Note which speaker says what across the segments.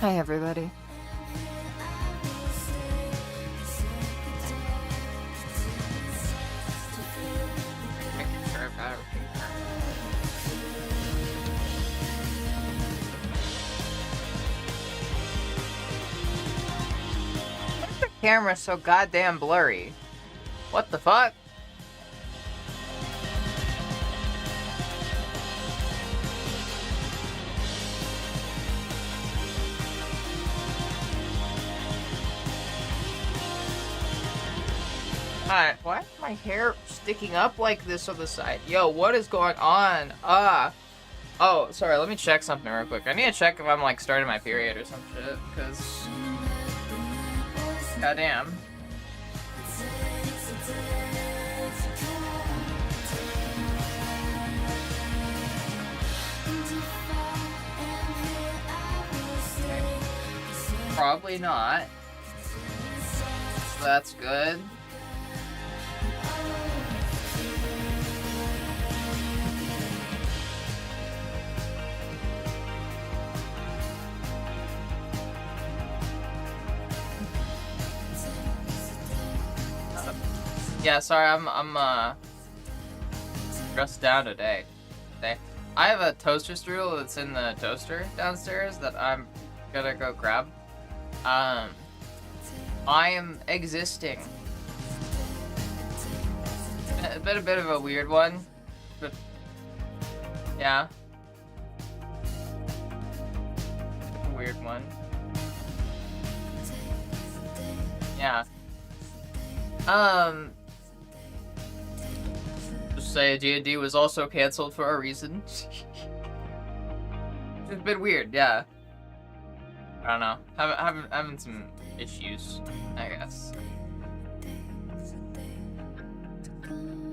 Speaker 1: Hi, everybody.
Speaker 2: Making sure I've got everything. Why is the camera so goddamn blurry? What the fuck? Why is my hair sticking up like this on the side? Yo, what is going on? Oh, sorry, let me check something real quick. I need to check if I'm, like, starting my period or some shit, because... Goddamn. Probably not. So that's good. Yeah, sorry, I'm dressed down today. I have a toaster strudel that's in the toaster downstairs that I'm gonna go grab. I am existing. A bit of a weird one, but yeah, a weird one. Yeah. Just say D&D was also canceled for a reason. It's a bit weird, yeah. I don't know. Having some issues, I guess.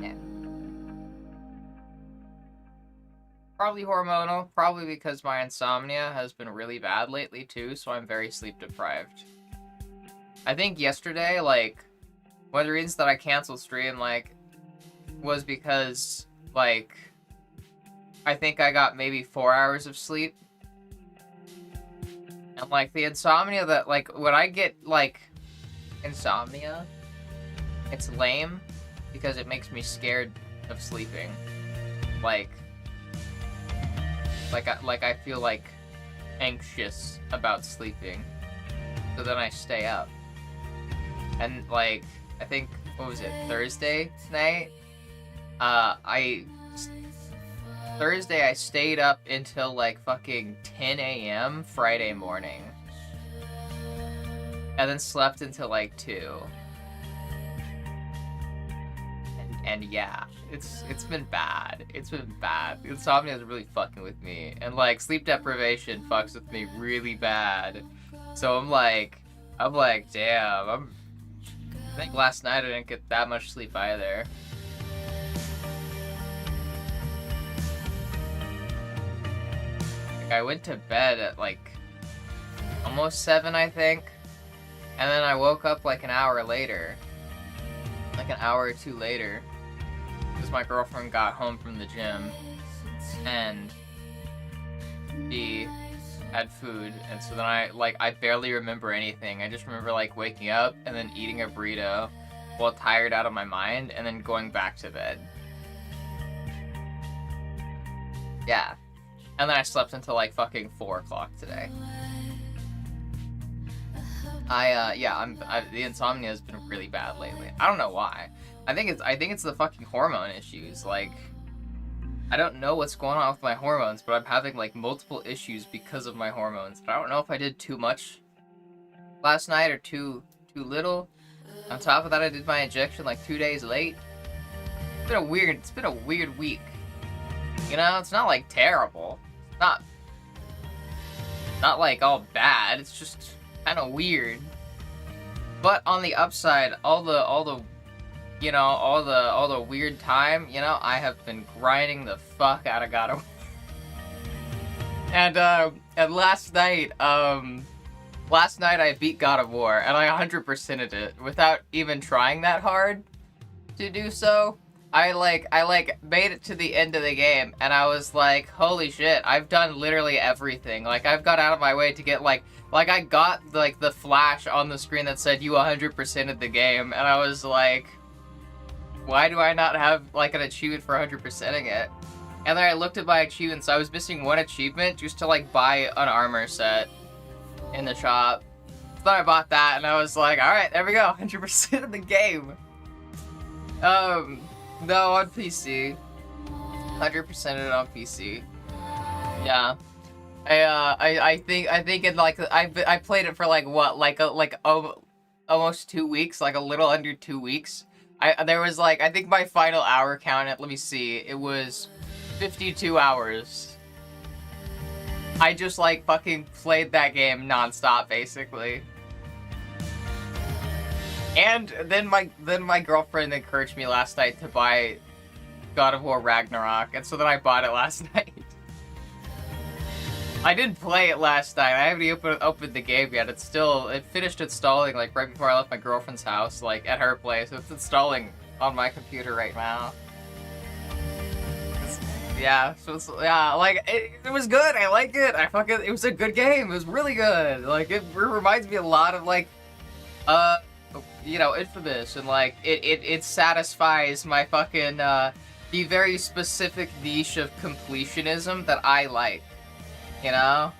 Speaker 2: Yeah. Probably hormonal, probably because my insomnia has been really bad lately too, so I'm very sleep deprived. I think yesterday, like, one of the reasons that I canceled stream, like, was because, like, I think I got maybe 4 hours of sleep. And, like, the insomnia that, like, when I get, like, insomnia, it's lame because it makes me scared of sleeping. Like I feel, like, anxious about sleeping. So then I stay up. And, like, I think, what was it, Thursday night? Thursday I stayed up until, like, fucking 10 a.m. Friday morning. And then slept until, like, 2. And yeah, it's been bad. It's been bad. Insomnia is really fucking with me. And, like, sleep deprivation fucks with me really bad. So I'm like, damn, I think last night I didn't get that much sleep either. Like, I went to bed at, like, almost 7, I think. And then I woke up, like, an hour later. Like, an hour or 2 later. Because my girlfriend got home from the gym. And she had food, and so then I barely remember anything. I just remember, like, waking up and then eating a burrito while tired out of my mind and then going back to bed. Yeah. And then I slept until, like, fucking 4 o'clock today. The insomnia has been really bad lately. I don't know why. I think it's the fucking hormone issues. Like, I don't know what's going on with my hormones, but I'm having, like, multiple issues because of my hormones. I don't know if I did too much last night or too little. On top of that, I did my injection, like, 2 days late. It's been a weird week. You know, it's not, like, terrible. It's not like, all bad. It's just kind of weird. But on the upside, all the weird time, you know, I have been grinding the fuck out of God of War. And last night I beat God of War, and I 100%ed it without even trying that hard to do so. I made it to the end of the game, and I was like, holy shit, I've done literally everything. Like, I've gone out of my way to get, like, I got, like, the flash on the screen that said you 100% of the game, and I was like, why do I not have, like, an achievement for 100%ing it? And then I looked at my achievements, so I was missing one achievement just to, like, buy an armor set in the shop. So then I bought that, and I was like, alright, there we go, 100% of the game. No, on PC. 100% it on PC. Yeah. I think in like I played it for like what, like almost 2 weeks, like a little under 2 weeks. There was like, I think my final hour count, let me see, it was 52 hours. I just like fucking played that game nonstop basically. And then my girlfriend encouraged me last night to buy God of War Ragnarok, and so then I bought it last night. I didn't play it last night. I haven't even opened the game yet. It finished installing like right before I left my girlfriend's house, like at her place. It's installing on my computer right now. Yeah, like it was good. I liked it. It was a good game. It was really good. Like it reminds me a lot of like you know, Infamous, and like it satisfies my fucking the very specific niche of completionism that I like, you know,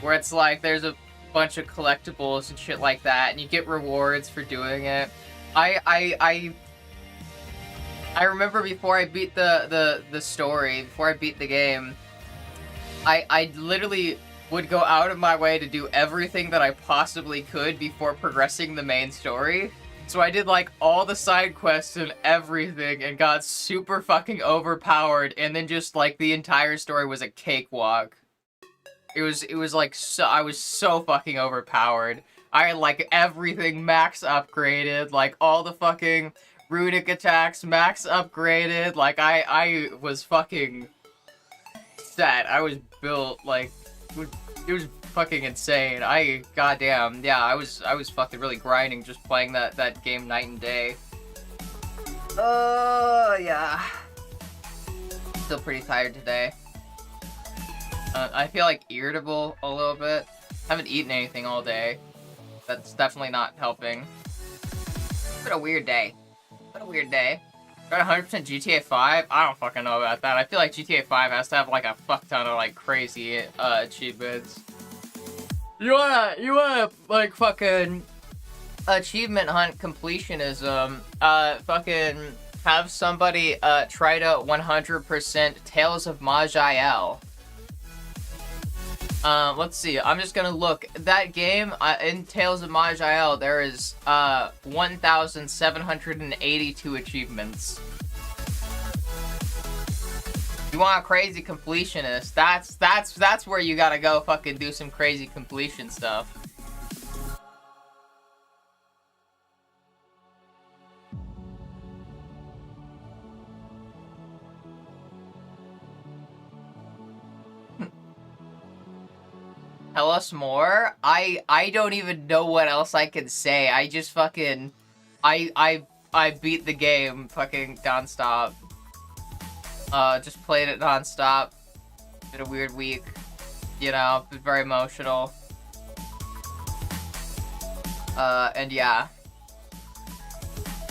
Speaker 2: where it's like there's a bunch of collectibles and shit like that, and you get rewards for doing it. I remember before I beat the story, before I beat the game, I literally would go out of my way to do everything that I possibly could before progressing the main story. So I did like all the side quests and everything and got super fucking overpowered, and then just like the entire story was a cakewalk. It was like I was so fucking overpowered. I had like everything max upgraded, like all the fucking runic attacks max upgraded, like I was fucking set. I was built like, it was fucking insane. Goddamn, yeah, I was fucking really grinding just playing that game night and day. Yeah. Still pretty tired today. I feel like irritable a little bit. Haven't eaten anything all day. That's definitely not helping. What a weird day. What a weird day. Got 100% GTA 5? I don't fucking know about that. I feel like GTA 5 has to have like a fuck ton of like crazy achievements. You wanna like fucking achievement hunt completionism, fucking have somebody try to 100% Tales of Maj'El. Let's see, I'm just gonna look. That game, in Tales of Maj'El, there is 1,782 achievements. You want a crazy completionist, that's where you gotta go fucking do some crazy completion stuff. Tell us more? I don't even know what else I can say. I just fucking I beat the game fucking nonstop. Just played it nonstop. Been a weird week, you know, been very emotional. And yeah.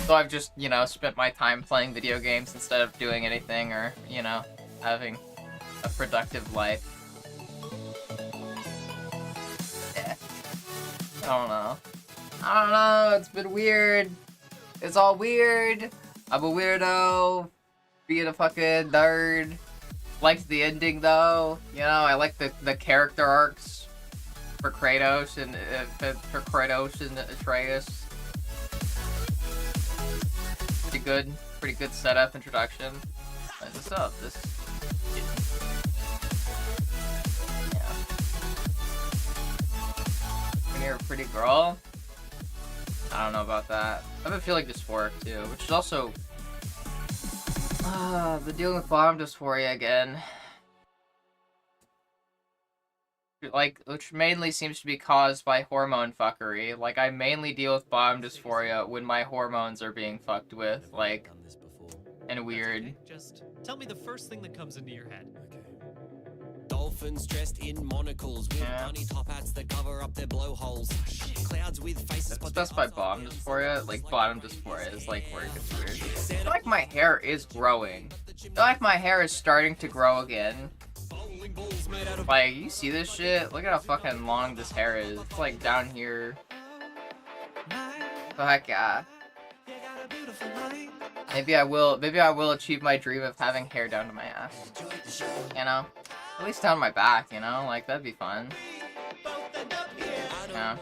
Speaker 2: So I've just, you know, spent my time playing video games instead of doing anything or, you know, having a productive life. I don't know, it's been weird. It's all weird. I'm a weirdo. Being a fucking nerd. Liked the ending though. You know, I like the character arcs for Kratos and Atreus. Pretty good setup introduction. What's up? You're a pretty girl? I don't know about that. I have a feeling dysphoric too, which is also been dealing with bottom dysphoria again. Like, which mainly seems to be caused by hormone fuckery. Like, I mainly deal with bottom dysphoria when my hormones are being fucked with. Like, and weird.
Speaker 1: Just tell me the first thing that comes into your head.
Speaker 3: Dolphins dressed in monocles with bunny top hats that cover up their blowholes. Clouds with faces.
Speaker 2: Let's specify bottom dysphoria. Like bottom dysphoria is like where it gets weird. I feel like my hair is growing. I feel like my hair is starting to grow again. Like, you see this shit? Look at how fucking long this hair is. It's like down here. The heck yeah. Maybe I will achieve my dream of having hair down to my ass. You know? At least down my back, you know? Like, that'd be fun. Yeah.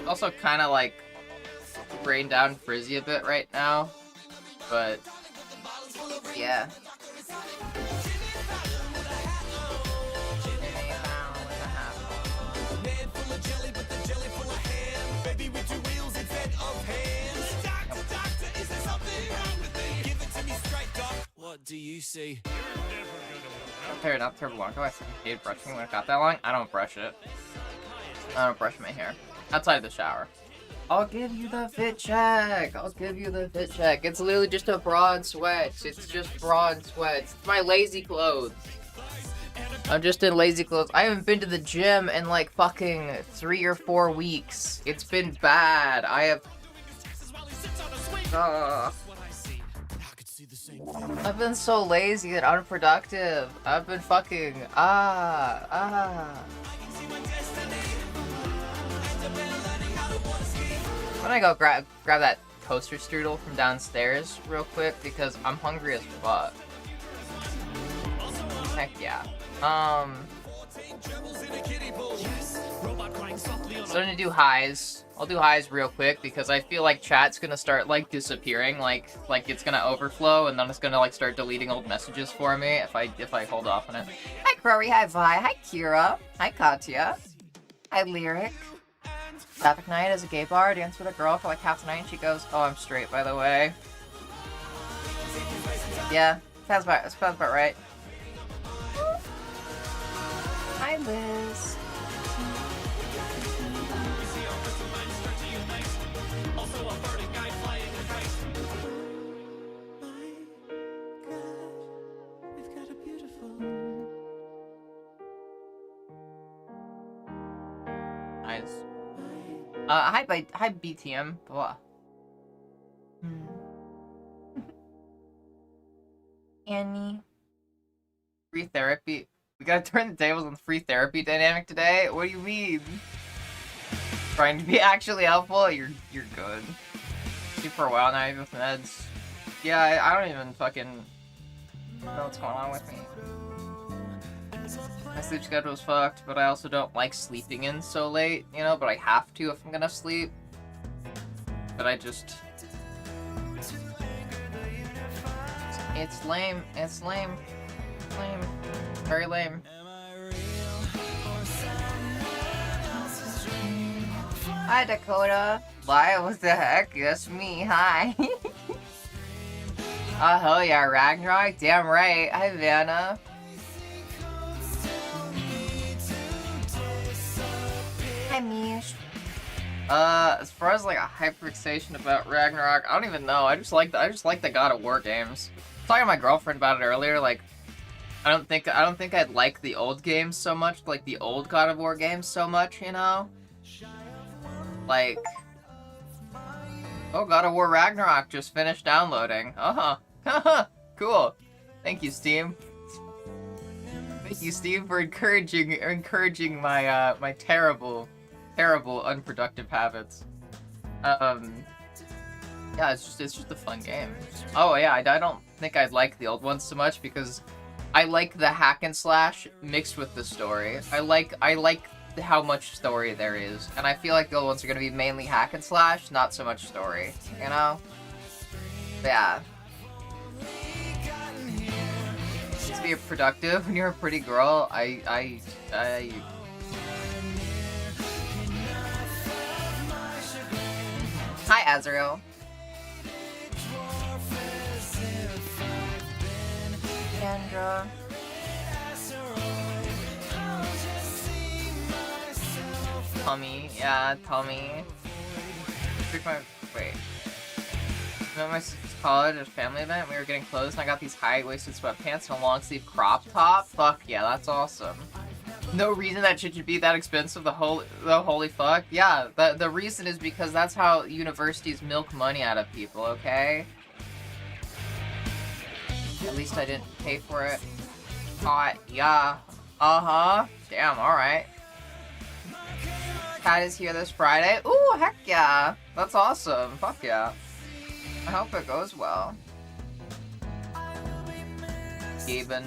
Speaker 2: Also kinda like brain down frizzy a bit right now. But yeah.
Speaker 3: What do you see?
Speaker 2: Not terrible long ago. I fucking hated brushing when it got that long. I don't brush it. I don't brush my hair. Outside of the shower. I'll give you the fit check. I'll give you the fit check. It's literally just a bra and sweats. It's just bra and sweats. It's my lazy clothes. I'm just in lazy clothes. I haven't been to the gym in like fucking 3 or 4 weeks. It's been bad. I have... I've been so lazy and unproductive. I've been fucking... I'm gonna go grab that toaster strudel from downstairs real quick because I'm hungry as fuck. Heck yeah. So I'm gonna do highs. I'll do highs real quick because I feel like chat's gonna start like disappearing, like it's gonna overflow, and then it's gonna like start deleting old messages for me if I hold off on it. Hi Crowry, hi Vi, hi Kira, hi Katya, hi Lyric. Traffic night is a gay bar. Dance with a girl for like half the night, and she goes, "Oh, I'm straight, by the way." Yeah, sounds about right. Hi Liz. Nice. Hi BTM. Blah. Annie. Free therapy. We gotta turn the tables on the free therapy dynamic today? What do you mean? Trying to be actually helpful? You're good. See for a while now, even with meds. Yeah, I don't even fucking know what's going on with me. My sleep schedule's fucked, but I also don't like sleeping in so late, you know, but I have to if I'm gonna sleep. But I just... It's lame. It's lame. Lame. Very lame. Hi, Dakota. Why? What the heck? That's me. Hi. Oh, hell yeah, Ragnarok. Damn right. Hi, Vanna. Hi, Mish. As far as like a hyperfixation about Ragnarok, I don't even know. I just like the God of War games. I was talking to my girlfriend about it earlier. Like, I don't think I'd like the old games so much, like the old God of War games so much, you know? Like, oh, God of War Ragnarok just finished downloading. Haha, cool. Thank you, Steam. Thank you, Steam, for encouraging my my terrible unproductive habits. Yeah, it's just a fun game. Oh yeah, I don't think I'd like the old ones so much because I like the hack and slash mixed with the story. I like how much story there is, and I feel like the old ones are gonna be mainly hack and slash, not so much story. You know? But yeah. To be productive when you're a pretty girl, Hi, Azrael. Kendra. Tommy, yeah, Tommy. Wait. I'm at my sister's college at a family event. We were getting clothes, and I got these high-waisted sweatpants and a long-sleeve crop top. Fuck yeah, that's awesome. No reason that shit should be that expensive. The holy fuck. Yeah, the reason is because that's how universities milk money out of people. Okay. At least I didn't pay for it. Hot, yeah. Uh-huh. Damn, alright. Cat is here this Friday. Ooh, heck yeah. That's awesome. Fuck yeah. I hope it goes well. Gaben.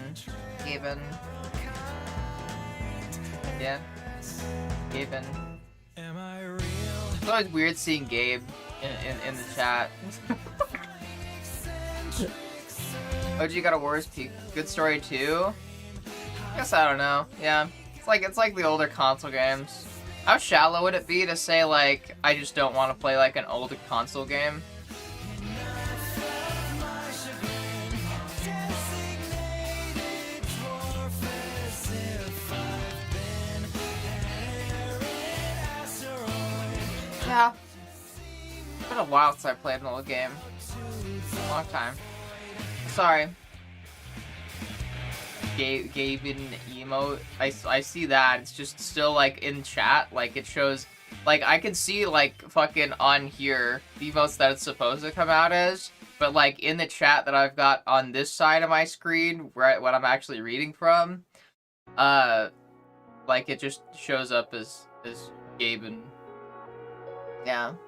Speaker 2: Yeah. Gaben. It's always weird seeing Gabe in the chat. OG got a worse peak. Good story too? Guess I don't know. Yeah. It's like the older console games. How shallow would it be to say, like, I just don't want to play, like, an older console game? Yeah. It's been a while since I played an old game. Long time. Sorry. Gaben emote. I see that. It's just still like in chat. Like it shows. Like I can see like fucking on here the emotes that it's supposed to come out as. But like in the chat that I've got on this side of my screen, right, what I'm actually reading from, like it just shows up as Gaben. Yeah. You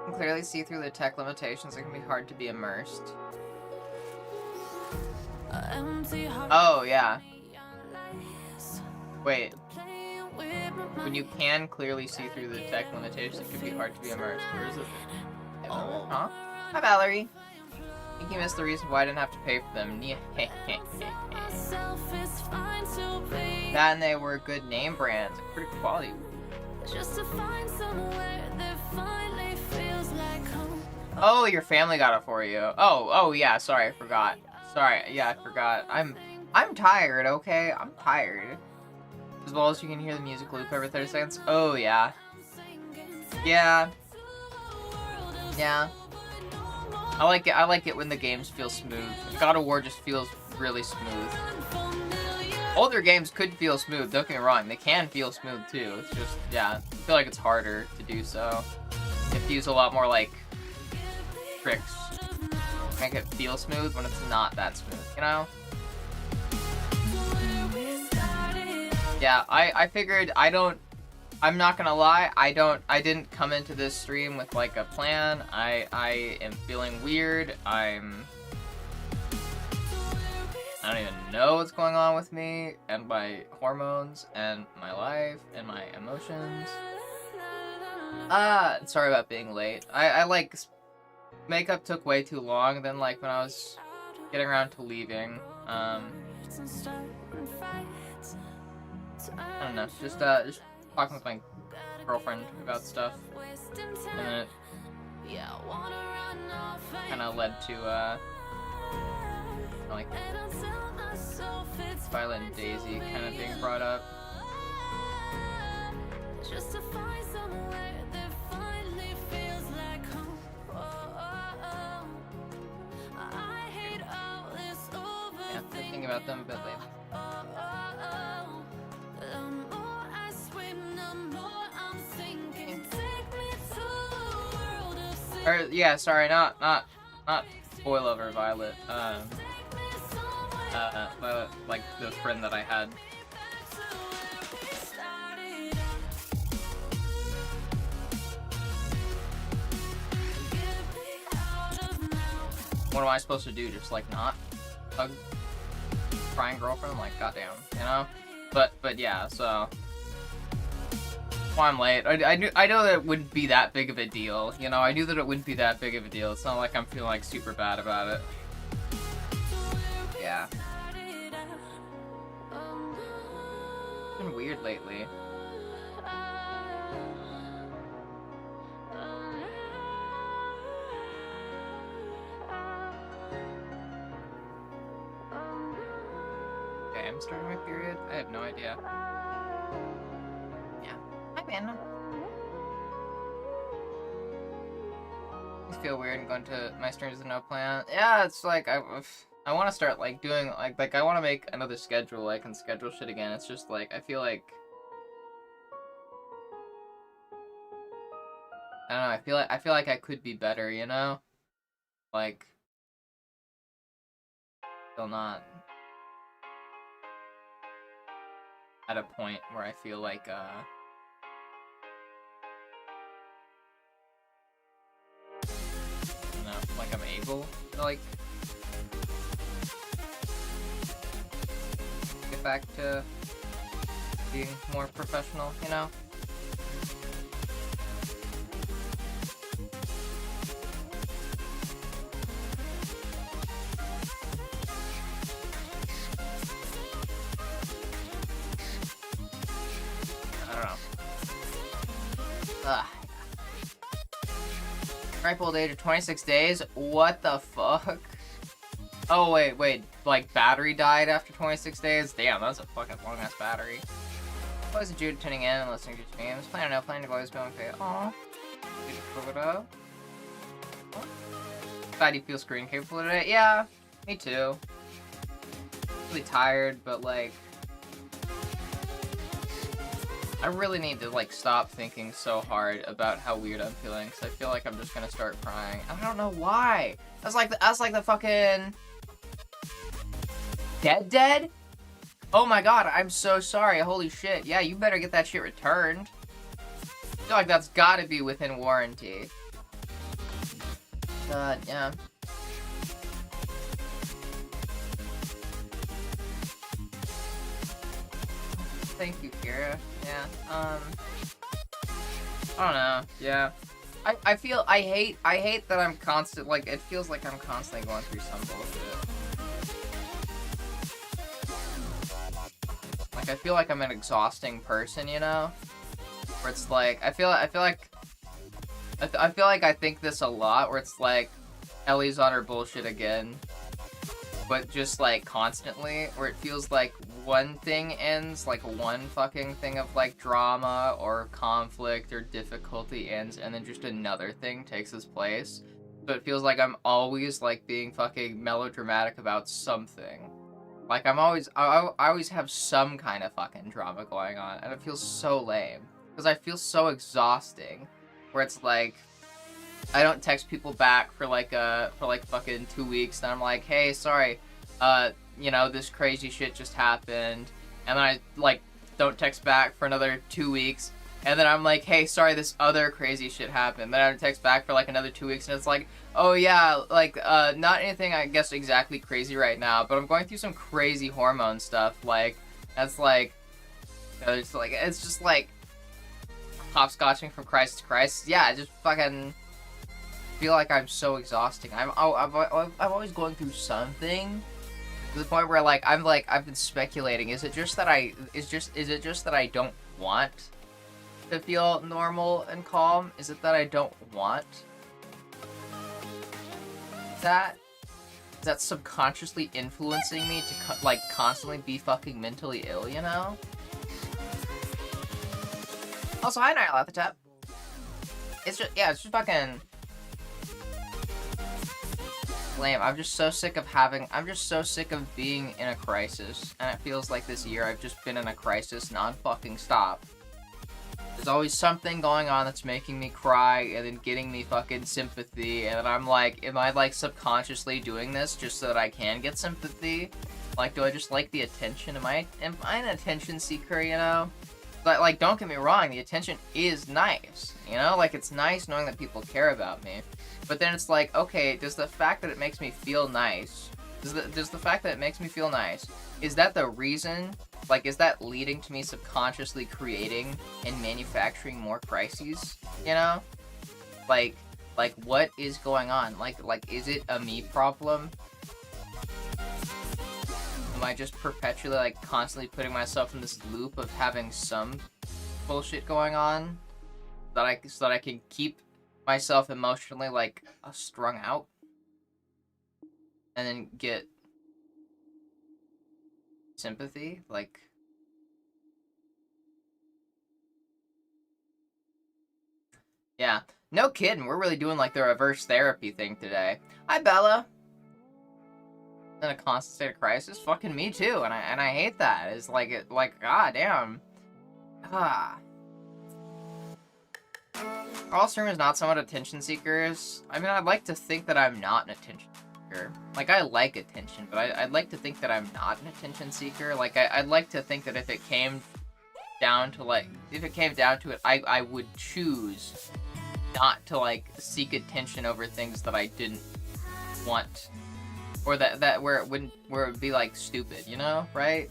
Speaker 2: can clearly see through the tech limitations. It can be hard to be immersed. Oh, yeah. Wait. When you can clearly see through the tech limitations, it can be hard to be immersed. Where is it? Oh. Huh? Hi, Valerie. I think you missed the reason why I didn't have to pay for them. That and they were good name brands. Pretty quality. Oh, your family got it for you. Oh, yeah. Sorry, I forgot. Sorry, yeah, I forgot. I'm tired, okay? I'm tired. As well as you can hear the music loop every 30 seconds. Oh, yeah. Yeah. Yeah. I like it when the games feel smooth. God of War just feels really smooth. Older games could feel smooth, don't get me wrong. They can feel smooth, too. It's just, yeah. I feel like it's harder to do so. It feels a lot more like tricks. Make it feel smooth when it's not that smooth, you know? Yeah, I figured I'm not gonna lie, I didn't come into this stream with like a plan. I am feeling weird. I don't even know what's going on with me and my hormones and my life and my emotions. Sorry about being late. I like makeup took way too long. Then like when I was getting around to leaving, I don't know, just talking with my girlfriend about stuff, and then it kind of led to like Violet and Daisy kind of being brought up. Yeah, thinking about them a bit later. Or yeah, sorry, not spoil over Violet. Violet, like the friend that I had. What am I supposed to do? Just like not hug crying girlfriend? Like goddamn, you know? But yeah, so. Why I'm late. I know that it wouldn't be that big of a deal. You know, I knew that it wouldn't be that big of a deal. It's not like I'm feeling like super bad about it. Yeah. It's been weird lately. Okay, I'm starting my period. I have no idea. Hi, man. I feel weird going to my streams with no plan. Yeah, it's like I want to start like doing like I want to make another schedule. I can schedule shit again. It's just like I feel like I don't know. I feel like I could be better. You know, like still not at a point where I feel like you know, like I'm able to like get back to being more professional, you know? I don't know. Ugh. Ripe old age of 26 days? What the fuck? Oh, wait. Like, battery died after 26 days? Damn, that's a fucking long-ass battery. Always a Jude tuning in and listening to streams. Planning to always be on face. Aww. Did you prove it up? Glad you feel screen capable today. Yeah, me too. Really tired, but like... I really need to like stop thinking so hard about how weird I'm feeling, because I feel like I'm just gonna start crying. I don't know why. That's like the fucking... Dead? Oh my god, I'm so sorry. Holy shit. Yeah, you better get that shit returned. I feel like that's gotta be within warranty. God, yeah. Thank you, Kira. Yeah, I don't know. Yeah. I hate that I'm constant, like, it feels like I'm constantly going through some bullshit. Like, I feel like I'm an exhausting person, you know? Where it's like, I feel like I think this a lot, where it's like, Ellie's on her bullshit again. But just, like, constantly, where it feels like one thing ends, like, one fucking thing of, like, drama or conflict or difficulty ends, and then just another thing takes its place. So it feels like I'm always, like, being fucking melodramatic about something. Like, I always have some kind of fucking drama going on, and it feels so lame. Because I feel so exhausting, where it's like, I don't text people back for like fucking 2 weeks, and I'm like, hey, sorry, you know, this crazy shit just happened, and then I, like, don't text back for another 2 weeks, and then I'm like, hey, sorry, this other crazy shit happened, then I don't text back for like another 2 weeks, and it's like, oh yeah, like, not anything, I guess, exactly crazy right now, but I'm going through some crazy hormone stuff, like, that's like, it's just like, hopscotching from crisis to crisis. Yeah, I just fucking feel like I'm so exhausting. I'm always going through something to the point where like I've been speculating. Is it just that I don't want to feel normal and calm? Is it that I don't want that? Is that subconsciously influencing me to like constantly be fucking mentally ill? You know. Also, hi, Niall at the top. It's just fucking lame. I'm just so sick of being in a crisis, and it feels like this year I've just been in a crisis non-fucking stop. There's always something going on that's making me cry, and then getting me fucking sympathy, and then I'm like, am I like subconsciously doing this just so that I can get sympathy? Like, do I just like the attention? Am I an attention seeker, you know? But, like, don't get me wrong, the attention is nice, you know? Like, it's nice knowing that people care about me. But then it's like, okay, does the fact that it makes me feel nice, does the fact that it makes me feel nice, is that the reason? Like, is that leading to me subconsciously creating and manufacturing more crises, you know? Like, what is going on? Like, is it a me problem? Am I just perpetually, like, constantly putting myself in this loop of having some bullshit going on so that I can keep myself emotionally, like, strung out and then get sympathy? Like, yeah. No kidding, we're really doing like the reverse therapy thing today. Hi, Bella. In a constant state of crisis, fucking me too, and I hate that. It's like god damn. Ah. All streamers not somewhat attention seekers. I mean, I'd like to think that I'm not an attention seeker. Like, I like attention, but I'd like to think that I'm not an attention seeker. Like, I'd like to think that if it came down to it, I would choose not to, like, seek attention over things that I didn't want. Or that where it would be, like, stupid, you know? Right?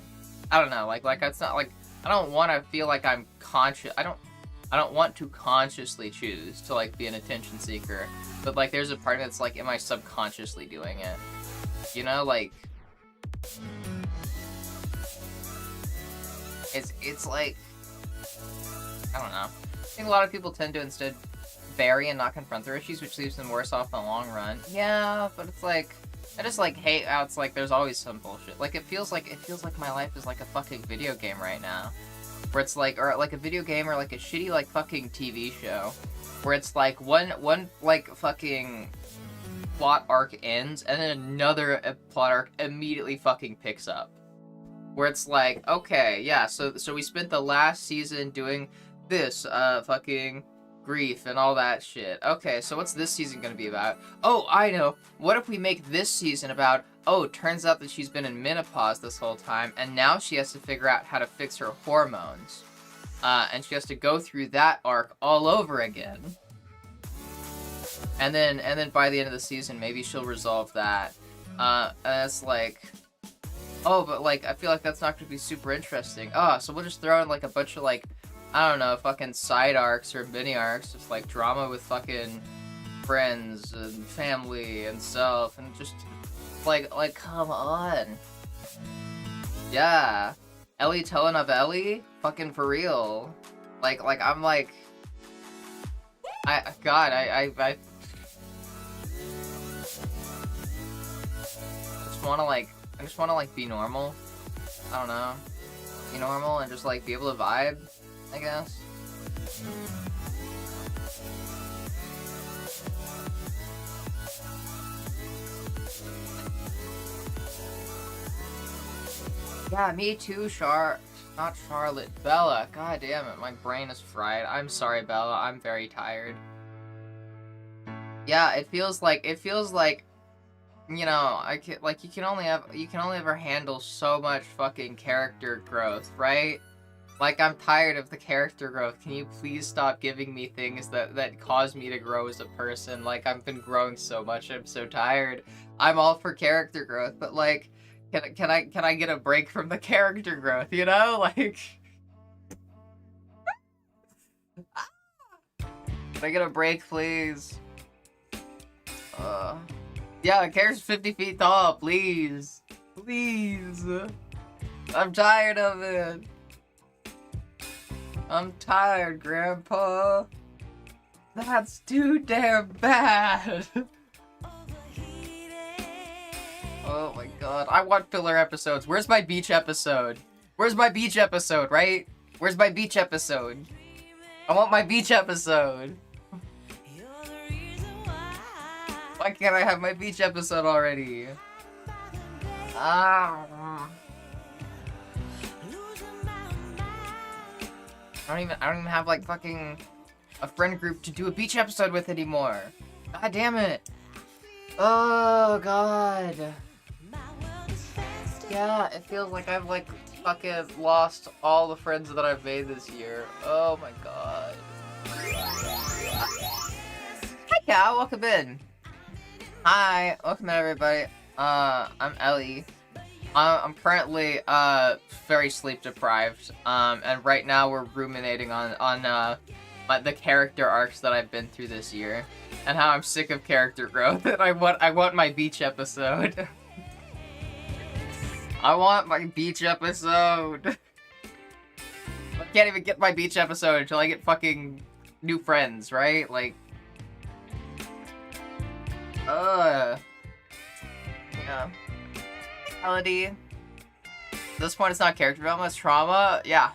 Speaker 2: I don't know. Like, it's not, like, I don't want to feel like I'm conscious. I don't want to consciously choose to, like, be an attention seeker. But, like, there's a part of it's like, am I subconsciously doing it? You know, like... It's like... I don't know. I think a lot of people tend to instead bury and not confront their issues, which leaves them worse off in the long run. Yeah, but it's like... I just, like, hate how it's like, there's always some bullshit. Like, it feels like my life is like a fucking video game right now. Where it's like, or like a video game or like a shitty like fucking TV show, where it's like one like fucking plot arc ends and then another plot arc immediately fucking picks up. Where it's like, okay, yeah, so we spent the last season doing this fucking grief and all that shit. Okay, so what's this season gonna be about? Oh, I know. What if we make this season about, oh, turns out that she's been in menopause this whole time, and now she has to figure out how to fix her hormones. And she has to go through that arc all over again. And then by the end of the season, maybe she'll resolve that. And it's like, oh, but like, I feel like that's not gonna be super interesting. Oh, so we'll just throw in like a bunch of like, I don't know, fucking side arcs or mini arcs, just like drama with fucking friends and family and self, and just like come on. Yeah. Ellie telenovelli? Fucking for real. Like I'm like I just wanna like be normal. I don't know. Be normal and just like be able to vibe, I guess. Yeah, me too, not Charlotte. Bella, god damn it, my brain is fried. I'm sorry, Bella, I'm very tired. Yeah, it feels like, you know, you can only ever handle so much fucking character growth, right? Like, I'm tired of the character growth. Can you please stop giving me things that cause me to grow as a person? Like, I've been growing so much, I'm so tired. I'm all for character growth, but like, can I get a break from the character growth, you know? Like... Can I get a break, please? Yeah, the character's 50 feet tall, please. Please. I'm tired of it. I'm tired, Grandpa. That's too damn bad. Oh my god. I want filler episodes. Where's my beach episode? Where's my beach episode, right? Where's my beach episode? I want my beach episode. Why can't I have my beach episode already? Ah. I don't even have like fucking a friend group to do a beach episode with anymore. God damn it. Oh god. Yeah, it feels like I've like fucking lost all the friends that I've made this year. Oh my god. Hi Cal, welcome in. Hi, welcome in everybody. I'm Ellie. I'm currently very sleep deprived. And right now we're ruminating on the character arcs that I've been through this year, and how I'm sick of character growth. And I want my beach episode. I want my beach episode. I can't even get my beach episode until I get fucking new friends, right? Like, yeah. Melody. At this point, it's not character development, it's trauma. Yeah.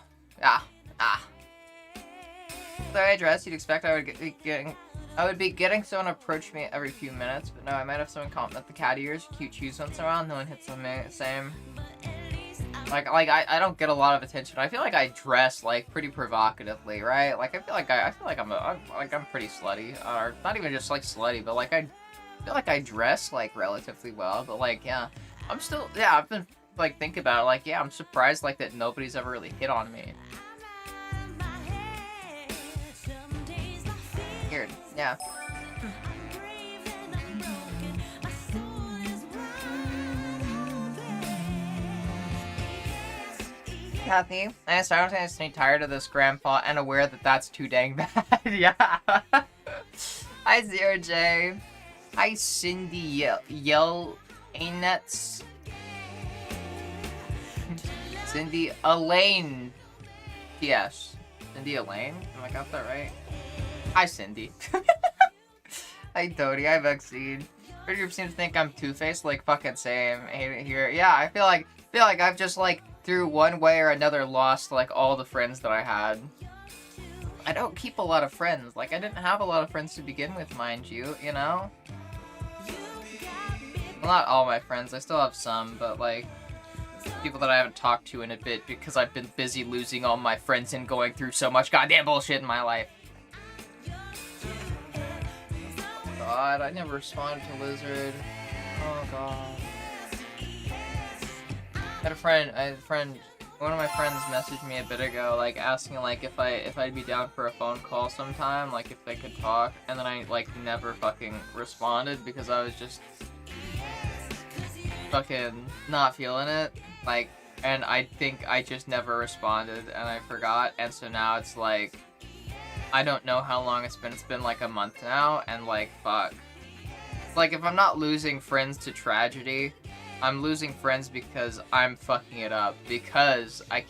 Speaker 2: Sorry, I dressed. You'd expect I would be getting I would be getting someone approach me every few minutes, but no, I might have someone compliment the cat ears, cute shoes once in a while, no one hits on me, same. Like I don't get a lot of attention. I feel like I dress like pretty provocatively, right? Like I feel like I'm pretty slutty, or not even just like slutty, but like I feel like I dress like relatively well. But like yeah, I've been like thinking about it. Like yeah, I'm surprised like that nobody's ever really hit on me. Weird, yeah. Kathy, I started getting tired of this grandpa and aware that that's too dang bad. Yeah. Hi, Zero J. Hi, Cindy Yell Anets. Cindy Elaine. Yes. Cindy Elaine? Am I got that right? Hi, Cindy. Hi, Dodie. Hi, Vexine. Pretty group seems to think I'm Two-Faced, like fucking same. I hate it here. Yeah, I feel like I've just like through one way or another lost like all the friends that I had. I don't keep a lot of friends. Like I didn't have a lot of friends to begin with, mind you, you know? Well, not all my friends. I still have some, but like people that I haven't talked to in a bit because I've been busy losing all my friends and going through so much goddamn bullshit in my life. Oh god, I never responded to Lizard. Oh god. I had a friend, one of my friends messaged me a bit ago, like, asking, like, if I'd be down for a phone call sometime, like, if they could talk, and then I, like, never fucking responded, because I was just fucking not feeling it, like, and I think I just never responded, and I forgot, and so now it's, like, I don't know how long it's been, like, a month now, and, like, fuck. Like, if I'm not losing friends to tragedy, I'm losing friends because I'm fucking it up, because I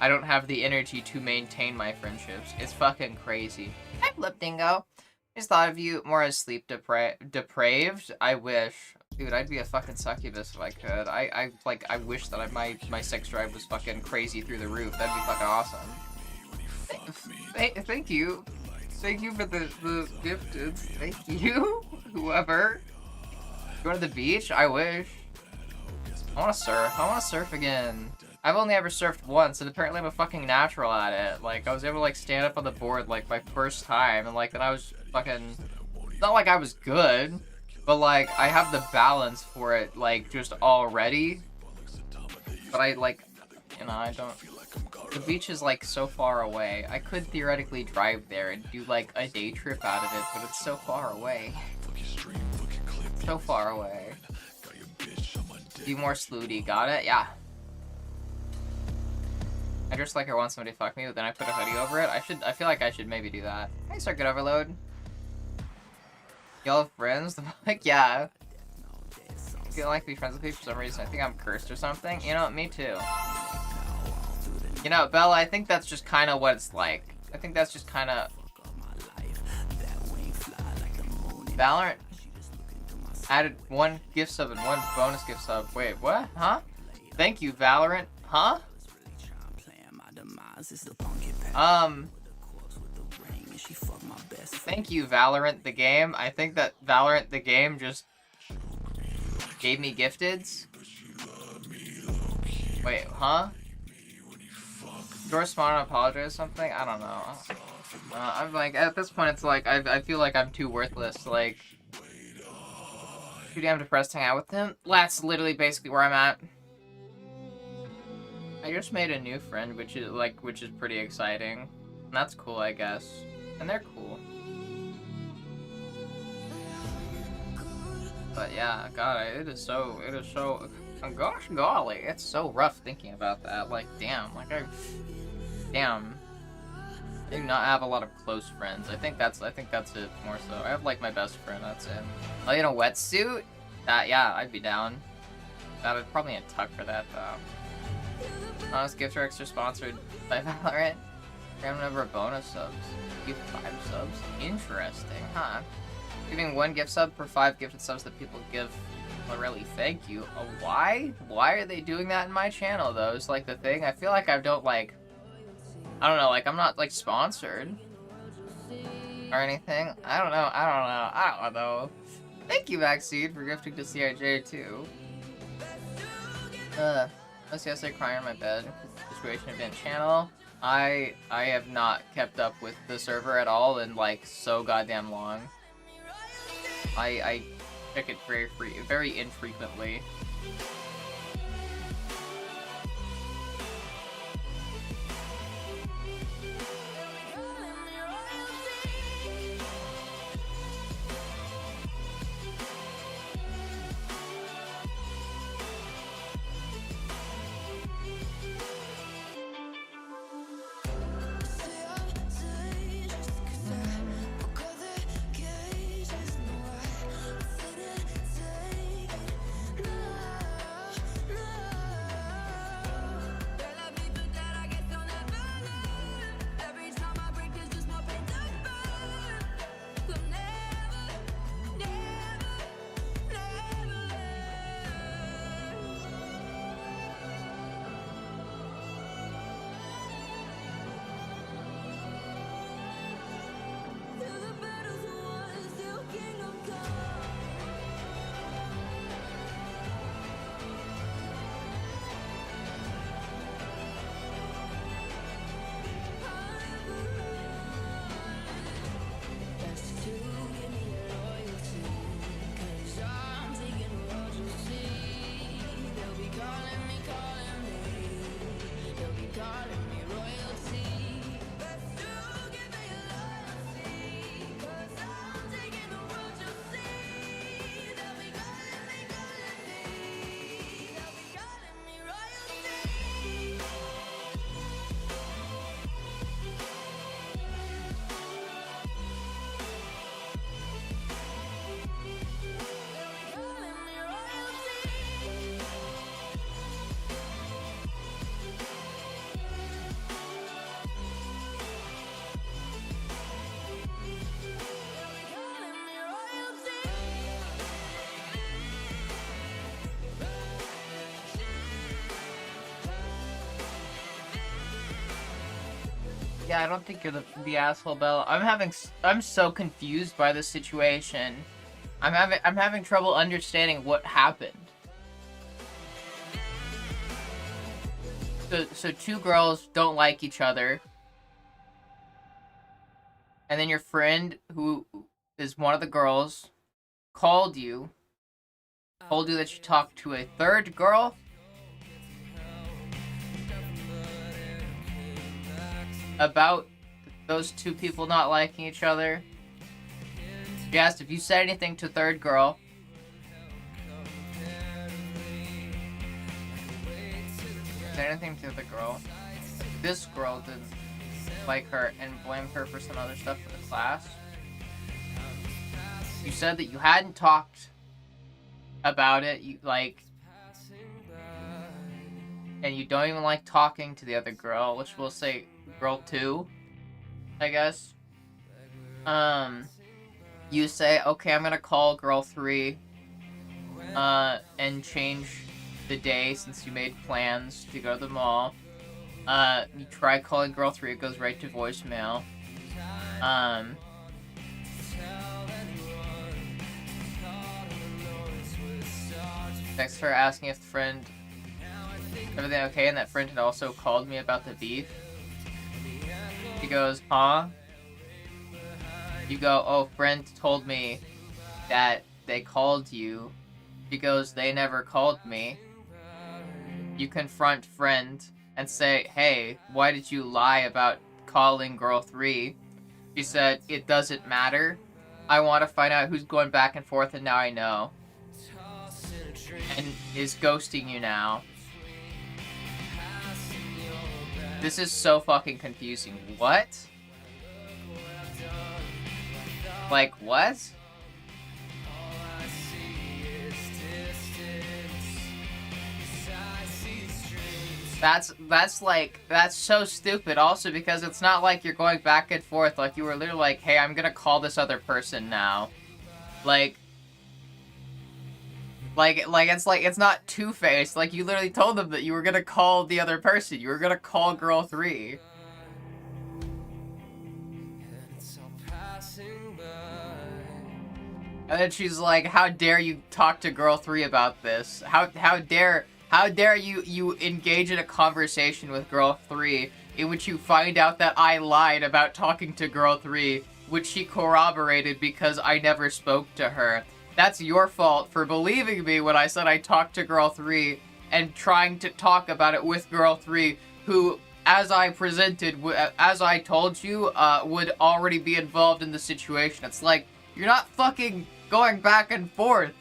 Speaker 2: don't have the energy to maintain my friendships. It's fucking crazy. Hi, Blip Dingo. I just thought of you more as sleep depraved. I wish. Dude, I'd be a fucking succubus if I could. I wish that my sex drive was fucking crazy through the roof. That'd be fucking awesome. Thank you. Thank you for the gifted. Thank you, whoever. Going to the beach? I wish. I want to surf. I want to surf again. I've only ever surfed once, and apparently I'm a fucking natural at it. Like, I was able to, like, stand up on the board, like, my first time, and, like, then I was fucking... Not like I was good, but, like, I have the balance for it, like, just already. But I, like, you know, I don't... The beach is, like, so far away. I could theoretically drive there and do, like, a day trip out of it, but it's so far away. So far away. Be more slooty, got it? Yeah. I just like I want somebody to fuck me, but then I put a hoodie over it. I feel like I should maybe do that. Hey, Circuit Overload. Y'all have friends? Like, yeah. I feel like be friends with me for some reason. I think I'm cursed or something. You know, me too. You know, Bella, I think that's just kind of what it's like. I think that's just kind of... Valorant added 1 gift sub and 1 bonus gift sub. Wait, what? Huh? Thank you, Valorant. Huh? Thank you, Valorant the game. I think that Valorant the game just gave me gifteds. Wait, huh? George Spawn apologize or something? I don't know. I'm like, at this point, it's like, I feel like I'm too worthless. Like, too damn depressed to hang out with him. That's literally basically where I'm at. I just made a new friend, which is pretty exciting. And that's cool, I guess. And they're cool. But yeah, God, it is so, gosh golly, it's so rough thinking about that. Like, damn, damn. I do not have a lot of close friends. I think that's it more so. I have like my best friend, that's it. Oh, in a wetsuit? Yeah, I'd be down. I'd probably need a tuck for that though. Honest gift are extra sponsored by Valorant. Random number of bonus subs. Give 5 subs. Interesting, huh? Giving 1 gift sub per 5 gifted subs that people give. Well, really, thank you. Why? Why are they doing that in my channel though? It's like the thing. I feel like I don't know, like I'm not like sponsored. or anything. I don't know. Thank you, Vaccine, for gifting to CIJ too. Let's yesterday crying on my bed. Situation event channel. I have not kept up with the server at all in like so goddamn long. I check it very infrequently. Yeah, I don't think you're the asshole, Belle. I'm so confused by this situation. I'm having trouble understanding what happened. So two girls don't like each other. And then your friend, who is one of the girls, told you that you talked to a third girl? About those two people not liking each other. She asked if you said anything to third girl. Said anything to the girl. This girl didn't like her and blamed her for some other stuff for the class. You said that you hadn't talked about it. And you don't even like talking to the other girl, which we'll say girl 2, I guess. You say, okay, I'm gonna call girl 3, and change the day since you made plans to go to the mall. You try calling girl 3, it goes right to voicemail. Text her asking if the friend, everything okay, and that friend had also called me about the beef. She goes, huh? You go, oh, friend told me that they called you. She goes, they never called me. You confront friend and say, hey, why did you lie about calling girl 3? She said, it doesn't matter. I want to find out who's going back and forth, and now I know. And is ghosting you now. This is so fucking confusing. What? Like, what? That's so stupid also, because it's not like you're going back and forth. Like, you were literally like, hey, I'm gonna call this other person now. It's not two-faced. Like, you literally told them that you were gonna call the other person. You were gonna call girl 3. And then she's like, how dare you talk to girl 3 about this? How dare you engage in a conversation with girl 3 in which you find out that I lied about talking to girl 3, which she corroborated because I never spoke to her. That's your fault for believing me when I said I talked to girl 3 and trying to talk about it with girl 3, who, as I presented, as I told you, would already be involved in the situation. It's like, you're not fucking going back and forth.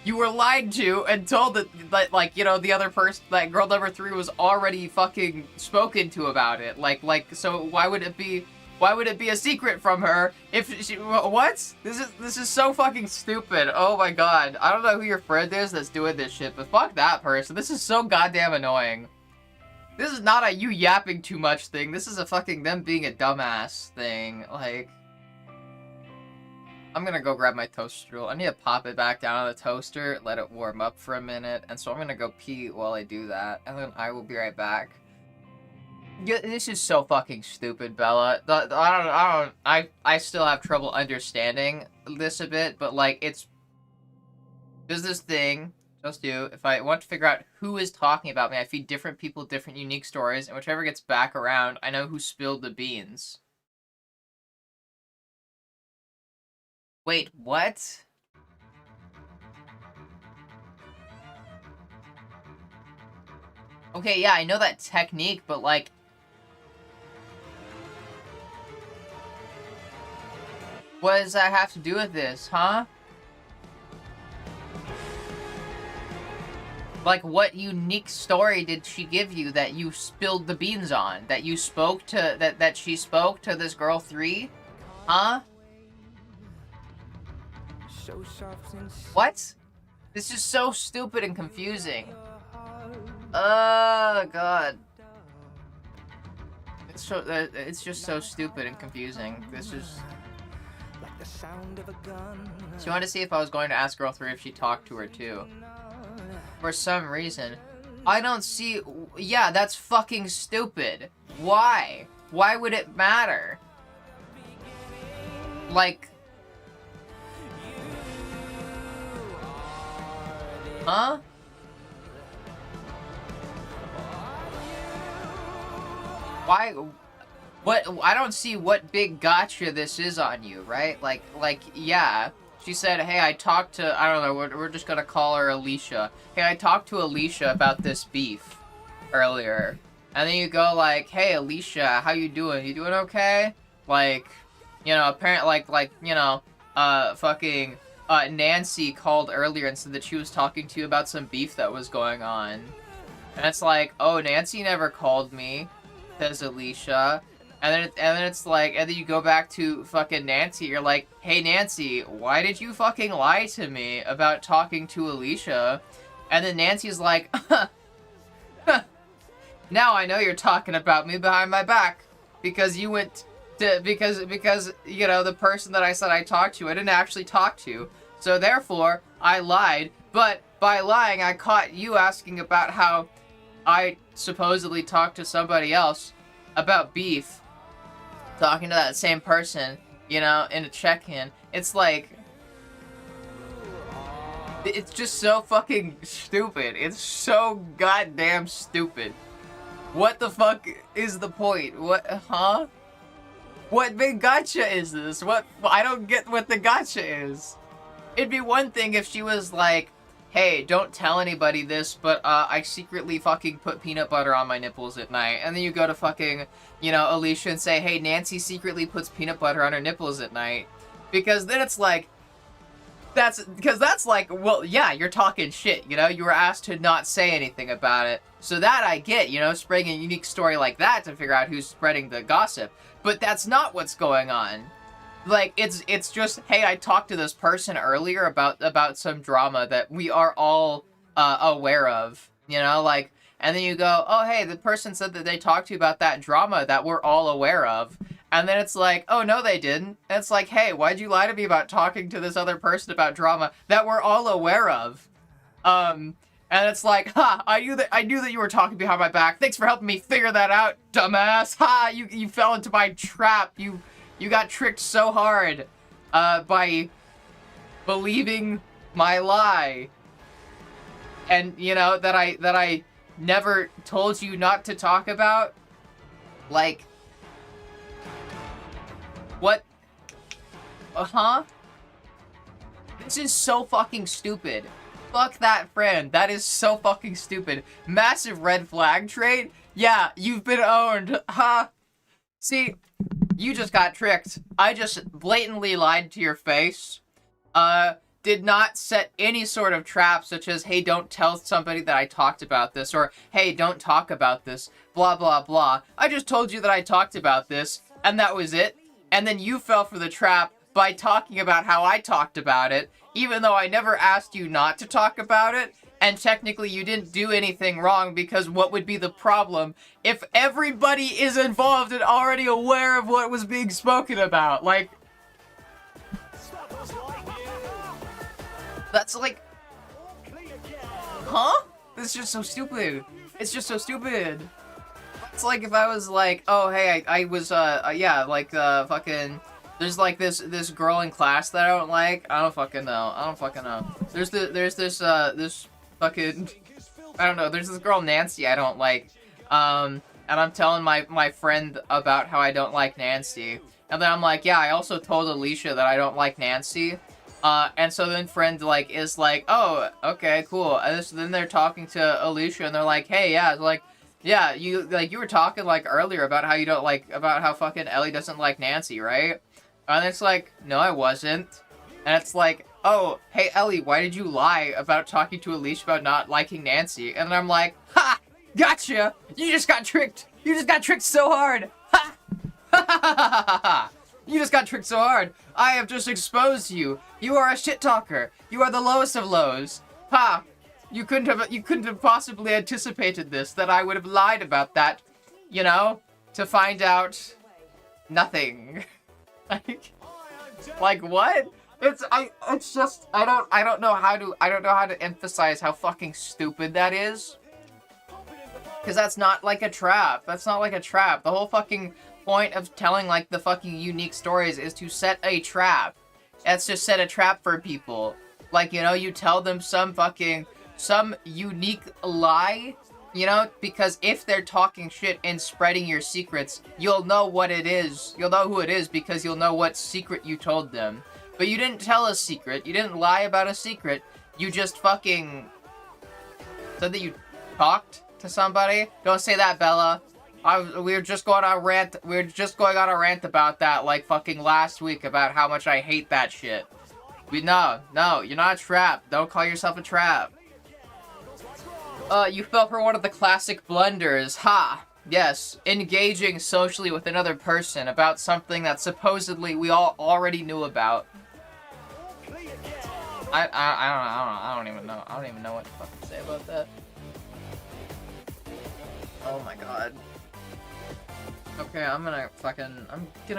Speaker 2: You were lied to and told that like, you know, the other person, that girl number 3 was already fucking spoken to about it. Like, so why would it be a secret from her if she, what? This is so fucking stupid. Oh my god. I don't know who your friend is that's doing this shit, but fuck that person. This is so goddamn annoying. This is not a you yapping too much thing. This is a fucking them being a dumbass thing. Like, I'm gonna go grab my toaster roll. I need to pop it back down on the toaster, let it warm up for a minute, and so I'm gonna go pee while I do that, and then I will be right back. Yeah, this is so fucking stupid, Bella. I still have trouble understanding this a bit, but like, there's this thing, just do, if I want to figure out who is talking about me, I feed different people different unique stories, and whichever gets back around, I know who spilled the beans. Wait, what? Okay, yeah, I know that technique, but like, what does that have to do with this, huh? Like, what unique story did she give you that you spilled the beans on? That you spoke to, that she spoke to this girl 3? Huh? What? This is so stupid and confusing. Oh, God. It's just so stupid and confusing. This is... She wanted to see if I was going to ask girl 3 if she talked to her too. For some reason. I don't see... Yeah, that's fucking stupid. Why? Why would it matter? Like... Huh? Why? What? I don't see what big gotcha this is on you, right? Like, yeah. She said, hey, I talked to, I don't know, we're just gonna call her Alicia. Hey, I talked to Alicia about this beef earlier. And then you go like, hey, Alicia, how you doing? You doing okay? Like, you know, apparently, like, you know, fucking... Nancy called earlier and said that she was talking to you about some beef that was going on. And it's like, oh, Nancy never called me, says Alicia. And then it's like, and then you go back to fucking Nancy, you're like, hey Nancy, why did you fucking lie to me about talking to Alicia? And then Nancy's like, now I know you're talking about me behind my back. Because you went to, because, you know, the person that I said I talked to, I didn't actually talk to. So therefore, I lied, but by lying, I caught you asking about how I supposedly talked to somebody else about beef, talking to that same person, you know, in a check-in. It's like, it's just so fucking stupid. It's so goddamn stupid. What the fuck is the point? What, huh? What big gotcha is this? What, I don't get what the gotcha is. It'd be one thing if she was like, hey, don't tell anybody this, but I secretly fucking put peanut butter on my nipples at night. And then you go to fucking, you know, Alicia and say, hey, Nancy secretly puts peanut butter on her nipples at night. Because then it's like, that's like, well, yeah, you're talking shit, you know? You were asked to not say anything about it. So that I get, you know, spreading a unique story like that to figure out who's spreading the gossip. But that's not what's going on. Like, it's just, hey, I talked to this person earlier about some drama that we are all aware of, you know, like, and then you go, oh, hey, the person said that they talked to you about that drama that we're all aware of, and then it's like, oh, no, they didn't, and it's like, hey, why'd you lie to me about talking to this other person about drama that we're all aware of? And it's like, ha, I knew that you were talking behind my back, thanks for helping me figure that out, dumbass, ha, you fell into my trap, you got tricked so hard, by believing my lie. And, you know, that I never told you not to talk about. Like, what? Huh? This is so fucking stupid. Fuck that friend. That is so fucking stupid. Massive red flag trait? Yeah, you've been owned. Huh? See, you just got tricked. I just blatantly lied to your face. Did not set any sort of trap, such as, hey, don't tell somebody that I talked about this, or, hey, don't talk about this, blah, blah, blah. I just told you that I talked about this, and that was it. And then you fell for the trap by talking about how I talked about it, even though I never asked you not to talk about it, and technically you didn't do anything wrong, because what would be the problem if everybody is involved and already aware of what was being spoken about? Like, that's like, huh? This is just so stupid. It's just so stupid. It's like if I was like, oh, hey, I was, yeah, like, fucking, there's like this girl in class that I don't like. I don't fucking know. There's this fucking, I don't know, there's this girl Nancy I don't like. And I'm telling my friend about how I don't like Nancy. And then I'm like, yeah, I also told Alicia that I don't like Nancy. And so then friend, like, is like, oh, okay, cool. And then they're talking to Alicia, and they're like, hey, yeah, like, yeah, you were talking, like, earlier about how you don't like, about how fucking Ellie doesn't like Nancy, right? And it's like, no, I wasn't. And it's like, oh, hey, Ellie, why did you lie about talking to Alicia about not liking Nancy? And then I'm like, ha! Gotcha! You just got tricked! You just got tricked so hard! Ha! Ha ha ha ha ha ha! You just got tricked so hard. I have just exposed you. You are a shit talker. You are the lowest of lows. Ha! You couldn't have possibly anticipated this, that I would have lied about that, you know, to find out nothing. like what? It's just I don't know how to emphasize how fucking stupid that is. Cause that's not like a trap. That's not like a trap. The whole fucking point of telling, like, the fucking unique stories is to set a trap. That's just set a trap for people. Like, you know, you tell them some unique lie, you know, because if they're talking shit and spreading your secrets, you'll know what it is. You'll know who it is because you'll know what secret you told them. But you didn't tell a secret. You didn't lie about a secret. You just fucking said that you talked to somebody. Don't say that, Bella. We were just going on a rant. We were just going on a rant about that, like, fucking last week, about how much I hate that shit. No, you're not a trap. Don't call yourself a trap. You fell for one of the classic blunders. Ha! Yes, engaging socially with another person about something that supposedly we all already knew about. I don't even know. I don't even know what to fucking say about that. Oh my god. Okay, I'm gonna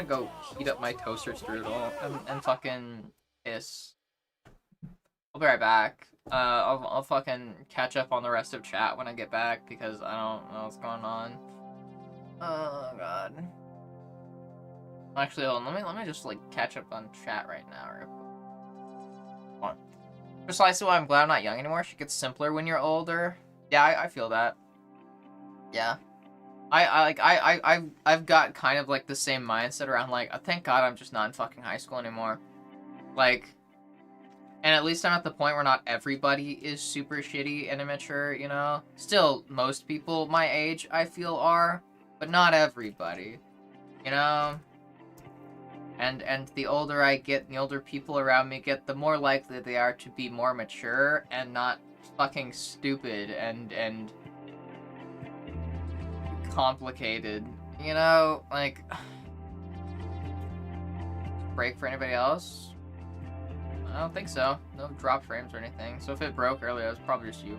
Speaker 2: go heat up my toaster strudel and fucking piss. I'll be right back. I'll fucking catch up on the rest of chat when I get back because I don't know what's going on. Oh god. Actually, hold on, let me just like catch up on chat right now. Come on. Precisely why I'm glad I'm not young anymore. Shit gets simpler when you're older. Yeah, I feel that. Yeah. I've got kind of like the same mindset around like, thank God I'm just not in fucking high school anymore. Like, and at least I'm at the point where not everybody is super shitty and immature, you know? Still, most people my age, I feel, are, but not everybody, you know? And the older I get, and the older people around me get, the more likely they are to be more mature and not fucking stupid and complicated, you know? Like, break for anybody else? I don't think so. No drop frames or anything. So if it broke earlier, it was probably just you.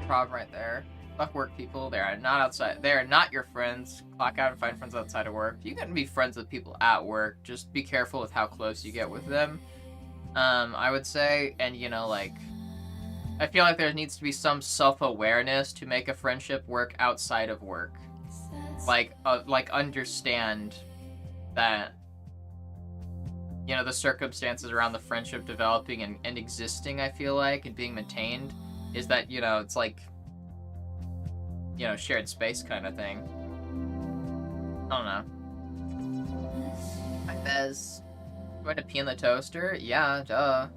Speaker 2: Problem right there. Fuck work people. They are not outside. They are not your friends. Clock out and find friends outside of work. You can be friends with people at work. Just be careful with how close you get with them. I would say, and you know, like, I feel like there needs to be some self-awareness to make a friendship work outside of work. Like understand that you know, the circumstances around the friendship developing and existing, I feel like, and being maintained, is that, you know, it's like, you know, shared space kind of thing. I don't know. Hi, Bez. Going to pee in the toaster? Yeah, duh.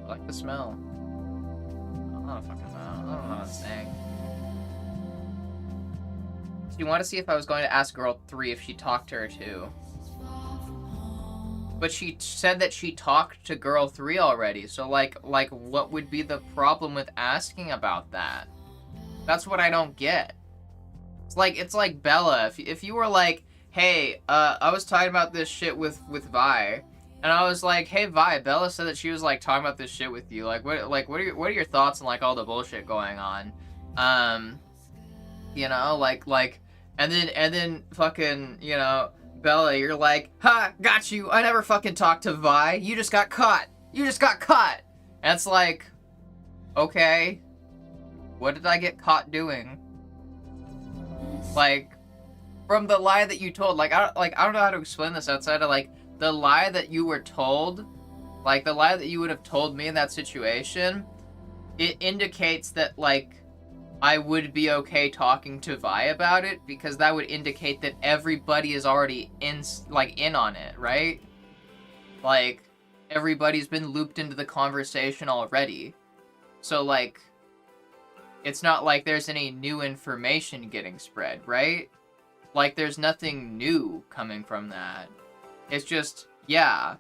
Speaker 2: I like the smell. I don't fucking know. I don't know what I'm saying. Do you want to see if I was going to ask girl 3 if she talked to her too? But she said that she talked to girl 3 already, so like what would be the problem with asking about that? That's what I don't get. It's like Bella. If you were like, hey, I was talking about this shit with Vi, and I was like, hey Vi, Bella said that she was like talking about this shit with you. Like what are your thoughts on like all the bullshit going on? You know, and then fucking, you know, Bella, you're like, ha, got you. I never fucking talked to Vi. You just got caught. You just got caught. And it's like, okay, what did I get caught doing? Like, from the lie that you told, I don't know how to explain this outside of like the lie that you were told, like the lie that you would have told me in that situation. It indicates that like I would be okay talking to Vi about it, because that would indicate that everybody is already in on it, right? Like, everybody's been looped into the conversation already. So, like, it's not like there's any new information getting spread, right? Like, there's nothing new coming from that. It's just, yeah,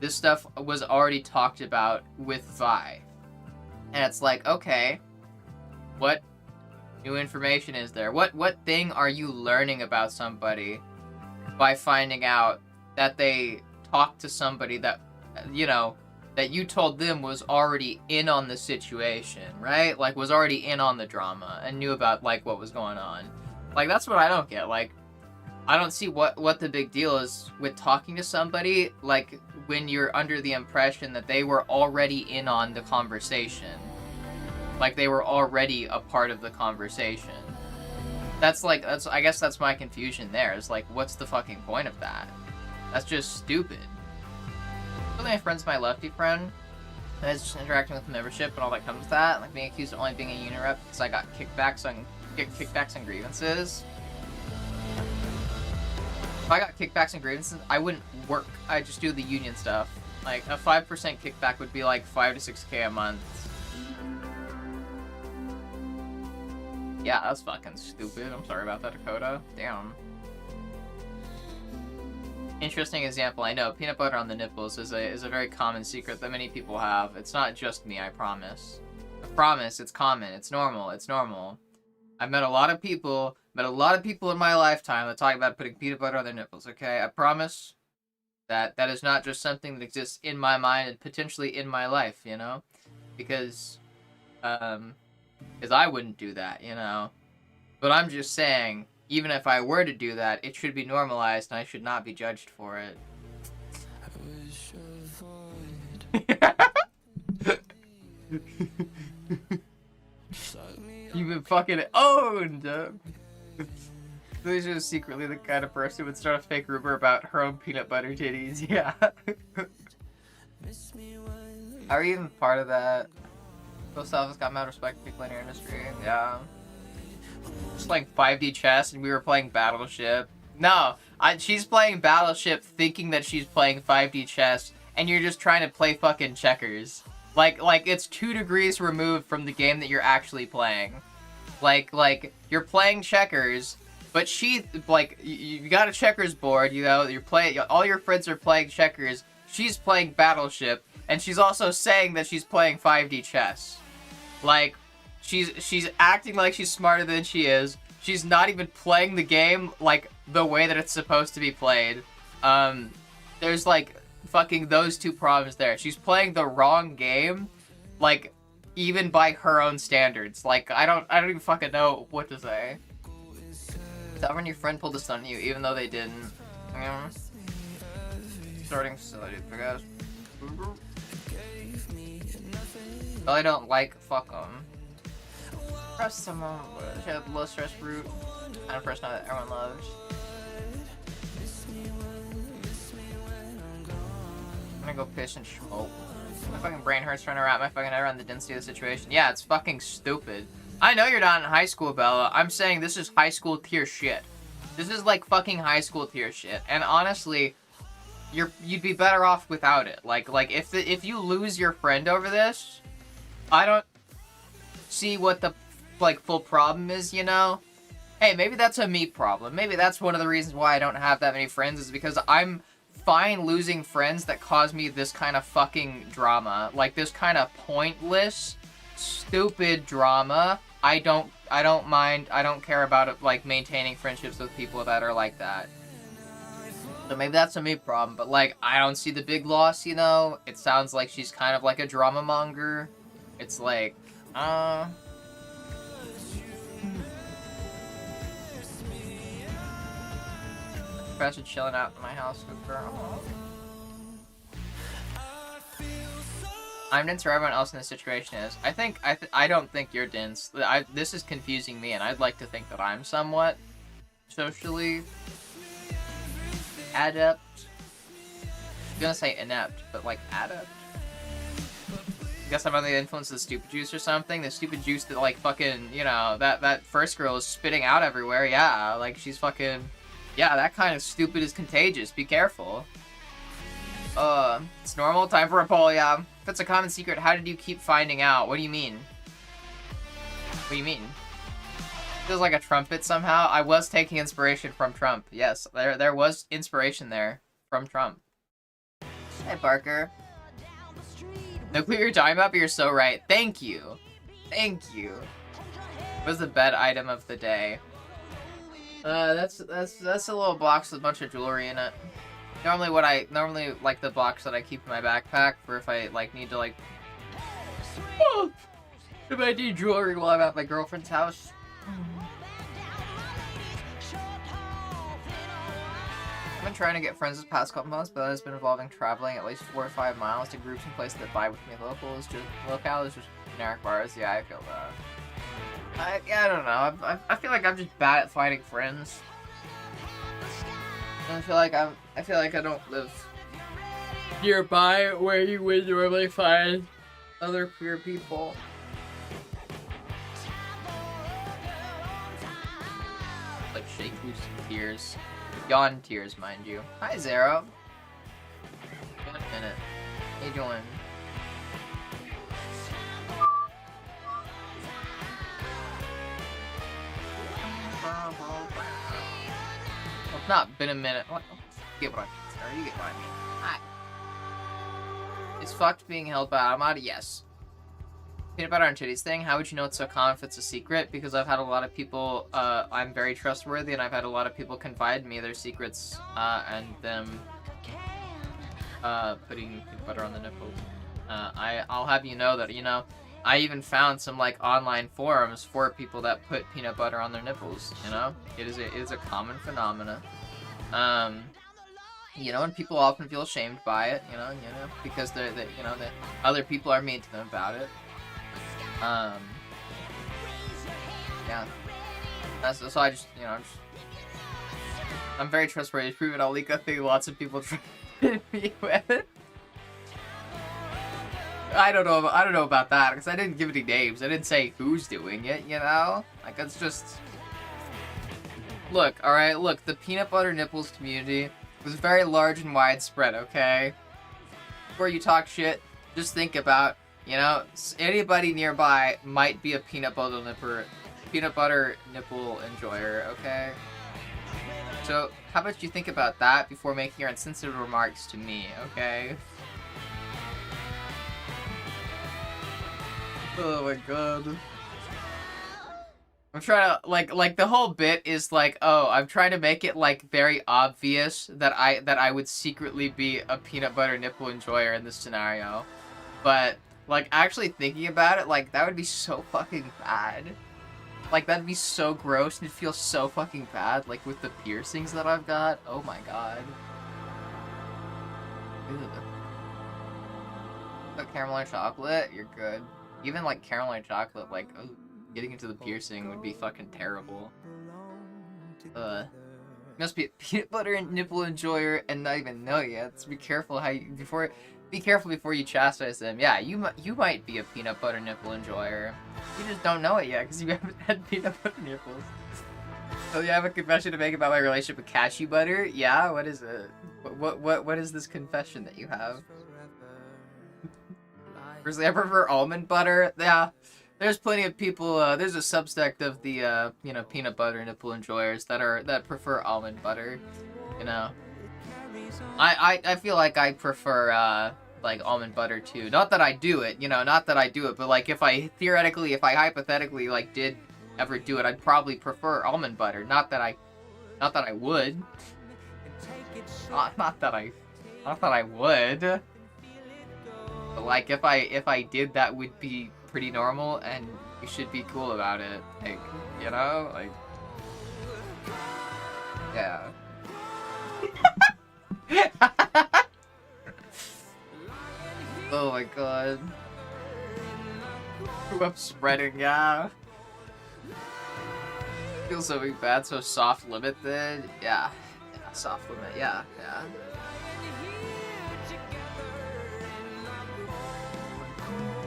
Speaker 2: this stuff was already talked about with Vi. And it's like, okay, what new information is there? What thing are you learning about somebody by finding out that they talked to somebody that, you know, that you told them was already in on the situation, right? Like, was already in on the drama and knew about, like, what was going on. Like, that's what I don't get. Like, I don't see what the big deal is with talking to somebody, like, when you're under the impression that they were already in on the conversation. Like, they were already a part of the conversation. I guess that's my confusion there, is like, what's the fucking point of that? That's just stupid. Really, my friend's my lefty friend, and it's just interacting with the membership and all that comes with that, like being accused of only being a unit rep because I got kickbacks and grievances. If I got kickbacks and grievances, I wouldn't work. I'd just do the union stuff. Like, a 5% kickback would be like 5 to 6K a month. Yeah, that's fucking stupid. I'm sorry about that, Dakota. Damn. Interesting example. I know peanut butter on the nipples is a very common secret that many people have. It's not just me, I promise. I promise, it's common. It's normal. It's normal. I've met a lot of people in my lifetime that talk about putting peanut butter on their nipples, okay? I promise that is not just something that exists in my mind and potentially in my life, you know? Because I wouldn't do that, you know? But I'm just saying, even if I were to do that, it should be normalized and I should not be judged for it. You've been fucking owned! Lucia's secretly the kind of person who would start a fake rumor about her own peanut butter titties, yeah. Are you even part of that? Post office got mad respect for people in your industry, yeah. Just like 5D chess and we were playing Battleship. No, she's playing Battleship thinking that she's playing 5D chess and you're just trying to play fucking checkers. Like it's 2 degrees removed from the game that you're actually playing. Like you're playing checkers, but you got a checkers board, you know, all your friends are playing checkers, she's playing Battleship, and she's also saying that she's playing 5D chess. Like, she's acting like she's smarter than she is. She's not even playing the game, like, the way that it's supposed to be played. There's, like, fucking those 2 problems there. She's playing the wrong game, like, even by her own standards. Like, I don't even fucking know what to say. Tell when your friend pulled a stun on you, even though they didn't. Starting facility, I guess. Well, I don't like, fuck them. Trust someone, she had low stress root, and a person that everyone loves. go piss and smoke. My fucking brain hurts trying to wrap my fucking head around the density of the situation. Yeah, it's fucking stupid. I know you're not in high school, Bella. I'm saying this is high school tier shit. This is like fucking high school tier shit. And honestly, you'd be better off without it. Like if you lose your friend over this, I don't see what the like full problem is, you know? Hey, maybe that's a me problem. Maybe that's one of the reasons why I don't have that many friends is because I'm fine losing friends that cause me this kind of fucking drama. Like this kind of pointless, stupid drama. I don't mind. I don't care about it, like maintaining friendships with people that are like that. So maybe that's a me problem, but like I don't see the big loss, you know? It sounds like she's kind of like a drama monger. It's like, Professor chilling out in my house with her. I'm dense, or everyone else in this situation is. I don't think you're dense. This is confusing me, and I'd like to think that I'm somewhat socially adept. I'm gonna say inept, but like adept. I guess I'm under the influence of the stupid juice or something. The stupid juice that like fucking, you know, that first girl is spitting out everywhere. Yeah, like she's fucking. Yeah, that kind of stupid is contagious. Be careful. It's normal. Time for a poll, yeah. If it's a common secret, how did you keep finding out? What do you mean? What do you mean? Feels like a trumpet somehow. I was taking inspiration from Trump. Yes, there was inspiration there from Trump. Hey, Barker. No clue what you're talking about, but you're so right. Thank you. Thank you. What was the bed item of the day? That's a little box with a bunch of jewelry in it. Normally like the box that I keep in my backpack for if I like need to like if I need jewelry while I'm at my girlfriend's house. I've been trying to get friends this past couple months, but that has been involving traveling at least 4 or 5 miles to groups and places that buy with me. Locale is just generic bars. Yeah, I feel that. I don't know. I feel like I'm just bad at finding friends. I feel like I don't live nearby where you would normally find other queer people. Like shake loose tears. Yawn tears, mind you. Hi, Zero. Been a minute. How you doing? Well, it's not been a minute. What? You get what I mean, sir. You get what I mean. Hi. It's fucked being held back. I'm out of yes. Peanut butter and titties thing. How would you know it's so common if it's a secret? Because I've had a lot of people, I'm very trustworthy, and I've had a lot of people confide in me their secrets, and them, putting peanut butter on the nipple. I'll have you know that, you know, I even found some, like, online forums for people that put peanut butter on their nipples, you know? It is a common phenomenon. You know, and people often feel ashamed by it, you know, because the other people are mean to them about it. Yeah. So I just, you know, I'm very trustworthy. To prove it, I'll leak a thing lots of people try to me with. I don't know about that, because I didn't give any names. I didn't say who's doing it, you know? Like, it's just... Look, alright, look, the peanut butter nipples community was very large and widespread, okay? Before you talk shit, just think about, you know, anybody nearby might be a peanut butter nipple enjoyer, okay? So, how about you think about that before making your insensitive remarks to me, okay? Oh my god. I'm trying to, like the whole bit is like, oh, I'm trying to make it, like, very obvious that I would secretly be a peanut butter nipple enjoyer in this scenario. But, like, actually thinking about it, like, that would be so fucking bad. Like, that'd be so gross and it'd feel so fucking bad, like, with the piercings that I've got. Oh my god. Ew. But caramel and chocolate, you're good. Even, like, caramel and chocolate, like, oh, getting into the piercing would be fucking terrible. You must be a peanut butter and nipple enjoyer and not even know yet. So be careful how you, Be careful before you chastise them. Yeah, you might be a peanut butter nipple enjoyer. You just don't know it yet because you haven't had peanut butter nipples. So you have a confession to make about my relationship with cashew butter? Yeah, what is it? What is this confession that you have? Personally, I prefer almond butter. Yeah, there's plenty of people. There's a subsect of the you know, peanut butter nipple enjoyers that prefer almond butter. You know, I feel like I prefer like almond butter too. Not that I do it, you know, not that I do it, but like if I hypothetically like did ever do it, I'd probably prefer almond butter. Not that I would. Not that I would. But like if I did, that would be pretty normal, and you should be cool about it. Like, you know, like, yeah. Oh my god. Web spreading, yeah. Feels so bad, so soft limited. Yeah. Yeah, soft limit, yeah, yeah.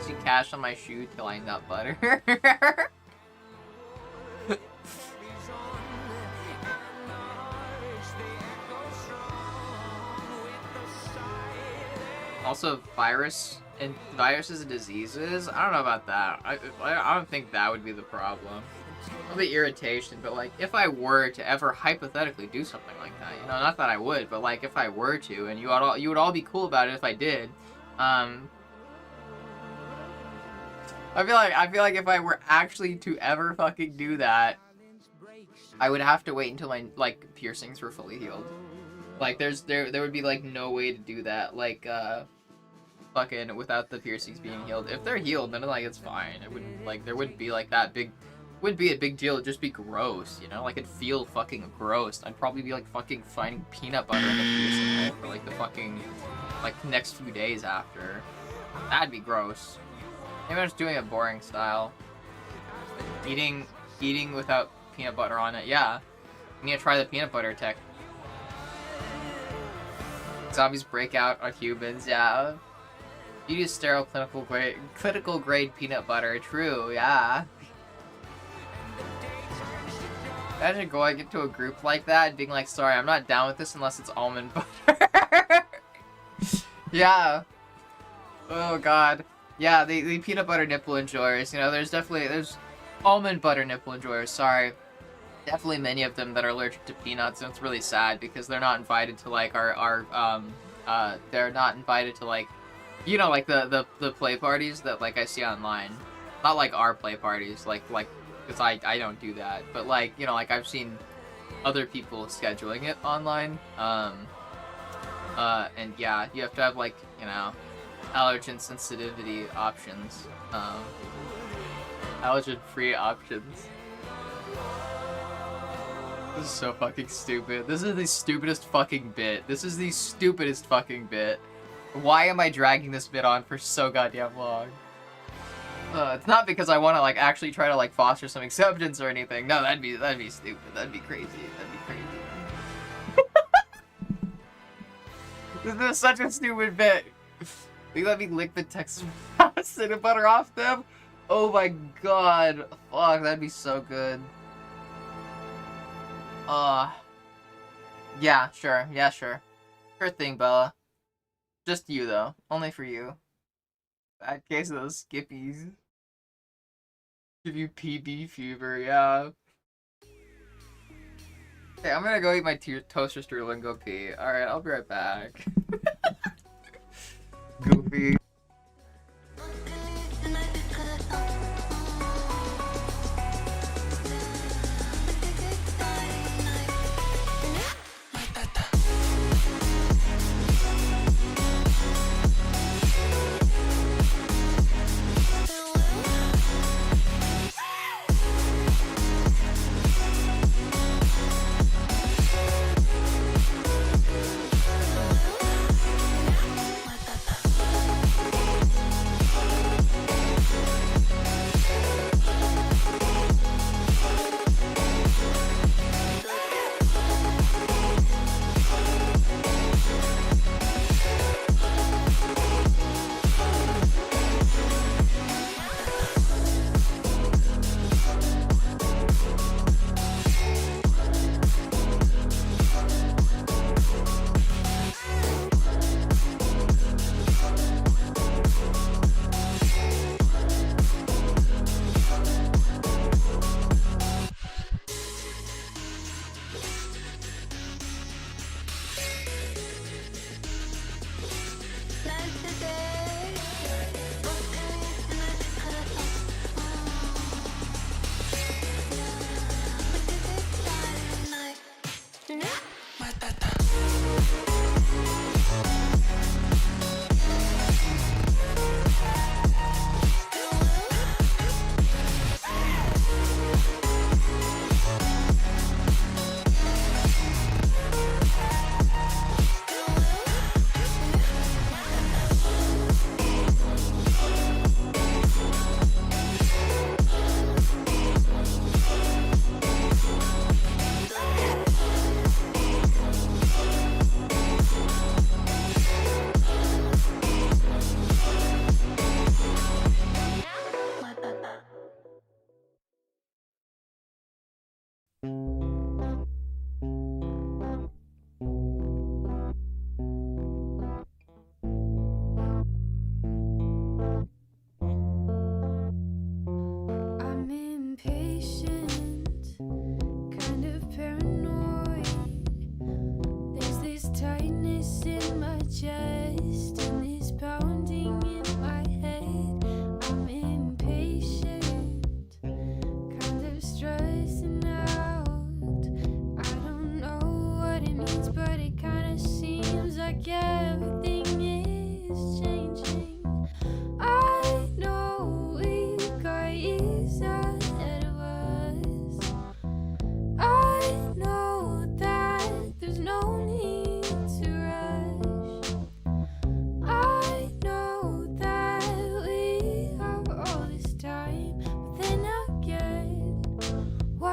Speaker 2: See cash on my shoe till I nut butter. Also, viruses and diseases. I don't know about that. I don't think that would be the problem. Probably irritation, but like if I were to ever hypothetically do something like that, you know, not that I would, but like if I were to, and you would all be cool about it if I did. I feel like if I were actually to ever fucking do that, I would have to wait until my like piercings were fully healed. Like there would be like no way to do that. Like fucking without the piercings being healed. If they're healed, then like it's fine. It wouldn't like there wouldn't be like that big. Wouldn't be a big deal. It'd just be gross, you know. Like it'd feel fucking gross. I'd probably be like fucking finding peanut butter in the piercing hole for like the fucking like next few days after. That'd be gross. Maybe I'm just doing a boring style. Eating without peanut butter on it. Yeah, I'm gonna try the peanut butter tech. Zombies break out on humans. Yeah. You use sterile clinical grade peanut butter. True. Yeah. Imagine going into a group like that and being like, sorry, I'm not down with this unless it's almond butter. Yeah. Oh god. Yeah, the peanut butter nipple enjoyers, you know, there's almond butter nipple enjoyers, sorry. Definitely many of them that are allergic to peanuts, and it's really sad because they're not invited to like they're not invited to like, you know, like the play parties that like I see online. Not like our play parties, like because I don't do that, but like, you know, like I've seen other people scheduling it online, and yeah, you have to have like, you know, allergen sensitivity options, allergen free options. This is so fucking stupid. This is the stupidest fucking bit. This is the stupidest fucking bit. Why am I dragging this bit on for so goddamn long? It's not because I want to like actually try to like foster some acceptance or anything. No, that'd be stupid. That'd be crazy. That'd be crazy. This is such a stupid bit. Will you let me lick the Texas cinnamon butter off them? Oh my god. Fuck, that'd be so good. Yeah, sure. Yeah, sure. Sure thing, Bella. Just you, though. Only for you. Bad case of those skippies. Give you PB fever, yeah. Okay, I'm gonna go eat my toaster strudel and go pee. Alright, I'll be right back. Goofy.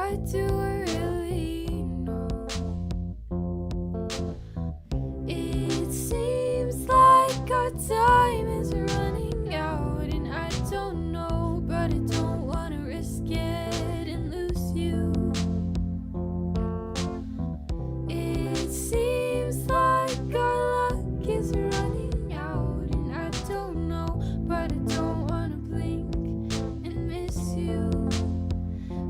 Speaker 4: but do I really know? It seems like our time is running out, and I don't know, but I don't wanna risk it and lose you. It seems like our luck is running out, and I don't know, but I don't wanna blink and miss you.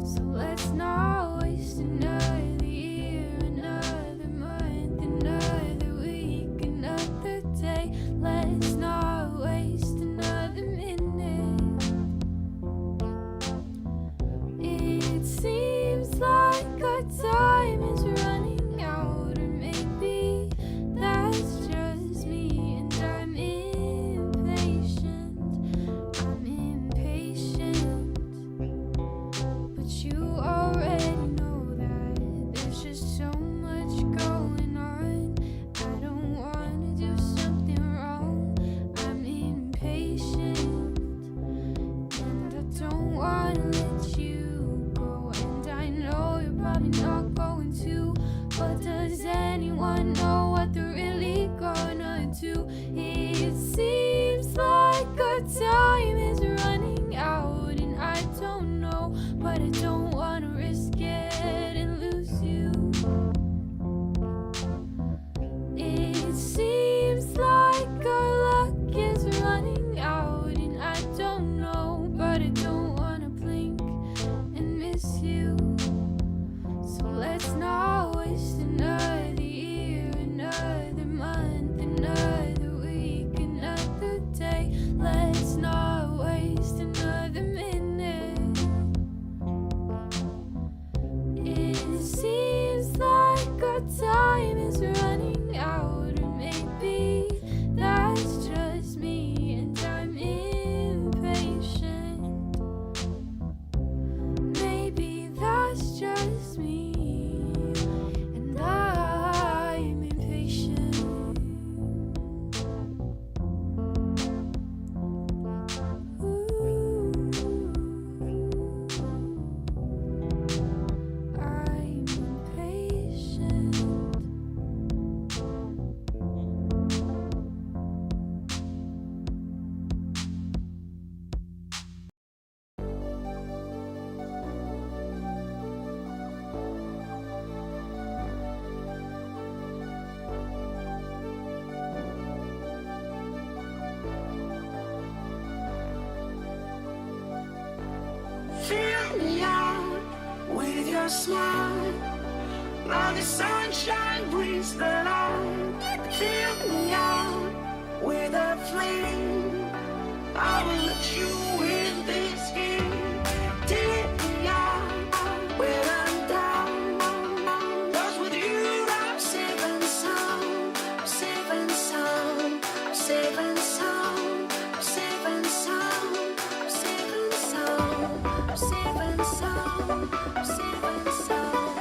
Speaker 4: So let's not waste another year, another month, another week, another day. Let's not waste another minute. It seems like our time is running out, or maybe that's just me, and I'm impatient. I'm impatient. But you already know that there's just so much going on. I don't wanna do something wrong. I'm impatient, and I don't wanna let you go. And I know you're probably not going to, but does anyone know what they're really gonna do? It seems like our time is running out, and I don't know, but I don't wanna risk it and lose you. It seems like our luck is running out, and I don't know, but I don't wanna blink and miss you. So let's not waste another year, another month, another week, another day. Let's not waste another minute. It seems like our time is running out, or maybe that's just me, and I'm impatient. Maybe that's just me, and I'm impatient. Ooh, I'm impatient.
Speaker 5: Fill me out with your smile. Now the sunshine brings the light. Fill me out with a flame. I will let you in this game. Take me out when I'm down. 'Cause with you I'm safe and sound. I'm safe and sound. I'm safe and sound. I'm safe and sound. I'm safe and sound. I'm safe and sound. I'm safe and sound.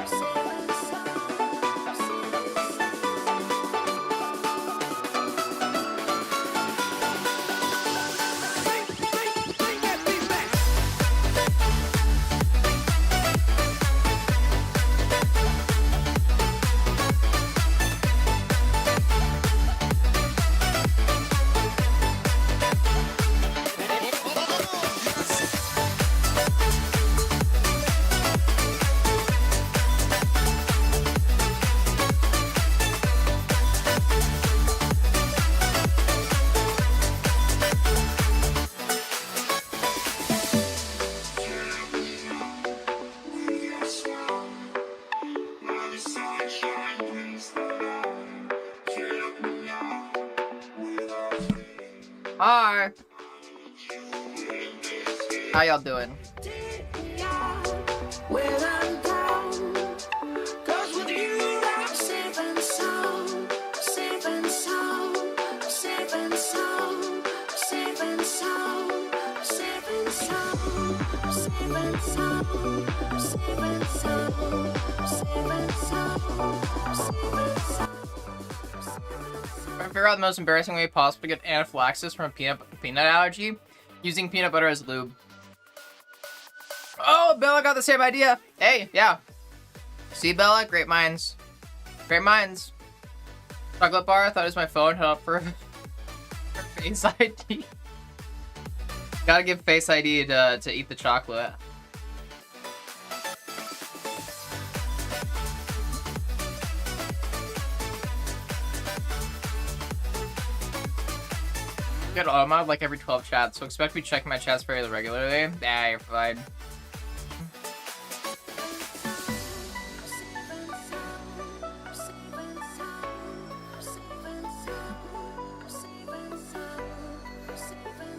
Speaker 5: I'm safe and sound. I'm safe and
Speaker 2: Hi. How y'all doing?
Speaker 5: when I'm down. 'Cause with you I'm safe and sound. Safe and sound. Safe and sound. Safe and sound. Safe and sound. Safe and sound. Safe and sound. Safe and sound. Safe and sound.
Speaker 2: I figure out the most embarrassing way possible to get anaphylaxis from a peanut allergy, using peanut butter as lube. Oh, Bella got the same idea. Hey, yeah. See, Bella? Great minds. Great minds. Chocolate bar. I thought it was my phone. Held up for Face ID. Gotta give Face ID to eat the chocolate. Good, I'm out like every 12 chats, so expect me checking my chats very regularly. Nah, you're fine.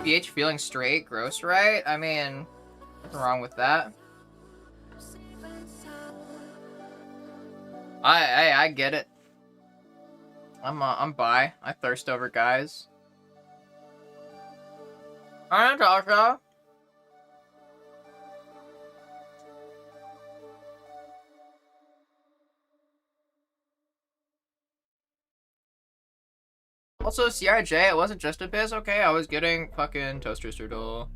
Speaker 2: BH feeling straight, gross, right? I mean, nothing wrong with that. I get it. I'm bi. I thirst over guys. Alright, Tasha. Also, CRJ, it wasn't just a piss, okay? I was getting fucking toaster strudel.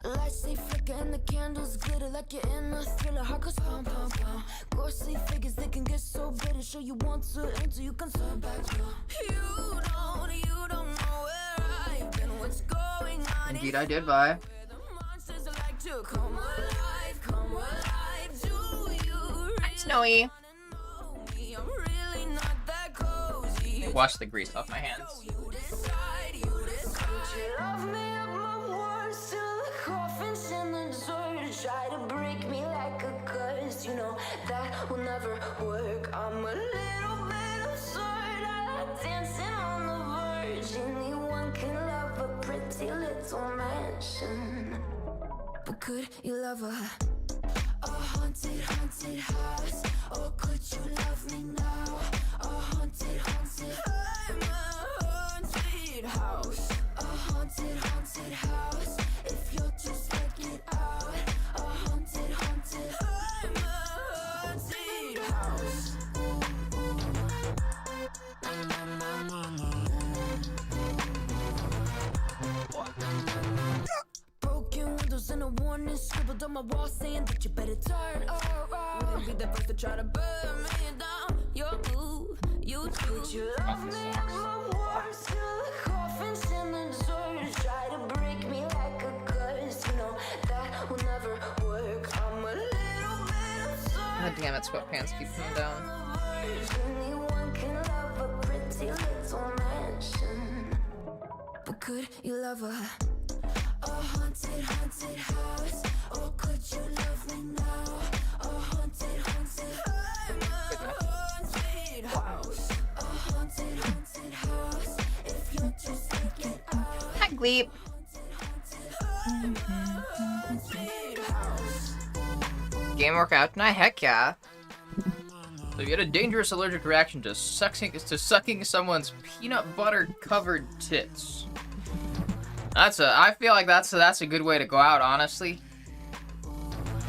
Speaker 6: Lights they flicker and the candles glitter like you're in a thriller. Heart goes pom pom pom. Ghostly figures they can get so bitter. Sure you want to enter, you can turn back. You don't know where I've been. What's going on?
Speaker 2: Indeed, I did buy.
Speaker 6: The monsters like to come alive, come alive. Do you really
Speaker 2: Snowy.
Speaker 6: know me? I'm really not that cozy.
Speaker 2: Wash the grease off my hands.
Speaker 6: You decide. You love me up my words till the coffins in the dirt. Try to break me like a curse. You know that will never work. I'm a little bit absurd. I like dancing on the verge. Anyone can love a pretty little mansion, but could you love a haunted, haunted house? Or could you love me now? A haunted, haunted. I'm a haunted house. A haunted, haunted house. If you'll just check it out. A haunted, haunted. I'm a haunted house. Broken windows and a warning scribbled on my wall saying that you better turn around. Wouldn't be the first to try to burn me down. Your move, you do. Would you love me? My words till the coffins in the dirt. Try to break me like a curse. You know that will never work. I'm a little bit absurd.
Speaker 2: God damn it, sweatpants keep coming down.
Speaker 6: Anyone can love a pretty little mansion, but could you love a haunted, haunted house? Or could you love me now? A haunted, haunted. I'm a haunted house. A haunted, haunted house. If you just take it out.
Speaker 2: Hi, Gleep. Game workout tonight? Heck yeah. So you get a dangerous allergic reaction to sucking someone's peanut butter covered tits. I feel like that's a good way to go out, honestly.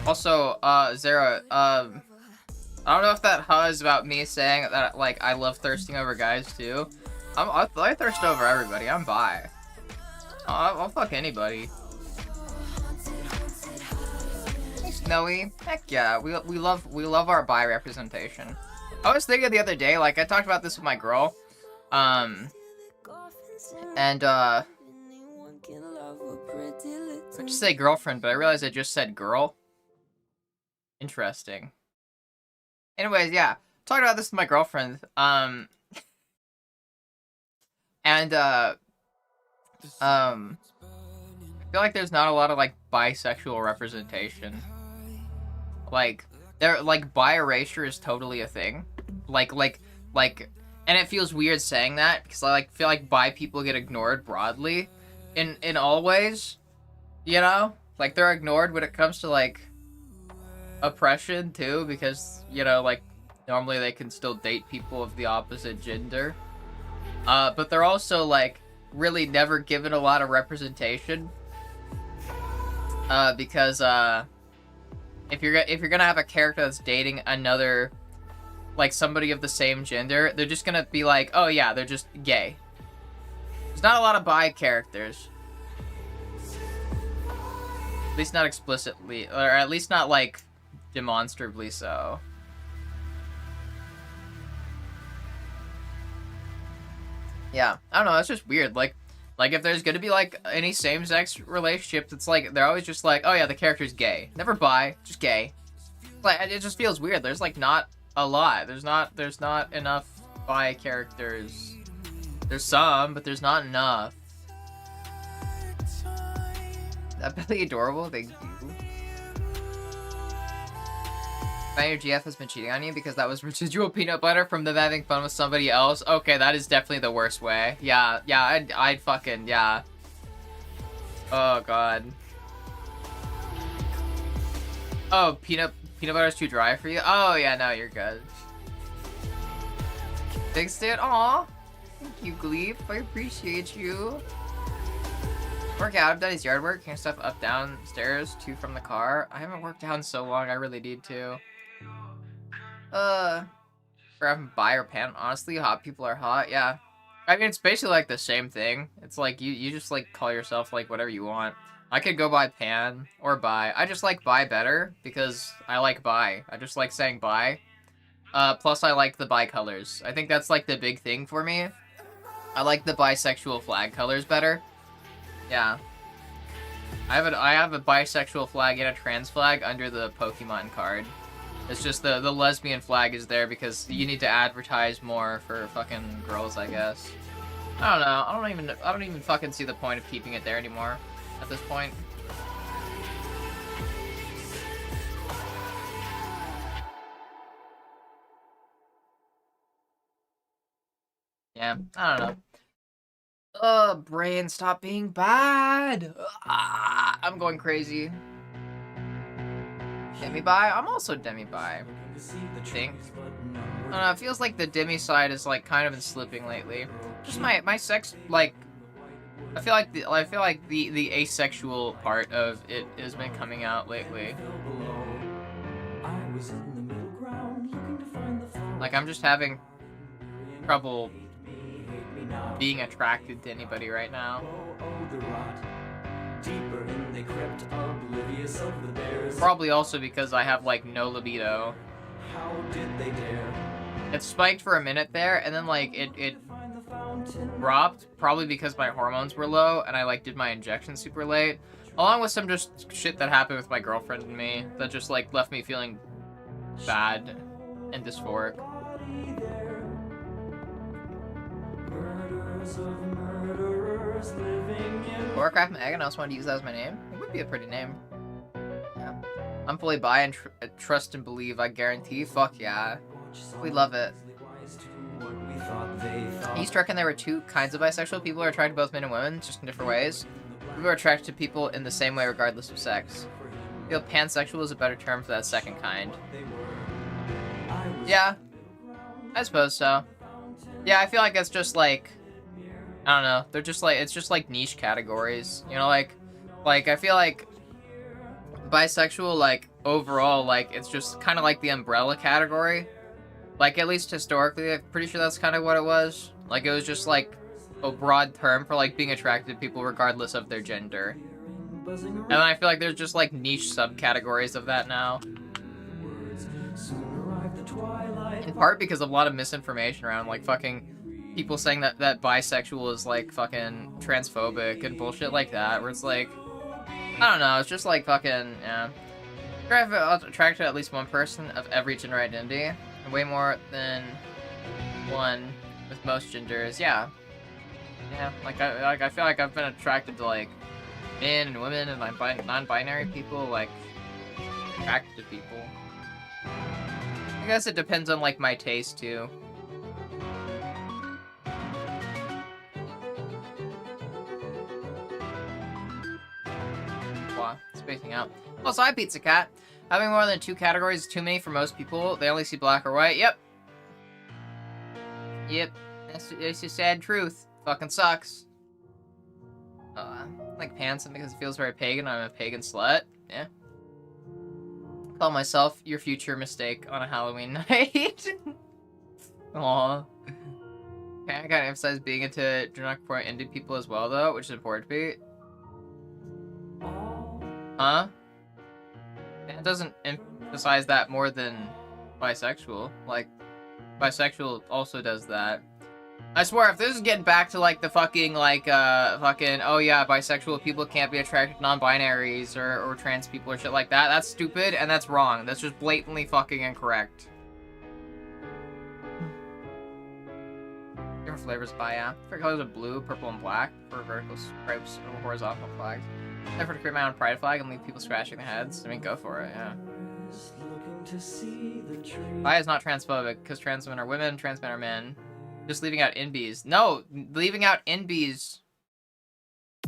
Speaker 2: Also, Zara, I don't know if that huh is about me saying that, like, I love thirsting over guys, too. I thirst over everybody. I'm bi. I'll fuck anybody. Hey, Snowy. Heck yeah, we love our bi representation. I was thinking the other day, like, I talked about this with my girl, and, I just say girlfriend, but I realized I just said girl. Interesting. Anyways, yeah, talking about this with my girlfriend, I feel like there's not a lot of, like, bisexual representation. Like, bi erasure is totally a thing. Like, and it feels weird saying that, because I, like, feel like bi people get ignored broadly, in all ways, you know? Like, they're ignored when it comes to, like, oppression, too, because, you know, like, normally they can still date people of the opposite gender. But they're also, like, really never given a lot of representation. Because, if you're gonna have a character that's dating another, like, somebody of the same gender, they're just gonna be like, oh yeah, they're just gay. There's not a lot of bi characters. At least not explicitly, or at least not, like, demonstrably so. Yeah, I don't know, it's just weird. Like if there's gonna be, like, any same-sex relationship, it's like, they're always just like, oh yeah, the character's gay. Never bi, just gay. Like, it just feels weird. There's, like, not a lot. There's not enough bi characters. There's some, but there's not enough. That Belly adorable? Thank you. Your GF has been cheating on you because that was residual peanut butter from them having fun with somebody else. Okay, that is definitely the worst way. Yeah, I'd fucking, yeah. Oh, God. Oh, peanut butter's too dry for you? Oh, yeah, no, you're good. Thanks, dude. Aw. Thank you, Gleep. I appreciate you. Work out. I've done his yard work. Can stuff up, downstairs, too, from the car. I haven't worked out in so long. I really need to. For having bi or pan. Honestly, hot people are hot. Yeah. I mean, it's basically like the same thing. It's like you just like call yourself like whatever you want. I could go by pan or bi. I just like bi better because I like bi. I just like saying bi. Plus I like the bi colors. I think that's like the big thing for me. I like the bisexual flag colors better. Yeah. I have a bisexual flag and a trans flag under the Pokemon card. It's just the lesbian flag is there because you need to advertise more for fucking girls, I guess. I don't know. I don't even fucking see the point of keeping it there anymore at this point. Yeah, I don't know. Brain, stop being bad. I'm going crazy. Demi-bi? I'm also demi-bi. I think. I don't know, it feels like the demi side is like kind of been slipping lately. Just my sex, like, I feel like the asexual part of it has been coming out lately. Like, I'm just having trouble being attracted to anybody right now. Probably also because I have like no libido. It spiked for a minute there, and then like it dropped, probably because my hormones were low and I like did my injection super late, along with some just shit that happened with my girlfriend and me that just like left me feeling bad and dysphoric. Warcraft Mag, and I also wanted to use that as my name. It would be a pretty name. Yeah. I'm fully bi and trust and believe, I guarantee. Fuck yeah. We love it. I used to reckon there were two kinds of bisexual. People are attracted to both men and women, just in different ways. People are attracted to people in the same way regardless of sex. I feel pansexual is a better term for that second kind. Yeah. I suppose so. Yeah, I feel like it's just like, I don't know, they're just like, it's just like niche categories, you know, like I feel like bisexual, like, overall, like, it's just kind of like the umbrella category, like, at least historically, I'm pretty sure that's kind of what it was, like, it was just, like, a broad term for, like, being attracted to people regardless of their gender, and then I feel like there's just, like, niche subcategories of that now, in part because of a lot of misinformation around, like, fucking people saying that bisexual is, like, fucking transphobic and bullshit like that, where it's like, I don't know, it's just like fucking, yeah. Attracted to at least one person of every gender identity, and way more than one with most genders, yeah. Yeah, like, I feel like I've been attracted to, like, men and women and, like, non-binary people, like, attracted to people. I guess it depends on, like, my taste, too. Spacing out. Also, hi, Pizza Cat. Having more than two categories is too many for most people. They only see black or white. Yep. Yep. That's just sad truth. Fucking sucks. Like pants because it feels very pagan. I'm a pagan slut. Yeah. Call myself your future mistake on a Halloween night. Aww. Okay, I gotta emphasize being into drunk indie people as well, though, which is important to be. Huh? It doesn't emphasize that more than bisexual. Like, bisexual also does that. I swear, if this is getting back to, like, the fucking, like, oh yeah, bisexual people can't be attracted to non-binaries or trans people or shit like that, that's stupid and that's wrong. That's just blatantly fucking incorrect. Different flavors of bi, yeah. Different colors of blue, purple, and black for vertical stripes or horizontal flags. Never to create my own pride flag and leave people scratching their heads. I mean, go for it, yeah. Bi is not transphobic, because trans women are women, trans men are men. Just leaving out NBs. No, leaving out NBs.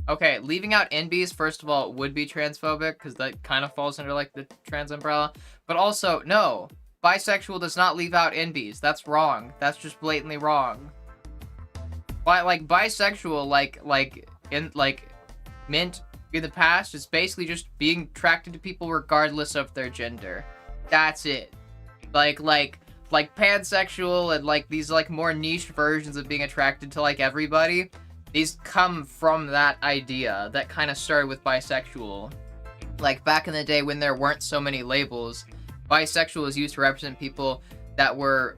Speaker 2: Okay, leaving out NBs, first of all, would be transphobic, because that kind of falls under, like, the trans umbrella. But also, no, bisexual does not leave out NBs. That's wrong. That's just blatantly wrong. Like, bisexual, meant in the past is basically just being attracted to people regardless of their gender. That's it. Like pansexual and, like, these, like, more niche versions of being attracted to, like, everybody, these come from that idea that kind of started with bisexual. Like, back in the day when there weren't so many labels, bisexual was used to represent people that were,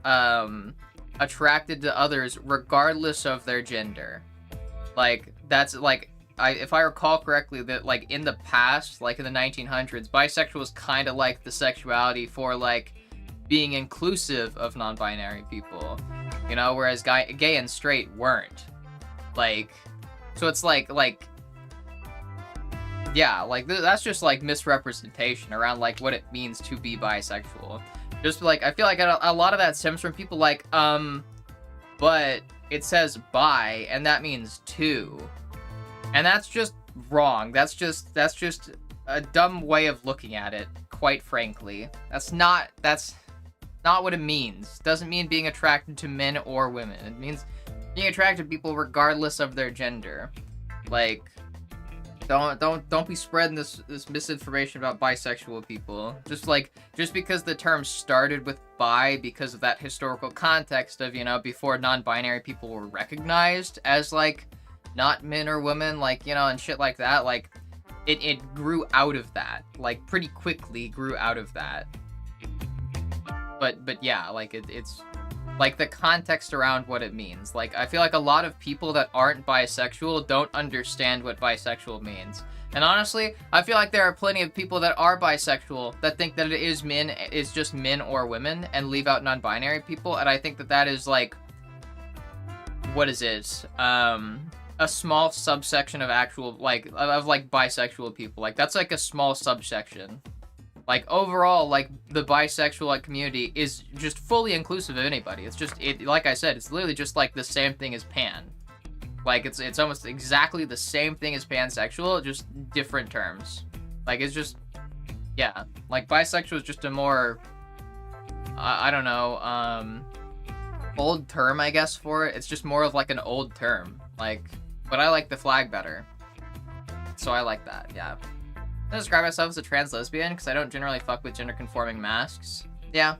Speaker 2: attracted to others regardless of their gender. Like, that's, like, if I recall correctly, that, like, in the past, like, in the 1900s, bisexual was kind of like the sexuality for, like, being inclusive of non-binary people, you know, whereas gay and straight weren't. Like, so it's like, yeah, like, that's just, like, misrepresentation around, like, what it means to be bisexual. Just, like, I feel like a lot of that stems from people like, but it says bi, and that means two. And that's just wrong. That's just a dumb way of looking at it, quite frankly. That's not what it means. It doesn't mean being attracted to men or women. It means being attracted to people regardless of their gender. Like, don't be spreading this misinformation about bisexual people. Just because the term started with bi because of that historical context of, you know, before non-binary people were recognized as, like, not men or women, like, you know, and shit like that, like, it grew out of that. Like, pretty quickly grew out of that. But yeah, like, it's like the context around what it means. Like, I feel like a lot of people that aren't bisexual don't understand what bisexual means. And honestly, I feel like there are plenty of people that are bisexual that think that it is just men or women and leave out non-binary people. And I think that is, like, what is it? A small subsection of actual, like, of bisexual people. Like, that's, like, a small subsection. Like, overall, like, the bisexual, like, community is just fully inclusive of anybody. It's just, like I said, it's literally just, like, the same thing as pan. Like, it's almost exactly the same thing as pansexual, just different terms. Like, it's just, yeah. Like, bisexual is just a more, I don't know, old term, I guess, for it. It's just more of, like, an old term. Like, but I like the flag better. So I like that, yeah. I describe myself as a trans lesbian because I don't generally fuck with gender-conforming masks. Yeah.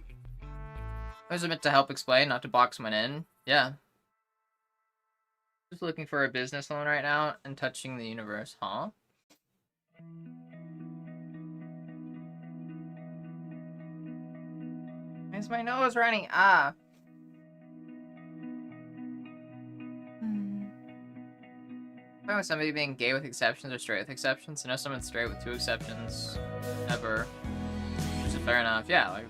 Speaker 2: Those are meant to help explain, not to box one in. Yeah. Just looking for a business loan right now and touching the universe, huh? Why's my nose running? Ah. I know somebody being gay with exceptions or straight with exceptions. I know someone straight with 2 exceptions. Never. Which is fair enough. Yeah, like,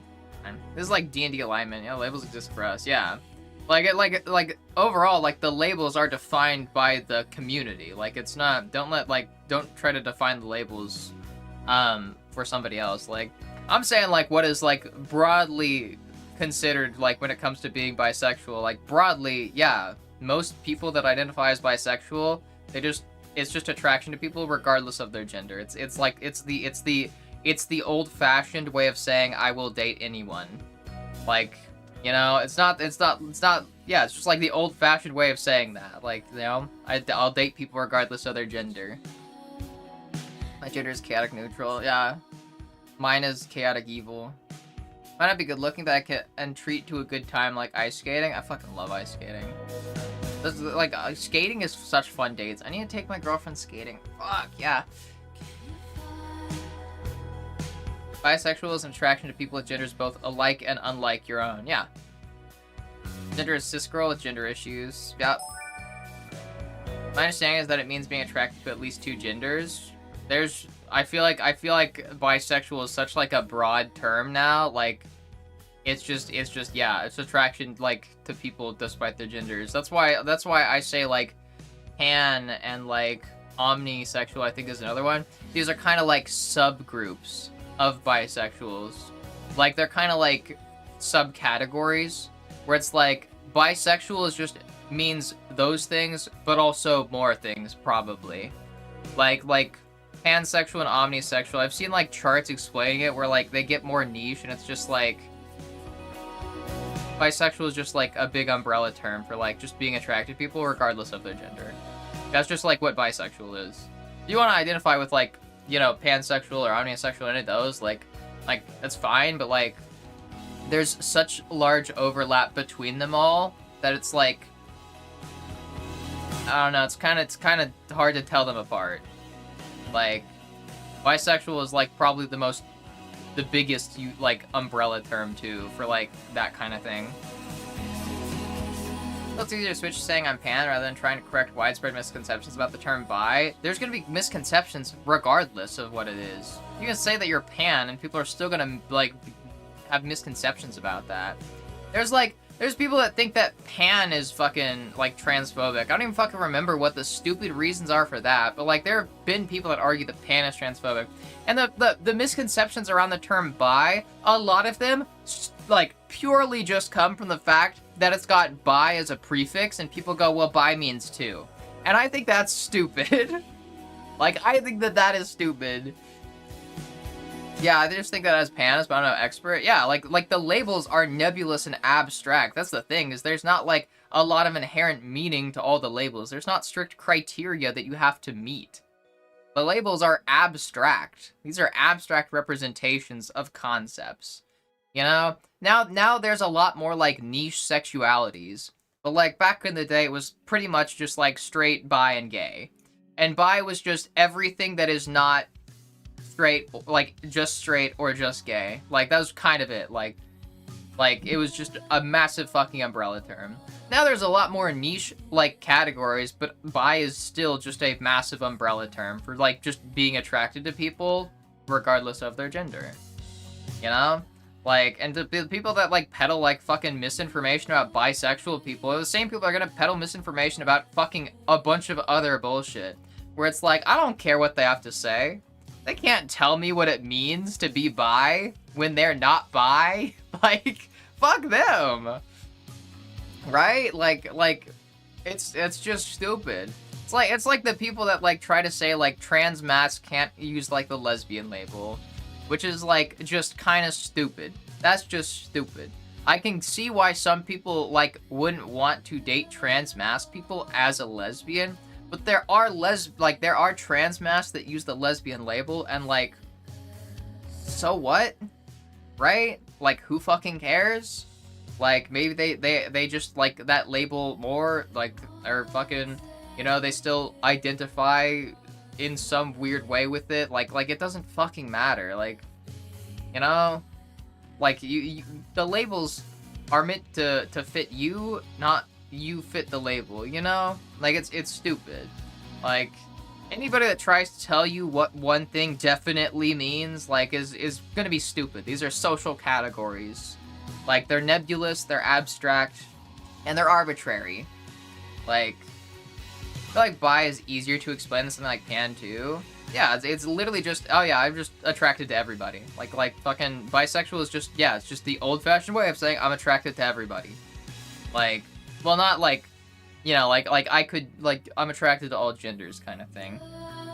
Speaker 2: this is like D&D alignment. You know, labels exist for us. Yeah. Like overall, like, the labels are defined by the community. Like, it's not, don't try to define the labels, for somebody else. Like, I'm saying, like, what is, like, broadly considered, like, when it comes to being bisexual. Like, broadly, yeah, most people that identify as bisexual, it's just attraction to people regardless of their gender. It's the old-fashioned way of saying I will date anyone. Like, you know, it's not, yeah, it's just like the old-fashioned way of saying that. Like, you know, I'll date people regardless of their gender. My gender is chaotic neutral, yeah. Mine is chaotic evil. Might not be good looking, but I can treat to a good time like ice skating. I fucking love ice skating. Like, skating is such fun dates. I need to take my girlfriend skating. Fuck, yeah. Bisexual is an attraction to people with genders both alike and unlike your own. Yeah. Gender is cis girl with gender issues. Yep. My understanding is that it means being attracted to at least 2 genders. I feel like bisexual is such like a broad term now. Like, it's just yeah, it's attraction like to people despite their genders. That's why I say like pan and like omnisexual, I think is another one. These are kind of like subgroups of bisexuals. Like, they're kind of like subcategories where it's like bisexual is just means those things, but also more things probably. Like pansexual and omnisexual. I've seen like charts explaining it where like they get more niche and it's just like bisexual is just like a big umbrella term for like just being attracted to people regardless of their gender. That's just like what bisexual is. If you want to identify with like, you know, pansexual or omnisexual, any of those, like that's fine, but like there's such large overlap between them all that it's like, I don't know, it's kind of hard to tell them apart. Like, bisexual is like probably the biggest like umbrella term too for like that kind of thing. It's easier to switch to saying I'm pan rather than trying to correct widespread misconceptions about the term bi. There's gonna be misconceptions regardless of what it is. You can say that you're pan and people are still gonna like have misconceptions about that. There's people that think that pan is fucking like transphobic. I don't even fucking remember what the stupid reasons are for that, but like there have been people that argue that pan is transphobic. And the misconceptions around the term bi, a lot of them like purely just come from the fact that it's got bi as a prefix and people go, well, bi means 2. And I think that's stupid. Like, I think that is stupid. Yeah, I just think that as panis, but I'm no expert. Yeah, like the labels are nebulous and abstract. That's the thing, is there's not like a lot of inherent meaning to all the labels. There's not strict criteria that you have to meet. The labels are abstract. These are abstract representations of concepts. You know? Now there's a lot more like niche sexualities. But like back in the day it was pretty much just like straight, bi, and gay. And bi was just everything that is not straight, like just straight or just gay. Like that was kind of it. Like it was just a massive fucking umbrella term. Now there's a lot more niche like categories, but bi is still just a massive umbrella term for like just being attracted to people regardless of their gender. You know? Like, and the people that like peddle like fucking misinformation about bisexual people are the same people that are gonna peddle misinformation about fucking a bunch of other bullshit. Where it's like, I don't care what they have to say. They can't tell me what it means to be bi when they're not bi. Like, fuck them. Right? Like, it's just stupid. It's like the people that like try to say like trans masks can't use like the lesbian label. Which is, like, just kind of stupid. That's just stupid. I can see why some people, like, wouldn't want to date trans masc people as a lesbian. But there are there are trans mascs that use the lesbian label, and, like, so what? Right? Like, who fucking cares? Like, maybe they just like that label more, like, or fucking, you know, they still identify in some weird way with it, like it doesn't fucking matter, like, you know, like you the labels are meant to fit you, not you fit the label, you know, like it's stupid. Like anybody that tries to tell you what one thing definitely means, like is gonna be stupid. These are social categories, like they're nebulous, they're abstract, and they're arbitrary. Like I feel like bi is easier to explain than something like pan too. Yeah, it's literally just, oh yeah, I'm just attracted to everybody. Like fucking bisexual is just, yeah, it's just the old-fashioned way of saying I'm attracted to everybody. Like, well, not like, you know, like I could, like, I'm attracted to all genders kind of thing.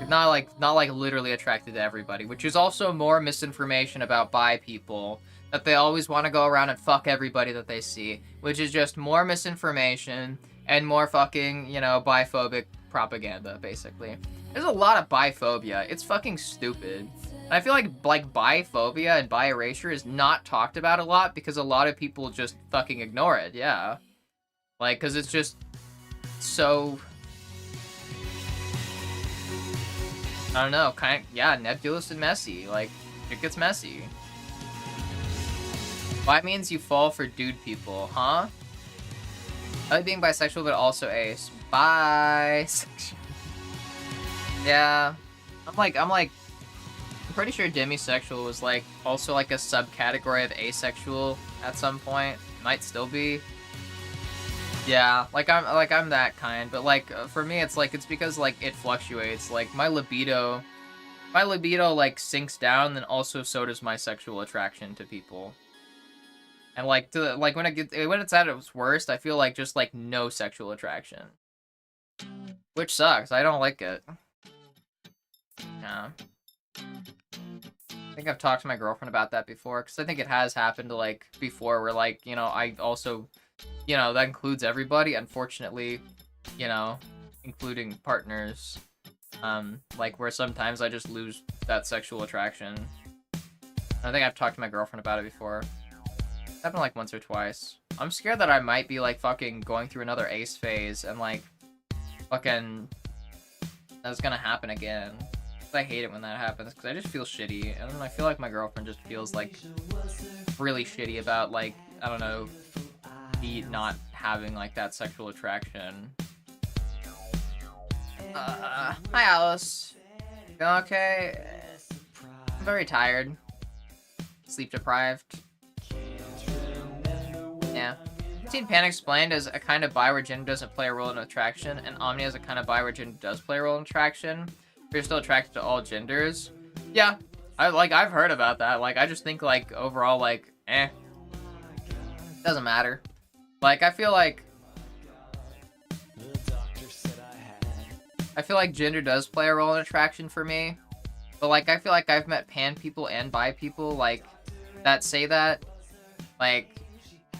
Speaker 2: Not like literally attracted to everybody, which is also more misinformation about bi people, that they always want to go around and fuck everybody that they see, which is just more misinformation and more fucking, you know, biphobic propaganda, basically. There's a lot of biphobia. It's fucking stupid. And I feel like biphobia and bi erasure is not talked about a lot because a lot of people just fucking ignore it, yeah. Like, because it's just so, I don't know, kind of, yeah, nebulous and messy. Like, It gets messy. Bi means you fall for dude people, huh? I like being bisexual, but also ace. Bisexual. Yeah. I'm pretty sure demisexual was like also like a subcategory of asexual at some point. Might still be. Yeah, I'm that kind, but like for me it's because like it fluctuates. Like my libido like sinks down, then also so does my sexual attraction to people. And like when it's at its worst, I feel like just like no sexual attraction. Which sucks. I don't like it. Yeah. I think I've talked to my girlfriend about that before, because I think it has happened like before where like, you know, I also, you know, that includes everybody, unfortunately, you know, including partners. Like where sometimes I just lose that sexual attraction. I think I've talked to my girlfriend about it before. It's happened like once or twice. I'm scared that I might be like fucking going through another ace phase and like fucking that's gonna happen again. I hate it when that happens because I just feel shitty, and I feel like my girlfriend just feels like really shitty about like, I don't know, me not having like that sexual attraction. Hi Alice. Feeling okay? I'm very tired. Sleep deprived. Yeah. I've seen Pan explained as a kind of bi where gender doesn't play a role in attraction, and Omni as a kind of bi where gender does play a role in attraction. You're still attracted to all genders. Yeah, I've heard about that. Like, I just think like overall, like, doesn't matter. Like, I feel like gender does play a role in attraction for me, but like I feel like I've met pan people and bi people like that say that. Like,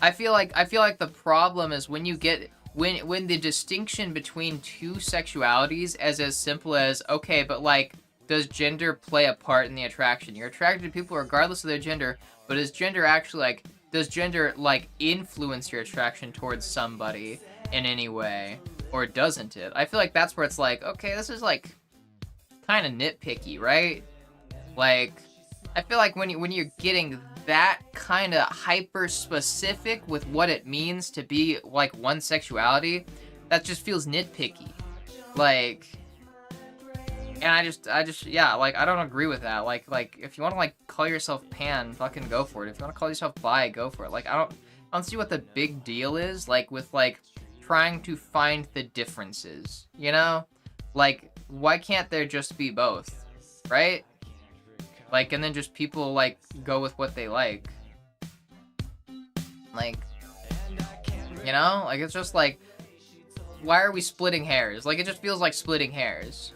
Speaker 2: I feel like the problem is when you get when the distinction between two sexualities is as simple as, okay, but like, does gender play a part in the attraction? You're attracted to people regardless of their gender, but is gender actually like, does gender like influence your attraction towards somebody in any way, or doesn't it? I feel like that's where it's like, okay, this is like kind of nitpicky, right? Like, I feel like when you're getting that kind of hyper specific with what it means to be like one sexuality, that just feels nitpicky. Like, and I just yeah, like I don't agree with that. Like if you want to like call yourself pan, fucking go for it. If you want to call yourself bi, go for it. Like I don't see what the big deal is like with like trying to find the differences, you know? Like, why can't there just be both, right? Like, and then just people, like, go with what they like. Like, you know? Like, it's just like, why are we splitting hairs? Like, it just feels like splitting hairs.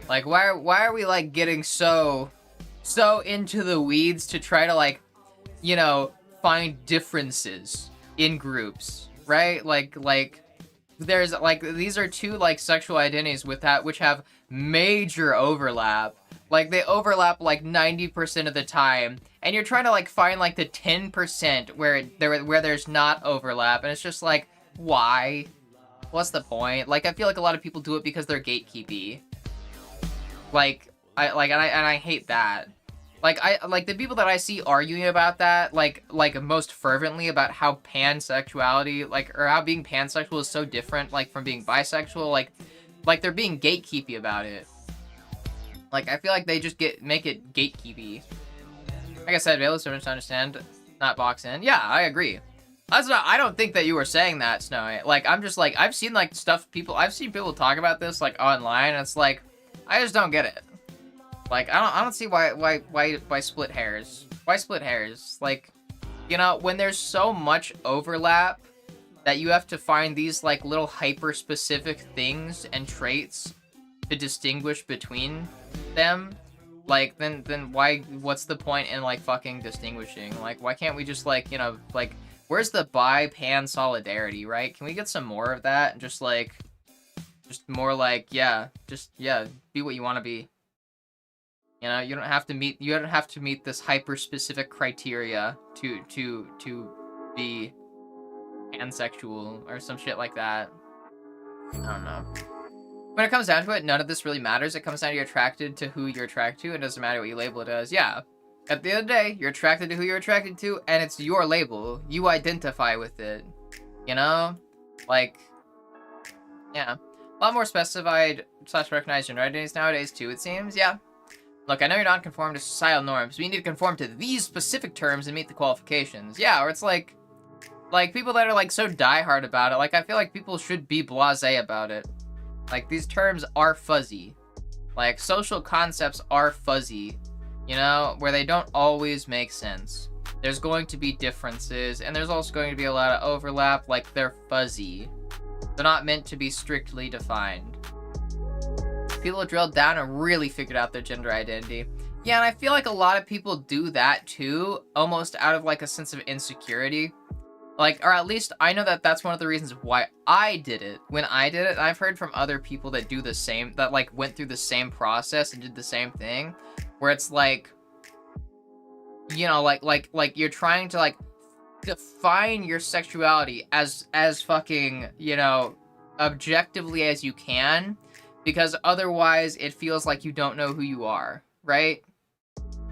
Speaker 2: Like, why are we, like, getting so into the weeds to try to, like, you know, find differences in groups, right? Like, there's, like, these are two, like, sexual identities with that, which have major overlap. Like, they overlap, like, 90% of the time. And you're trying to, like, find, like, the 10% where there's not overlap. And it's just, like, why? What's the point? Like, I feel like a lot of people do it because they're gatekeepy. Like, I hate that. Like, the people that I see arguing about that, like, most fervently about how pansexuality, like, or how being pansexual is so different, like, from being bisexual, like, they're being gatekeepy about it. Like, I feel like they just make it gatekeepy. Like I said, Bayless servants to understand, not box in. Yeah, I agree. I don't think that you were saying that, Snowy. Like, I'm just like, I've seen like I've seen people talk about this like online, and it's like, I just don't get it. Like, I don't see why split hairs. Why split hairs? Like, you know, when there's so much overlap that you have to find these like little hyper specific things and traits to distinguish between them, like, then what's the point in like fucking distinguishing? Like, why can't we just like, you know, like, where's the bi-pan solidarity, right? Can we get some more of that and just like, just more like, yeah, be what you want to be. You know, you don't have to meet this hyper specific criteria to be pansexual or some shit like that. I don't know. When it comes down to it, none of this really matters. It comes down to you're attracted to who you're attracted to. It doesn't matter what you label it as. Yeah. At the end of the day, you're attracted to who you're attracted to, and it's your label. You identify with it. You know? Like, yeah. A lot more specified / recognized gender identities nowadays, too, it seems. Yeah. Look, I know you're not conforming to societal norms, but you need to conform to these specific terms and meet the qualifications. Yeah, or it's like people that are, like, so diehard about it, like, I feel like people should be blasé about it. Like, these terms are fuzzy. Like, social concepts are fuzzy, you know, where they don't always make sense. There's going to be differences, and there's also going to be a lot of overlap, like, they're fuzzy. They're not meant to be strictly defined. People drilled down and really figured out their gender identity. Yeah, and I feel like a lot of people do that too, almost out of like a sense of insecurity. Like, or at least I know that that's one of the reasons why I did it. When I did it, I've heard from other people that do the same, that like went through the same process and did the same thing, where it's like, you know, like you're trying to like define your sexuality as fucking, you know, objectively as you can, because otherwise it feels like you don't know who you are, right?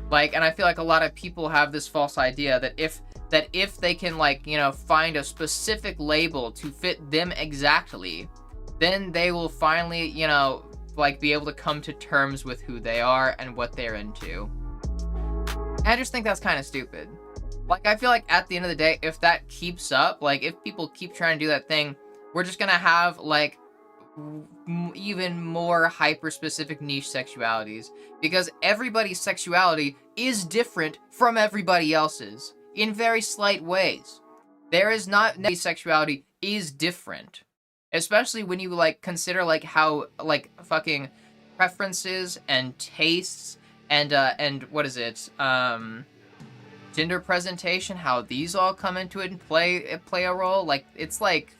Speaker 2: Like, and I feel like a lot of people have this false idea that if they can, like, you know, find a specific label to fit them exactly, then they will finally, you know, like, be able to come to terms with who they are and what they're into. I just think that's kind of stupid. Like, I feel like at the end of the day, if that keeps up, like, if people keep trying to do that thing, we're just gonna have, like, even more hyper-specific niche sexualities, because everybody's sexuality is different from everybody else's in very slight ways. There is not, sexuality is different, especially when you like consider like how like fucking preferences and tastes and what is it, gender presentation, how these all come into it and play a role. Like, it's like,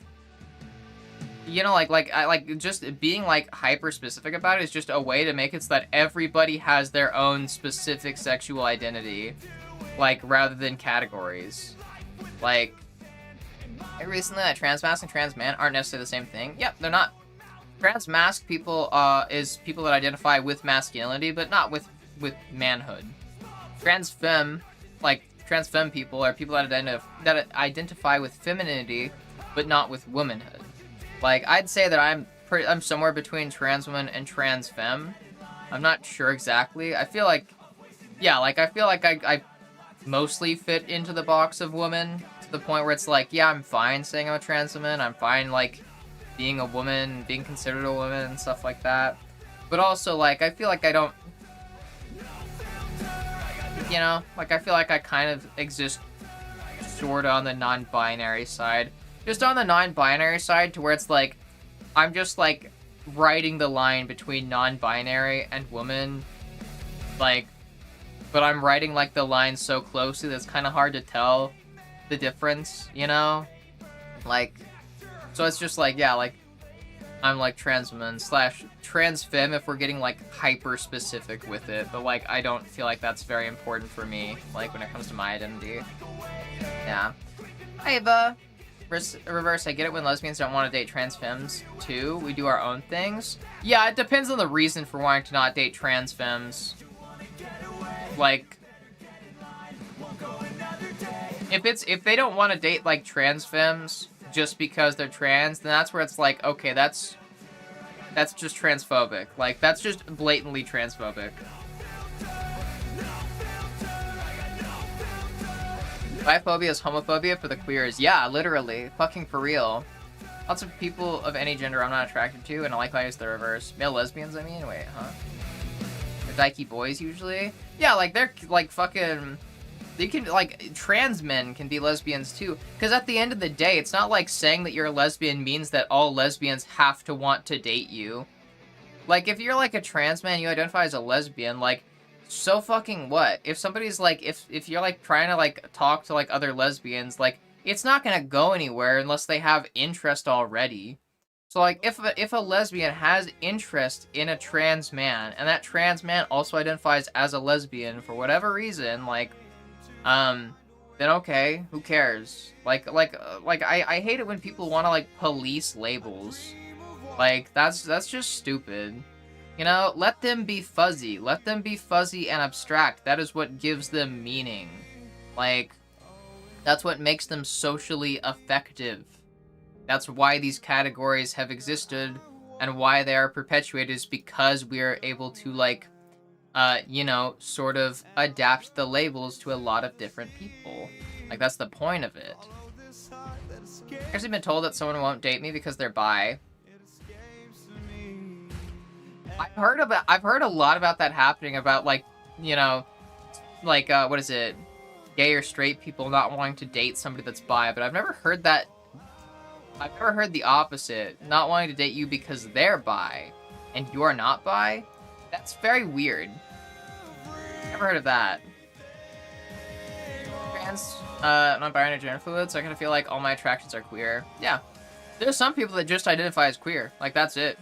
Speaker 2: you know, like just being like hyper specific about it is just a way to make it so that everybody has their own specific sexual identity, like, rather than categories. Like, recently that trans masc and trans man aren't necessarily the same thing. Yep, they're not. Trans masc people is people that identify with masculinity, but not with manhood. Trans femme people are people that identify with femininity, but not with womanhood. Like, I'd say that I'm somewhere between trans woman and trans femme. I'm not sure exactly. I feel like, yeah, like, I feel like I mostly fit into the box of woman, to the point where it's like, yeah, I'm fine saying I'm a trans woman. I'm fine, like, being a woman, being considered a woman and stuff like that. But also, like, I feel like I don't, you know, like, I feel like I kind of exist sort of on the non-binary side. Just on the non-binary side, to where it's like, I'm just like writing the line between non-binary and woman, like, but I'm writing like the line so closely that it's kind of hard to tell the difference, you know? Like, so it's just like, yeah, like, I'm like trans woman / trans femme if we're getting like hyper specific with it, but like, I don't feel like that's very important for me, like, when it comes to my identity. Yeah. Hi, Ava. Reverse, I get it when lesbians don't want to date trans femmes too. We do our own things. Yeah, it depends on the reason for wanting to not date trans femmes. Like, if they don't want to date like trans femmes just because they're trans, then that's where it's like, okay, that's just transphobic. Like, that's just blatantly transphobic. Biphobia is homophobia for the queers. Yeah, literally. Fucking for real. Lots of people of any gender I'm not attracted to, and likewise the reverse. Male lesbians, I mean? Wait, huh? They're dykey boys, usually? Yeah, like, they're, like, fucking... They can, like, trans men can be lesbians, too. Because at the end of the day, it's not like saying that you're a lesbian means that all lesbians have to want to date you. Like, if you're, like, a trans man, you identify as a lesbian, like... So fucking what? If somebody's like, if you're like trying to like talk to like other lesbians, like, it's not gonna go anywhere unless they have interest already. So like, if a lesbian has interest in a trans man, and that trans man also identifies as a lesbian for whatever reason, like, then okay, who cares? Like I hate it when people want to like police labels. Like, that's just stupid. You know, let them be fuzzy. Let them be fuzzy and abstract. That is what gives them meaning. Like, that's what makes them socially effective. That's why these categories have existed and why they are perpetuated, is because we are able to, like, you know, sort of adapt the labels to a lot of different people. Like, that's the point of it. I've actually been told that someone won't date me because they're bi. I've heard a lot about that happening, about, like, you know, like, what is it? Gay or straight people not wanting to date somebody that's bi, but I've never heard that. I've never heard the opposite. Not wanting to date you because they're bi, and you're not bi? That's very weird. Never heard of that. Trans, non-binary, gender fluid, so I kind of feel like all my attractions are queer. Yeah. There's some people that just identify as queer. Like, that's it.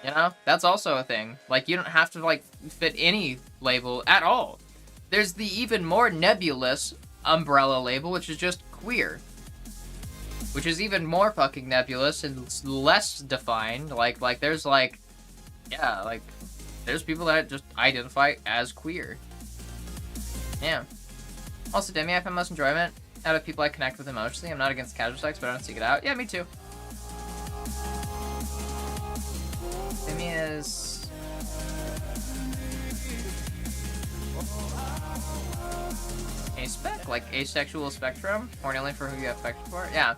Speaker 2: You know? That's also a thing. Like, you don't have to, like, fit any label at all. There's the even more nebulous umbrella label, which is just queer. Which is even more fucking nebulous and less defined. Like, there's, like... Yeah, like... There's people that just identify as queer. Yeah. Also, Demi, I find most enjoyment out of people I connect with emotionally. I'm not against casual sex, but I don't seek it out. Yeah, me too. Demi is... Aspec? Like, asexual spectrum? Horny only for who you have affection for? Yeah.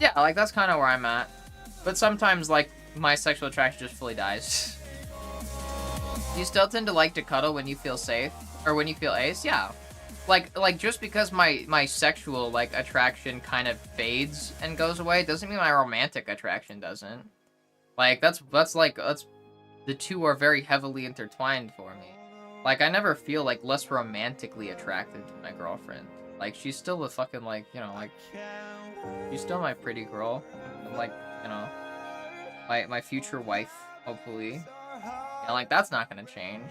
Speaker 2: Yeah, like, that's kind of where I'm at. But sometimes, like, my sexual attraction just fully dies. Do you still tend to like to cuddle when you feel safe? Or when you feel ace? Yeah. Like just because my sexual, like, attraction kind of fades and goes away doesn't mean my romantic attraction doesn't. Like, that's the two are very heavily intertwined for me. Like, I never feel, like, less romantically attracted to my girlfriend. Like, she's still the fucking, like, you know, like, she's still my pretty girl. And, like, you know, my future wife, hopefully. You know, like, that's not gonna change.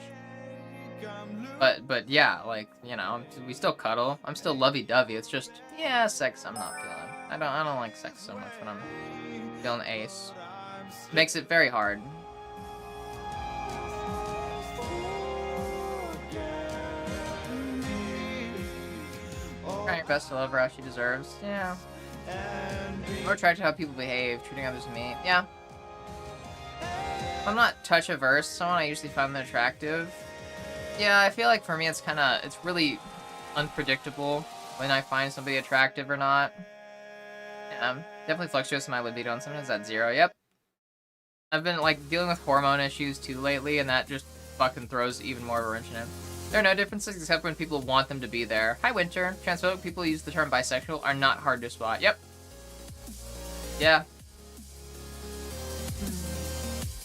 Speaker 2: But yeah, like, you know, we still cuddle. I'm still lovey-dovey. It's just, yeah, sex I'm not feeling. I don't like sex so much when I'm feeling ace. Makes it very hard. Trying your best to love her how she deserves. Yeah. More attracted to how people behave, treating others and me. Yeah. I'm not touch-averse. Someone I usually find them attractive. Yeah, I feel like for me it's really unpredictable when I find somebody attractive or not. Yeah, definitely fluctuates in my libido, and sometimes at 0. Yep. I've been, like, dealing with hormone issues too lately, and that just fucking throws even more of a wrench in it. There are no differences except when people want them to be there. Hi, Winter. Transphobic people who use the term bisexual are not hard to spot. Yep. Yeah.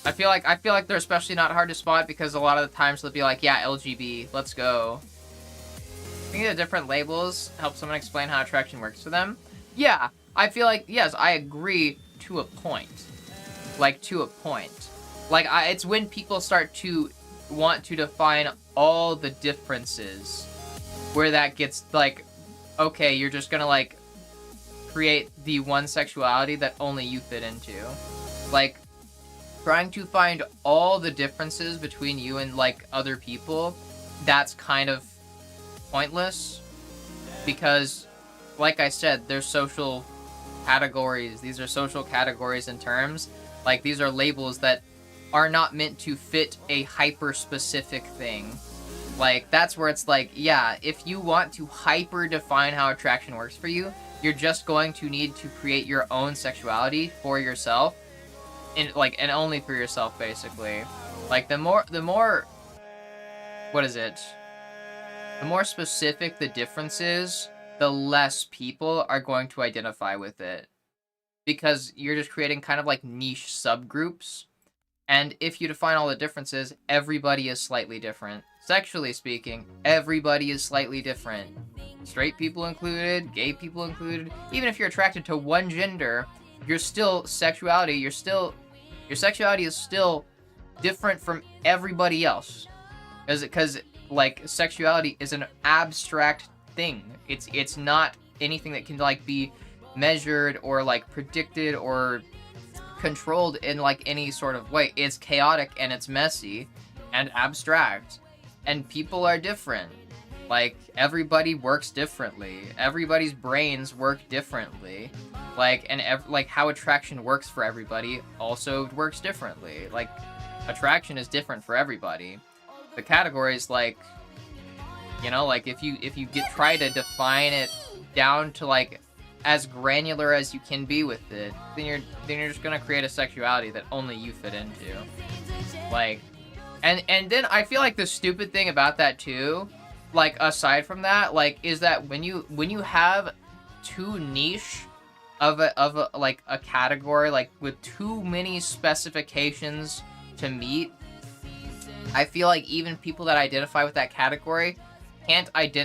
Speaker 2: I feel like they're especially not hard to spot because a lot of the times they'll be like, yeah, LGB, let's go. Thinking of different labels help someone explain how attraction works for them. Yeah, I feel like, yes, I agree to a point. Like, to a point. Like, it's when people start to want to define all the differences where that gets, like, okay, you're just gonna, like, create the one sexuality that only you fit into. Like, trying to find all the differences between you and, like, other people, that's kind of pointless. Because, like I said, they're social categories. These are social categories and terms. Like, these are labels that are not meant to fit a hyper-specific thing. Like, that's where it's like, yeah, if you want to hyper-define how attraction works for you, you're just going to need to create your own sexuality for yourself. And only for yourself, basically. Like, the more, what is it? The more specific the difference is, the less people are going to identify with it. Because you're just creating kind of like niche subgroups. And if you define all the differences, everybody is slightly different. Sexually speaking, everybody is slightly different. Straight people included, gay people included. Even if you're attracted to one gender, your sexuality is still different from everybody else. Because like, sexuality is an abstract thing. It's not anything that can, like, be measured or, like, predicted or controlled in like any sort of way. It's chaotic and it's messy and abstract, and people are different. Like, everybody works differently. Everybody's brains work differently. Like, and like how attraction works for everybody also works differently. Like, attraction is different for everybody. The categories, like, you know, like if you try to define it down to like as granular as you can be with it, then you're just gonna create a sexuality that only you fit into. Like, and then I feel like the stupid thing about that too, like aside from that, like, is that when you have too niche of a like a category, like with too many specifications to meet, I feel like even people that identify with that category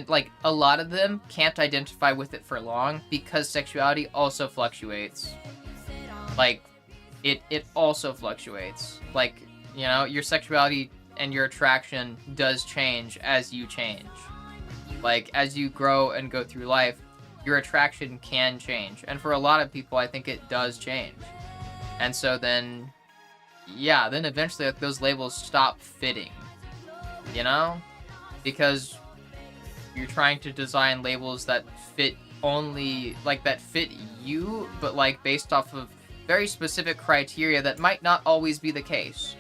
Speaker 2: like a lot of them can't identify with it for long, because sexuality also fluctuates. Like, it also fluctuates. Like, you know, your sexuality and your attraction does change as you change. Like, as you grow and go through life, your attraction can change. And for a lot of people, I think it does change. And so then, yeah, then eventually like, those labels stop fitting. You know? Because you're trying to design labels that fit only, like, that fit you, but, like, based off of very specific criteria that might not always be the case.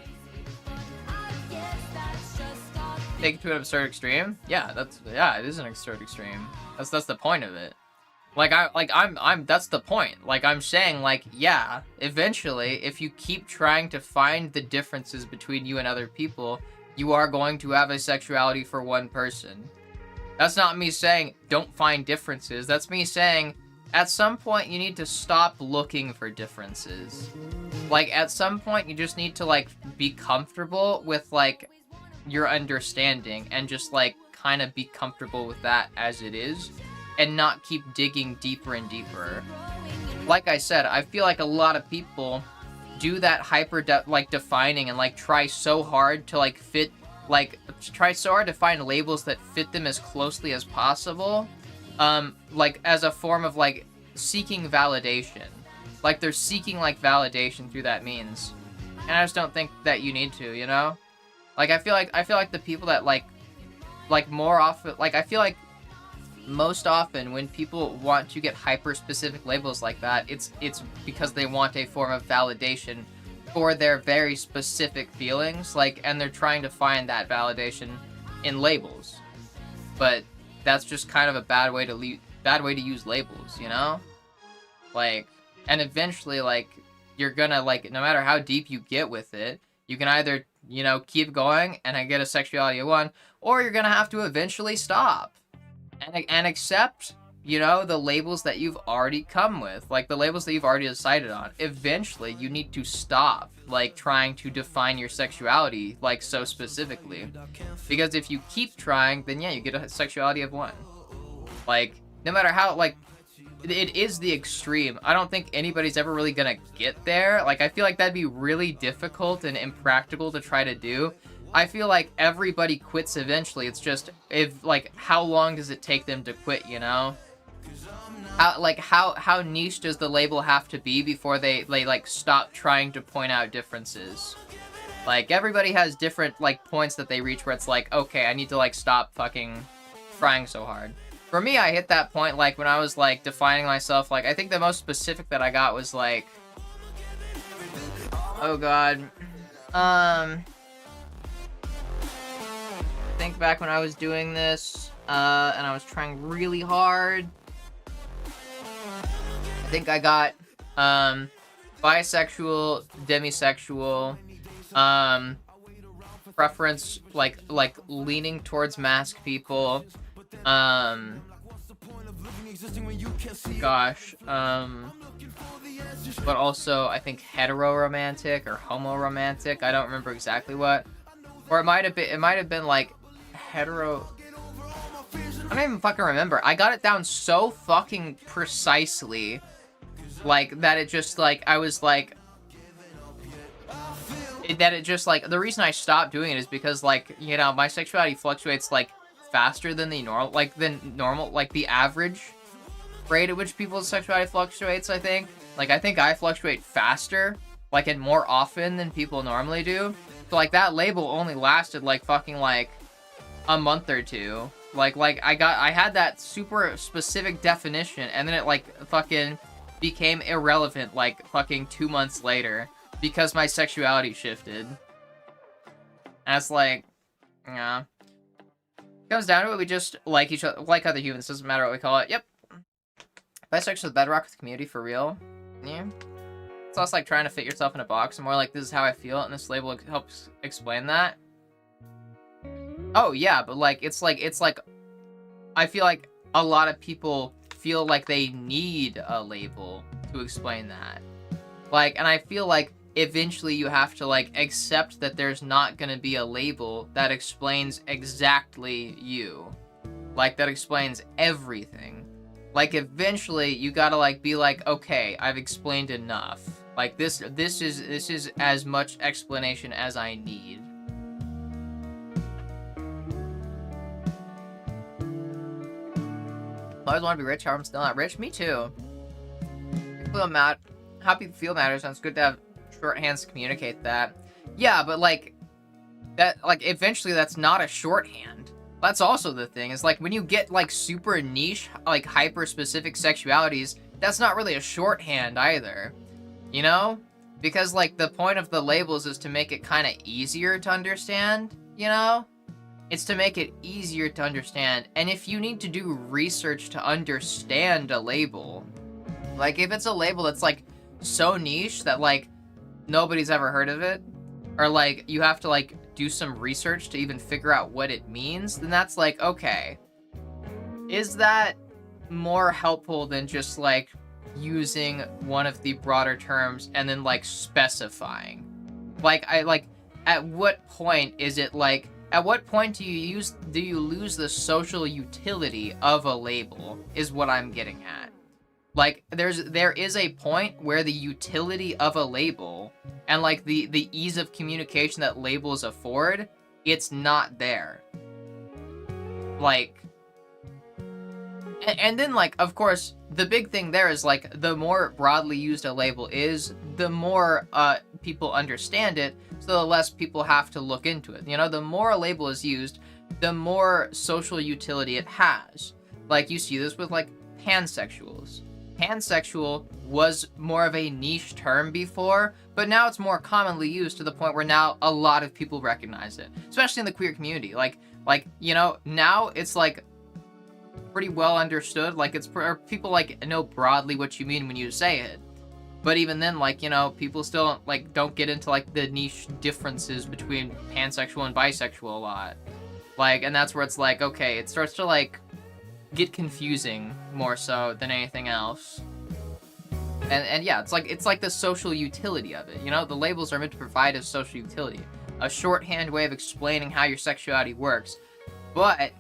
Speaker 2: Take it to an absurd extreme? Yeah, it is an absurd extreme. That's the point of it. I'm that's the point. Like, I'm saying, like, yeah, eventually, if you keep trying to find the differences between you and other people, you are going to have a sexuality for one person. That's not me saying don't find differences. That's me saying at some point you need to stop looking for differences. Like, at some point you just need to, like, be comfortable with, like, your understanding and just, like, kind of be comfortable with that as it is and not keep digging deeper and deeper. Like I said, I feel like a lot of people do that defining and, like, try so hard to, like, fit, like, try so hard to find labels that fit them as closely as possible, like, as a form of, like, seeking validation. Like, they're seeking, like, validation through that means. And I just don't think that you need to, you know? Like, I feel like the people that, like, more often, like, I feel like most often when people want to get hyper-specific labels like that, it's because they want a form of validation for their very specific feelings, like, and they're trying to find that validation in labels. But that's just kind of a bad way to use labels, you know? Like, and eventually, like, you're gonna, like, no matter how deep you get with it, you can either, you know, keep going and get a sexuality of one, or you're gonna have to eventually stop and accept, you know, the labels that you've already come with, like the labels that you've already decided on. Eventually, you need to stop, like, trying to define your sexuality, like, so specifically. Because if you keep trying, then yeah, you get a sexuality of one. Like, no matter how, like, it is the extreme. I don't think anybody's ever really gonna get there. Like, I feel like that'd be really difficult and impractical to try to do. I feel like everybody quits eventually. It's just, how long does it take them to quit, you know? How niche does the label have to be before they like, stop trying to point out differences? Like, everybody has different, like, points that they reach where it's like, okay, I need to, like, stop fucking trying so hard. For me, I hit that point, like, when I was, like, defining myself, like, I think the most specific that I got was, like, oh god, think back when I was doing this, and I was trying really hard. I think I got, bisexual, demisexual, preference, like leaning towards masked people, gosh, but also, I think hetero-romantic or homo-romantic, I don't remember exactly what, or it might have been, like, hetero, I don't even fucking remember. I got it down so fucking precisely, like, that it just, like, I was, like, the reason I stopped doing it is because, like, you know, my sexuality fluctuates, like, faster than the normal, like, the average rate at which people's sexuality fluctuates, I think. Like, I think I fluctuate faster like, and more often than people normally do. So, like, that label only lasted, like, fucking, like, a month or two. Like, I had that super specific definition, and then it, like, fucking became irrelevant, like, fucking 2 months later, because my sexuality shifted. And it's like, yeah. It comes down to it, we just like each other, like other humans, doesn't matter what we call it. Yep. Bisexual is the bedrock of the community, for real. Yeah. It's less like trying to fit yourself in a box, and more like, this is how I feel, and this label helps explain that. Oh, yeah, but, like, it's like, I feel like a lot of people feel like they need a label to explain that. Like, and I feel like eventually you have to, like, accept that there's not gonna be a label that explains exactly you. Like, that explains everything. Like, eventually you gotta, like, be like, okay, I've explained enough. Like, this is as much explanation as I need. I always want to be rich, however I'm still not rich. Me too. How people feel matters, and it's good to have shorthands to communicate that. Yeah, but, like, that, like, eventually that's not a shorthand. That's also the thing, is, like, when you get, like, super niche, like, hyper-specific sexualities, that's not really a shorthand either. You know? Because, like, the point of the labels is to make it kind of easier to understand, you know? It's to make it easier to understand, and if you need to do research to understand a label, like, if it's a label that's, like, so niche that, like, nobody's ever heard of it, or, like, you have to, like, do some research to even figure out what it means, then that's, like, okay. Is that more helpful than just, like, using one of the broader terms and then, like, specifying? Like, at what point is it, like, at what point do you lose the social utility of a label, is what I'm getting at. Like, there is a point where the utility of a label and, like, the ease of communication that labels afford, it's not there. Like, and then, like, of course, the big thing there is, like, the more broadly used a label is, the more people understand it, so the less people have to look into it. You know, the more a label is used, the more social utility it has. Like, you see this with, like, pansexuals. Pansexual was more of a niche term before, but now it's more commonly used to the point where now a lot of people recognize it, especially in the queer community. Like, you know, now it's, like, pretty well understood. Like, it's people, like, know broadly what you mean when you say it. But even then, like, you know, people still, like, don't get into, like, the niche differences between pansexual and bisexual a lot. Like, and that's where it's like, okay, it starts to, like, get confusing more so than anything else. And yeah, it's like the social utility of it, you know? The labels are meant to provide a social utility, a shorthand way of explaining how your sexuality works. But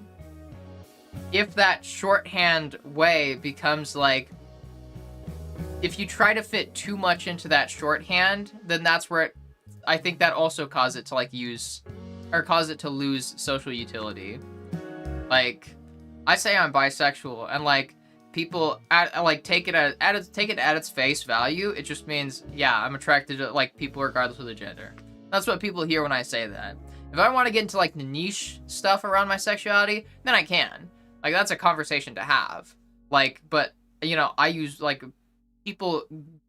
Speaker 2: if that shorthand way becomes, like, if you try to fit too much into that shorthand, then that's where I think that also causes it to, like, cause it to lose social utility. Like, I say I'm bisexual, and, like, people take it at its face value. It just means, yeah, I'm attracted to, like, people regardless of the gender. That's what people hear when I say that. If I want to get into, like, the niche stuff around my sexuality, then I can. Like, that's a conversation to have. Like, but, you know, I use, like, people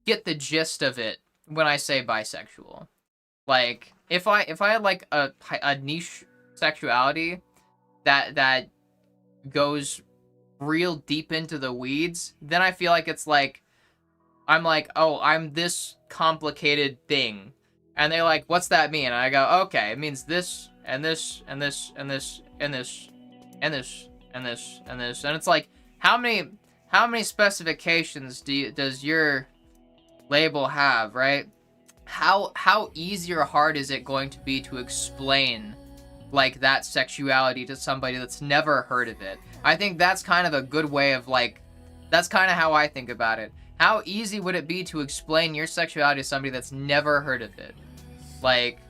Speaker 2: get the gist of it when I say bisexual. Like, if I had, like, a niche sexuality that goes real deep into the weeds, then I feel like it's like, I'm like, oh, I'm this complicated thing. And they're like, what's that mean? And I go, okay, it means this, and this, and this, and this, and this, and this, and this, and this. And it's like, how many specifications does your label have, right? How easy or hard is it going to be to explain, like, that sexuality to somebody that's never heard of it? I think that's kind of a good way of, like, that's kind of how I think about it. How easy would it be to explain your sexuality to somebody that's never heard of it? Like,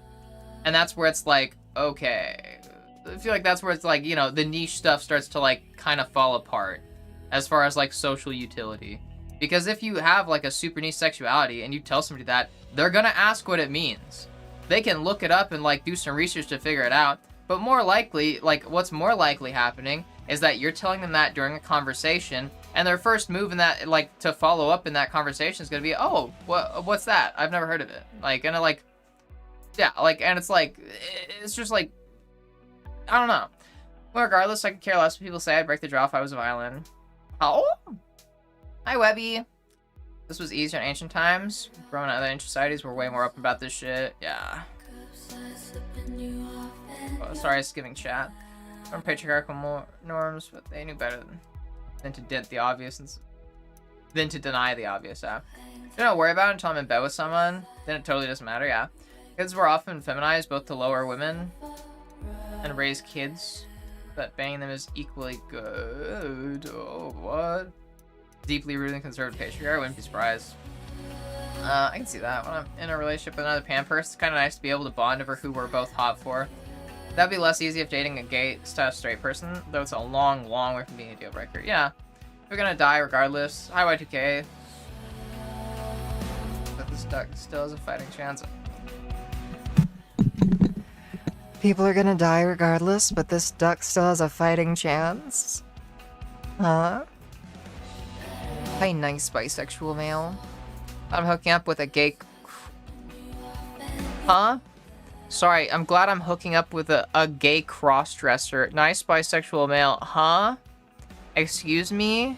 Speaker 2: and that's where it's like, okay. I feel like that's where it's like, you know, the niche stuff starts to, like, kind of fall apart as far as, like, social utility. Because if you have like a super niche sexuality and you tell somebody that, they're gonna ask what it means. They can look it up and like do some research to figure it out. But more likely, like what's more likely happening is that you're telling them that during a conversation, and their first move in that, like to follow up in that conversation is gonna be, oh, what's that? I've never heard of it. Like, and like, yeah, like, and it's like, it's just like, I don't know. Well, regardless, I could care less what people say. I'd break the jaw if I was a violin. Oh, hi Webby. This was easier in ancient times. Growing up in other ancient societies, we're way more up about this shit. Yeah. Oh, sorry, it's giving chat. From patriarchal norms, but they knew better than to dent the obvious than to deny the obvious. Yeah. You don't worry about it until I'm in bed with someone. Then it totally doesn't matter. Yeah. Kids were often feminized, both to lower women and raise kids, but banging them is equally good. Oh, what? Deeply rooted in conservative patriarchy. I wouldn't be surprised. I can see that. When I'm in a relationship with another pan person, it's kind of nice to be able to bond over who we're both hot for. That'd be less easy if dating a gay style straight person, though it's a long, long way from being a deal breaker. Yeah. We're gonna die regardless. Hi Y2K. But this duck still has a fighting chance. People are gonna die regardless, but this duck still has a fighting chance? Huh? Hi, nice bisexual male. I'm hooking up with a gay... Huh? Sorry, I'm glad I'm hooking up with a gay cross-dresser. Nice bisexual male. Huh? Excuse me?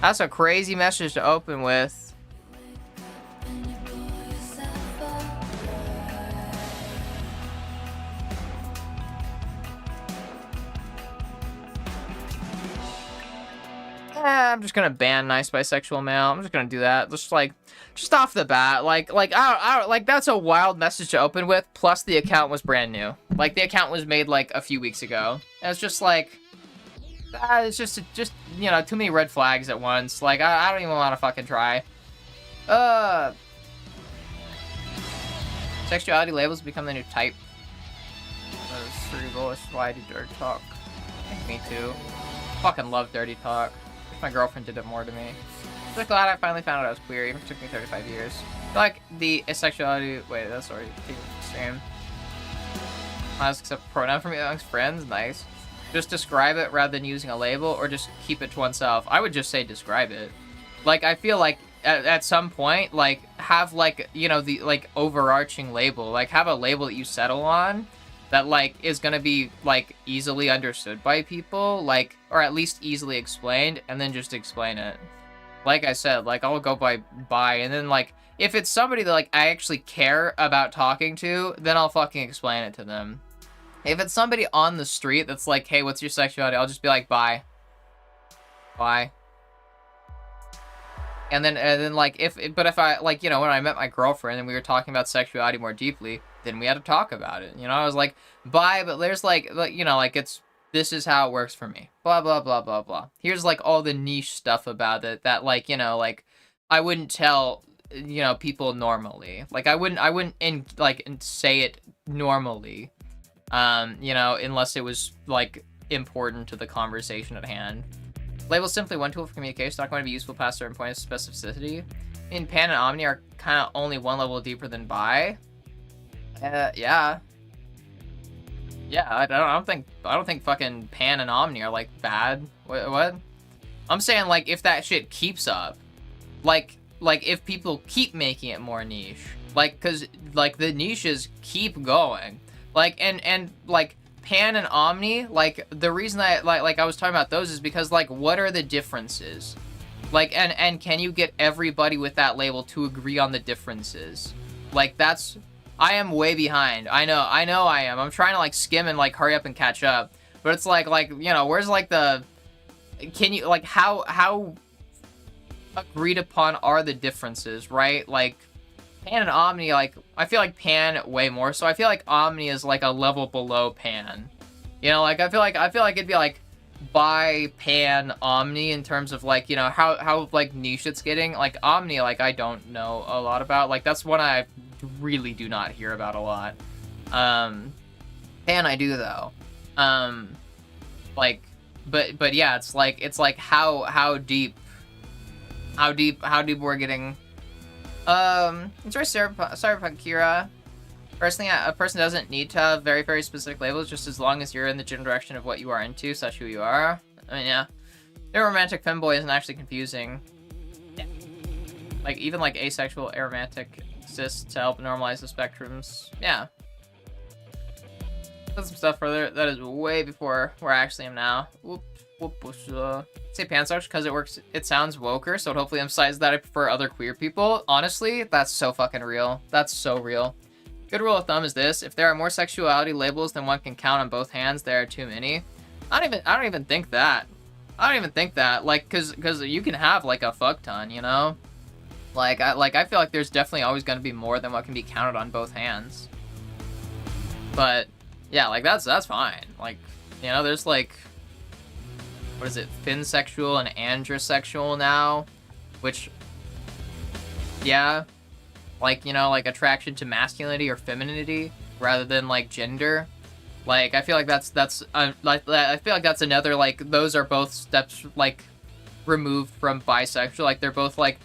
Speaker 2: That's a crazy message to open with. I'm just gonna ban nice bisexual male. I'm just gonna do that. Just off the bat, like that's a wild message to open with. Plus, the account was brand new. Like, the account was made like a few weeks ago. And it's just like, it's just you know, too many red flags at once. Like, I don't even want to fucking try. Sexuality labels become the new type. That's cerebral. That's why I do dirty talk. I think me too. Fucking love dirty talk. My girlfriend did it more to me. I'm just glad I finally found out I was queer, even if it took me 35 years. Like, the asexuality... Wait, that's already extreme. I accept pronoun from amongst friends? Nice. Just describe it rather than using a label, or just keep it to oneself? I would just say describe it. Like, I feel like at some point, like, have, like, you know, the, like, overarching label. Like, have a label that you settle on that, like, is gonna be, like, easily understood by people, like, or at least easily explained, and then just explain it. Like I said, like, I'll go by, and then, like, if it's somebody that, like, I actually care about talking to, then I'll fucking explain it to them. If it's somebody on the street that's like, hey, what's your sexuality? I'll just be like, bye. Bye. And then, like, if I, like, you know, when I met my girlfriend and we were talking about sexuality more deeply, then we had to talk about it. You know, I was like, bye, but there's, like, you know, like, this is how it works for me. Blah, blah, blah, blah, blah. Here's, like, all the niche stuff about it that, like, you know, like, I wouldn't tell, you know, people normally. Like, I wouldn't say it normally, you know, unless it was, like, important to the conversation at hand. Label is simply one tool for communication. It's not going to be useful past a certain point of specificity. I mean, pan and omni are kind of only one level deeper than bi. Yeah. Yeah, I don't think fucking pan and omni are, like, bad. What? I'm saying, like, if that shit keeps up, like if people keep making it more niche, like, cause like the niches keep going, like, and like pan and omni, like, the reason I like I was talking about those is because, like, what are the differences? Like, and can you get everybody with that label to agree on the differences? Like, that's, I am way behind. I know I am. I'm trying to, like, skim and, like, hurry up and catch up. But it's like, you know, where's, like, the, can you, like, how agreed upon are the differences, right? Like, pan and omni, like, I feel like pan way more, so I feel like omni is, like, a level below pan. You know, like, I feel like it'd be, like, bi, pan, omni in terms of, like, you know, how like, niche it's getting. Like, omni, like, I don't know a lot about. Like, that's one I really do not hear about a lot. Pan I do, though. Like, but yeah, it's like how deep how deep we're getting. Enjoy Cyberpunk Kira. Personally, a person doesn't need to have very, very specific labels, just as long as you're in the general direction of what you are into, such who you are. I mean, yeah. Their romantic femboy isn't actually confusing. Yeah. Like, even like asexual, aromantic exists to help normalize the spectrums. Yeah. That's some stuff further. That is way before where I actually am now. Say pansexual because it works. It sounds woker, so it hopefully emphasizes that I prefer other queer people. Honestly, that's so fucking real. That's so real. Good rule of thumb is this: if there are more sexuality labels than one can count on both hands, there are too many. I don't even think that. I don't even think that. Like, cause you can have like a fuck ton, you know. Like I feel like there's definitely always going to be more than what can be counted on both hands. But yeah, like that's fine. Like, you know, there's like, what is it, finsexual and androsexual now, which, yeah, like, you know, like attraction to masculinity or femininity rather than like gender. Like, I feel like that's like, I feel like that's another, like, those are both steps like removed from bisexual. Like, they're both like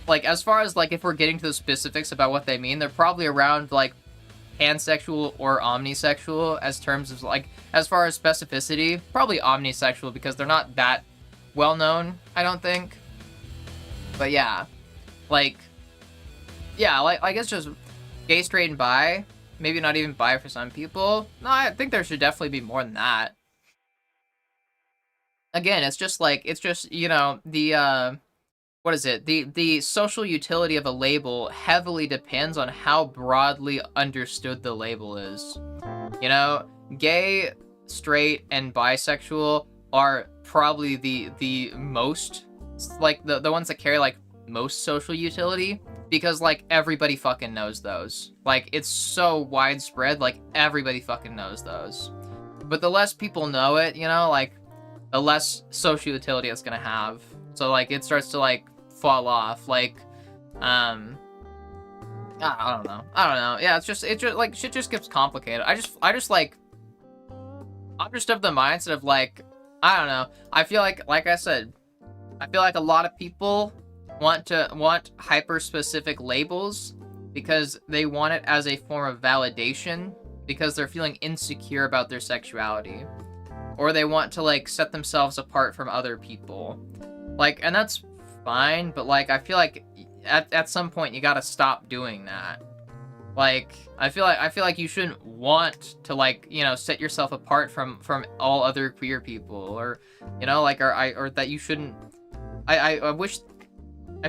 Speaker 2: as far as like if we're getting to the specifics about what they mean, they're probably around like pansexual or omnisexual as terms of like, as far as specificity, probably omnisexual because they're not that well known, I don't think. But yeah, like, yeah, like I guess just gay, straight, and bi. Maybe not even bi for some people. No, I think there should definitely be more than that. Again, it's just like, it's just, you know, the what is it? The social utility of a label heavily depends on how broadly understood the label is. You know, gay, straight, and bisexual are probably the most, like, the ones that carry, like, most social utility, because, like, everybody fucking knows those. Like, it's so widespread, like, everybody fucking knows those. But the less people know it, you know, like, the less social utility it's gonna have. So, like, it starts to, like, fall off. Like, I don't know. Yeah, it's just like, shit just gets complicated. I just like, I'm just of the mindset of, like, I don't know. I feel like I said, I feel like a lot of people want hyper-specific labels because they want it as a form of validation because they're feeling insecure about their sexuality. Or they want to, like, set themselves apart from other people. Like, and that's fine, but, like, I feel like at some point you gotta stop doing that. Like, I feel like you shouldn't want to, like, you know, set yourself apart from all other queer people, or, you know, like, or that you shouldn't. I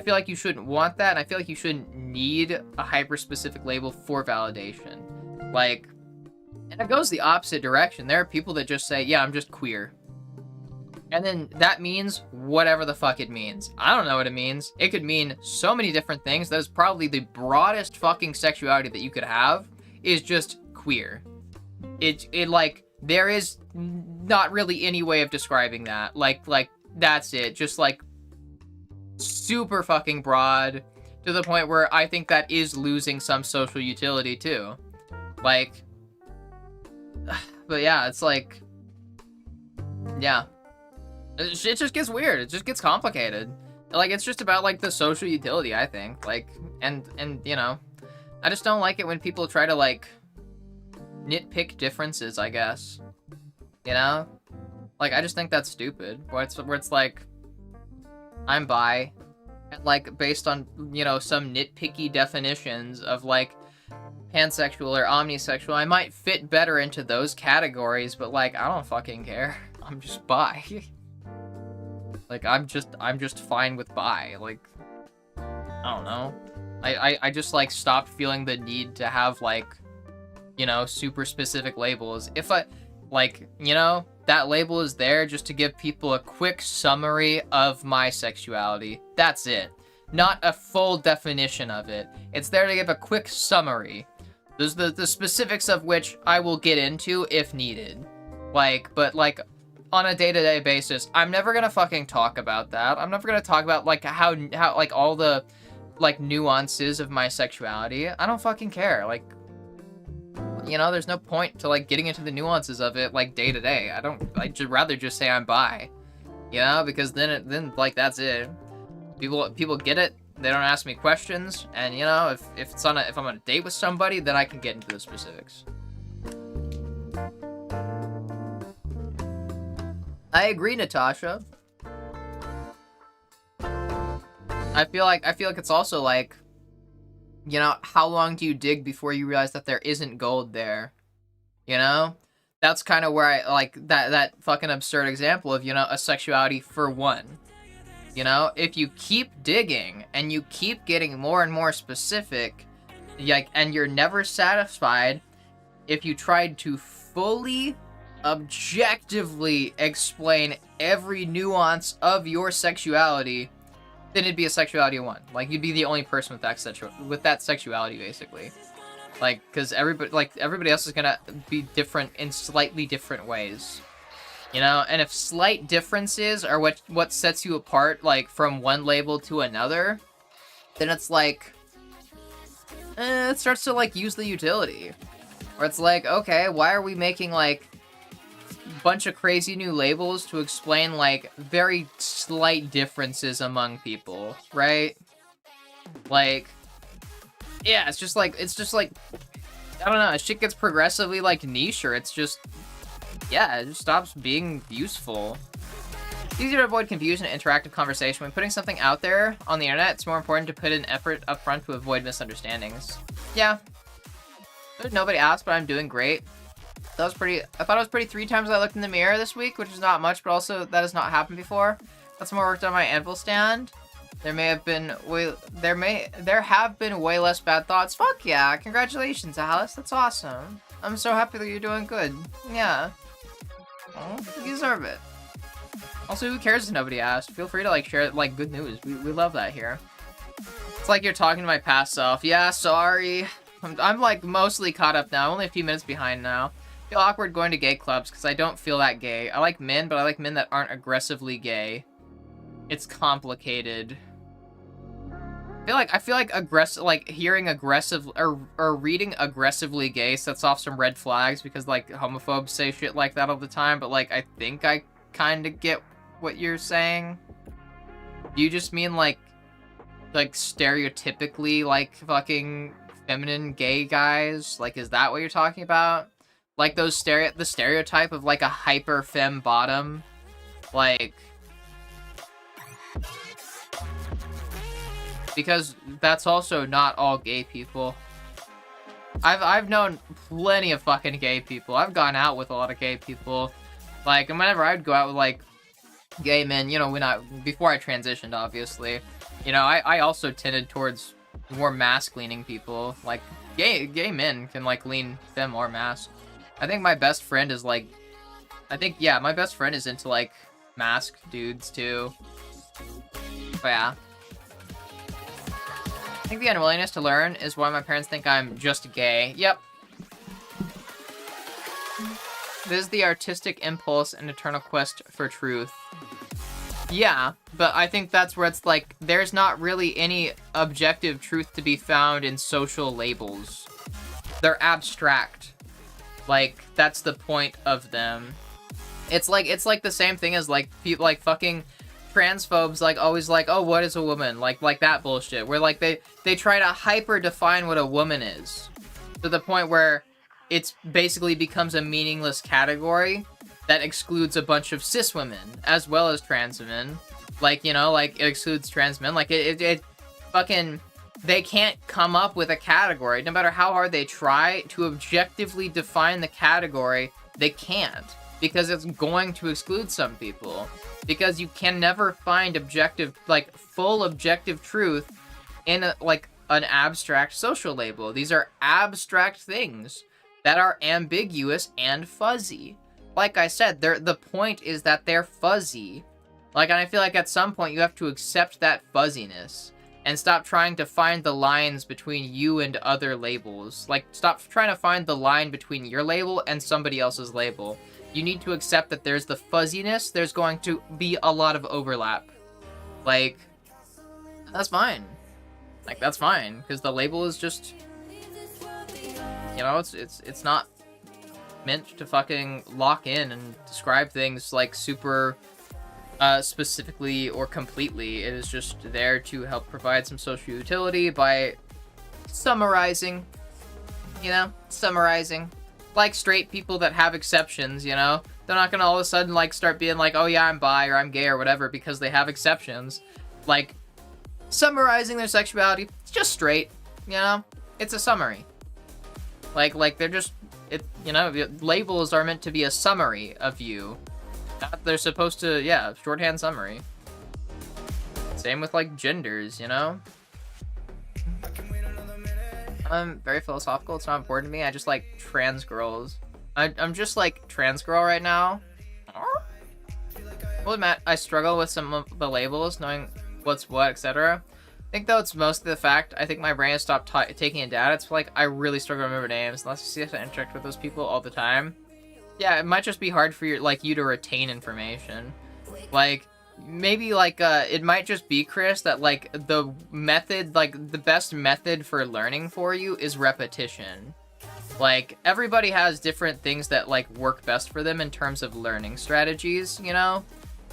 Speaker 2: feel like you shouldn't want that, and I feel like you shouldn't need a hyper-specific label for validation. Like, and it goes the opposite direction. There are people that just say, yeah, I'm just queer. And then that means whatever the fuck it means. I don't know what it means. It could mean so many different things. That is probably the broadest fucking sexuality that you could have, is just queer. It like, there is not really any way of describing that. Like, that's it. Just, like, super fucking broad, to the point where I think that is losing some social utility, too. Like, but yeah, it's like, yeah. It just gets weird. It just gets complicated. Like, it's just about, like, the social utility, I think. Like, and you know, I just don't like it when people try to, like, nitpick differences, I guess. You know? Like, I just think that's stupid. Where it's like, I'm bi, and, like, based on, you know, some nitpicky definitions of, like, pansexual or omnisexual, I might fit better into those categories, but, like, I don't fucking care. I'm just bi. Like, I'm just fine with bi. Like, I don't know. I just, like, stopped feeling the need to have, like, you know, super specific labels. If I, like, you know, that label is there just to give people a quick summary of my sexuality. That's it. Not a full definition of it. It's there to give a quick summary. There's the specifics of which I will get into if needed. Like, but, like, on a day-to-day basis, I'm never gonna fucking talk about that. I'm never gonna talk about, like, how like, all the, like, nuances of my sexuality. I don't fucking care. Like, you know, there's no point to, like, getting into the nuances of it, like, day-to-day. I'd rather just say I'm bi. You know, because then like, that's it. People get it. They don't ask me questions, and you know, if I'm on a date with somebody, then I can get into the specifics. I agree, Natasha. I feel like it's also like, you know, how long do you dig before you realize that there isn't gold there? You know? That's kind of where I like that fucking absurd example of, you know, a sexuality for one. You know, if you keep digging and you keep getting more and more specific, like, and you're never satisfied, if you tried to fully, objectively explain every nuance of your sexuality, then it'd be a sexuality one. Like, you'd be the only person with that sexuality, basically. Like, because everybody else is gonna be different in slightly different ways. You know, and if slight differences are what sets you apart, like, from one label to another, then it's like, it starts to, like, use the utility. Where it's like, okay, why are we making, like, a bunch of crazy new labels to explain, like, very slight differences among people, right? Like, yeah, it's just like, I don't know, shit gets progressively, like, niche, or it's just, yeah, it just stops being useful. It's easier to avoid confusion and interactive conversation. When putting something out there on the internet, it's more important to put in effort up front to avoid misunderstandings. Yeah. There's nobody asked, but I'm doing great. I thought it was pretty 3 times I looked in the mirror this week, which is not much, but also that has not happened before. Got some more work done on my anvil stand. There have been way less bad thoughts. Fuck yeah, congratulations, Alice. That's awesome. I'm so happy that you're doing good. Yeah. Oh, you deserve it. Also, who cares if nobody asked? Feel free to, like, share, like, good news. We love that here. It's like you're talking to my past self. Yeah, sorry. I'm like, mostly caught up now. Only a few minutes behind now. Feel awkward going to gay clubs, because I don't feel that gay. I like men, but I like men that aren't aggressively gay. It's complicated. I feel like hearing aggressive or reading aggressively gay sets off some red flags, because, like, homophobes say shit like that all the time, but, like, I think I kind of get what you're saying. Do you just mean, like stereotypically, like, fucking feminine gay guys? Like, is that what you're talking about? Like, the stereotype of, like, a hyper femme bottom? Like, because that's also not all gay people. I've known plenty of fucking gay people. I've gone out with a lot of gay people. Like, and whenever I'd go out with, like, gay men, you know, before I transitioned, obviously, you know, I also tended towards more mask-leaning people. Like, gay men can, like, lean femme or mask. I think my best friend is, like, my best friend is into, like, mask dudes, too. But, yeah. I think the unwillingness to learn is why my parents think I'm just gay. Yep. This is the artistic impulse and eternal quest for truth. Yeah, but I think that's where it's like, there's not really any objective truth to be found in social labels. They're abstract. Like, that's the point of them. It's like the same thing as, like, people, like, fucking transphobes, like, always like, oh, what is a woman? Like that bullshit. Where, like, they try to hyper-define what a woman is. To the point where it's basically becomes a meaningless category that excludes a bunch of cis women, as well as trans women. Like, you know, like, it excludes trans men. Like, it fucking, they can't come up with a category. No matter how hard they try to objectively define the category, they can't. Because it's going to exclude some people. Because you can never find objective, like, full objective truth in, like, an abstract social label. These are abstract things that are ambiguous and fuzzy. Like I said, the point is that they're fuzzy. Like, and I feel like at some point you have to accept that fuzziness and stop trying to find the lines between you and other labels. Like, stop trying to find the line between your label and somebody else's label. You need to accept that there's the fuzziness, there's going to be a lot of overlap. Like, that's fine. Like, that's fine, because the label is just, you know, it's not meant to fucking lock in and describe things, like, super specifically or completely. It is just there to help provide some social utility by summarizing, summarizing. Like straight people that have exceptions, they're not gonna all of a sudden like start being like, oh yeah, I'm bi or I'm gay or whatever because they have exceptions. Like summarizing their sexuality, it's just straight, it's a summary. Like they're just, labels are meant to be a summary of you. They're supposed to, shorthand summary. Same with like genders, I'm very philosophical. It's not important to me. I just like trans girls. I'm just like trans girl right now. Well, Matt, I struggle with some of the labels, knowing what's what, etc. I think though it's mostly the fact I think my brain has stopped taking it down. It's like I really struggle to remember names unless you have to interact with those people all the time. Yeah, it might just be hard for you to retain information. Like maybe like it might just be, Chris, that like the best method for learning for you is repetition. Like everybody has different things that like work best for them in terms of learning strategies,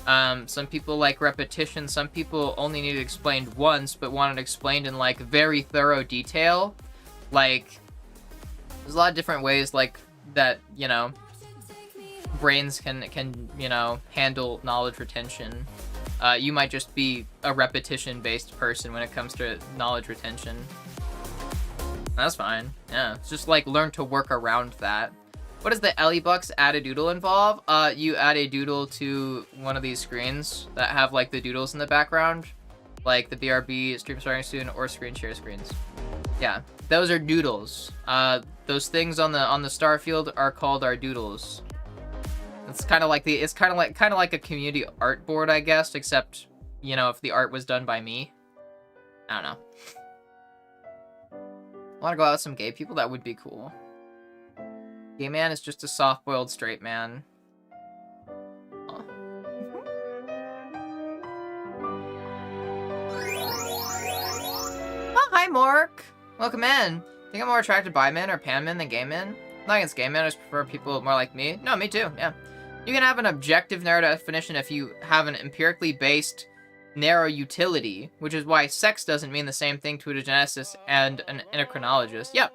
Speaker 2: some people like repetition, some people only need it explained once but want it explained in like very thorough detail. Like there's a lot of different ways like that, brains can handle knowledge retention. You might just be a repetition-based person when it comes to knowledge retention. That's fine. Yeah, it's just like learn to work around that. What does the Bucks add a doodle involve? You add a doodle to one of these screens that have like the doodles in the background, like the BRB, stream starting soon, or screen share screens. Yeah, those are doodles. Those things on the star field are called our doodles. It's kind of like a community art board, I guess, except, if the art was done by me. I don't know. Want to go out with some gay people? That would be cool. Gay man is just a soft-boiled straight man. Huh. Oh, hi, Mork. Welcome in. Think I'm more attracted to bi men or pan men than gay men? Not against gay men, I just prefer people more like me. No, me too, yeah. You can have an objective narrow definition if you have an empirically based narrow utility, which is why sex doesn't mean the same thing to a geneticist and an endocrinologist. Yep.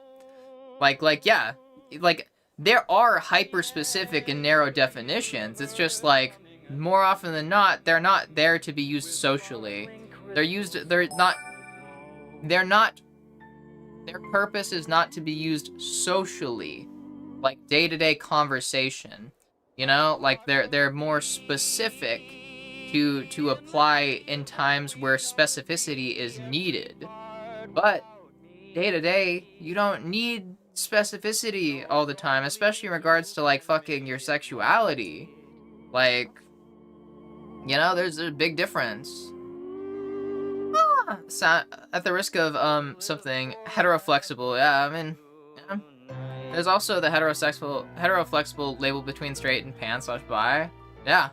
Speaker 2: Yeah. Like, there are hyper-specific and narrow definitions. It's just like, more often than not, they're not there to be used socially. Their purpose is not to be used socially. Like, day-to-day conversation. Like, they're more specific to apply in times where specificity is needed. But day-to-day, you don't need specificity all the time, especially in regards to, like, fucking your sexuality. Like, there's a big difference. At the risk of, something heteroflexible, yeah, I mean, yeah. There's also the heteroflexible label between straight and pan/bi. Yeah.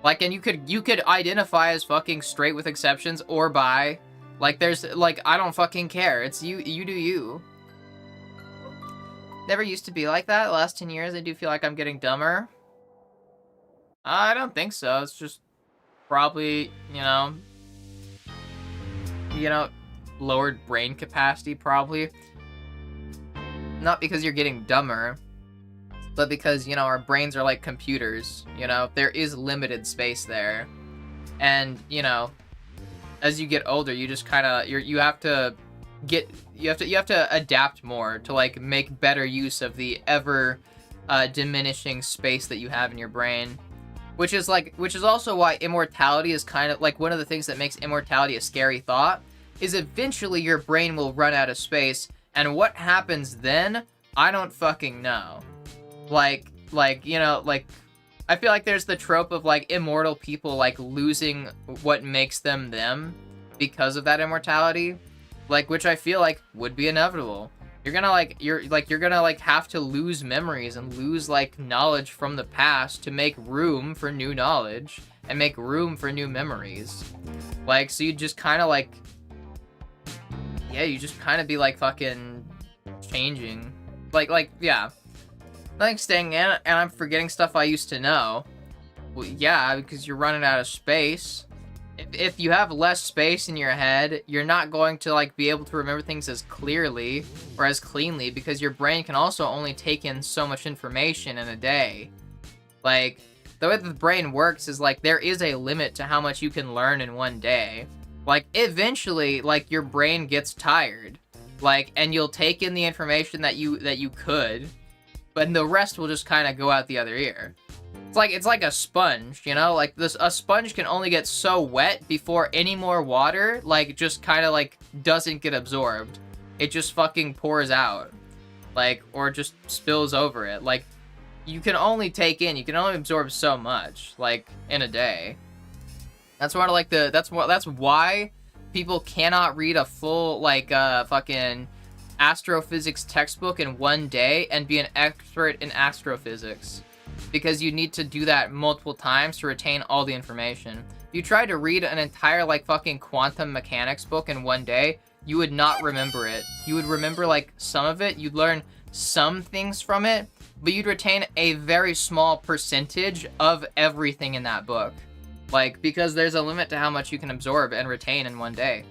Speaker 2: Like, and you could identify as fucking straight with exceptions or bi. Like, there's, like, I don't fucking care. It's you do you. Never used to be like that. The last 10 years, I do feel like I'm getting dumber. I don't think so. It's just probably, lowered brain capacity, probably. Not because you're getting dumber, but because, our brains are like computers, there is limited space there. And, as you get older, you just kind of, you have to adapt more to, like, make better use of the ever diminishing space that you have in your brain. Which is also why immortality is kind of, like, one of the things that makes immortality a scary thought, is eventually your brain will run out of space. And what happens then, I don't fucking know. Like, I feel like there's the trope of, like, immortal people, like, losing what makes them them because of that immortality. Like, which I feel like would be inevitable. You're gonna have to lose memories and lose, like, knowledge from the past to make room for new knowledge and make room for new memories. Like, so you just kind of, like, yeah, you just kind of be, like, fucking changing. Like, yeah. Like, staying in, and I'm forgetting stuff I used to know. Well, yeah, because you're running out of space. If you have less space in your head, you're not going to like be able to remember things as clearly or as cleanly, because your brain can also only take in so much information in a day. Like, the way that the brain works is like there is a limit to how much you can learn in one day. Like, eventually, like, your brain gets tired. Like, and you'll take in the information that you could, but the rest will just kind of go out the other ear. It's like a sponge, you know? Like, a sponge can only get so wet before any more water, like, just kind of, like, doesn't get absorbed. It just fucking pours out. Like, or just spills over it. Like, you can only absorb so much, like, in a day. That's one of, like, that's why people cannot read a full, like, fucking astrophysics textbook in one day and be an expert in astrophysics. Because you need to do that multiple times to retain all the information. If you tried to read an entire, like, fucking quantum mechanics book in one day, you would not remember it. You would remember, like, some of it, you'd learn some things from it, but you'd retain a very small percentage of everything in that book. Like, because there's a limit to how much you can absorb and retain in one day.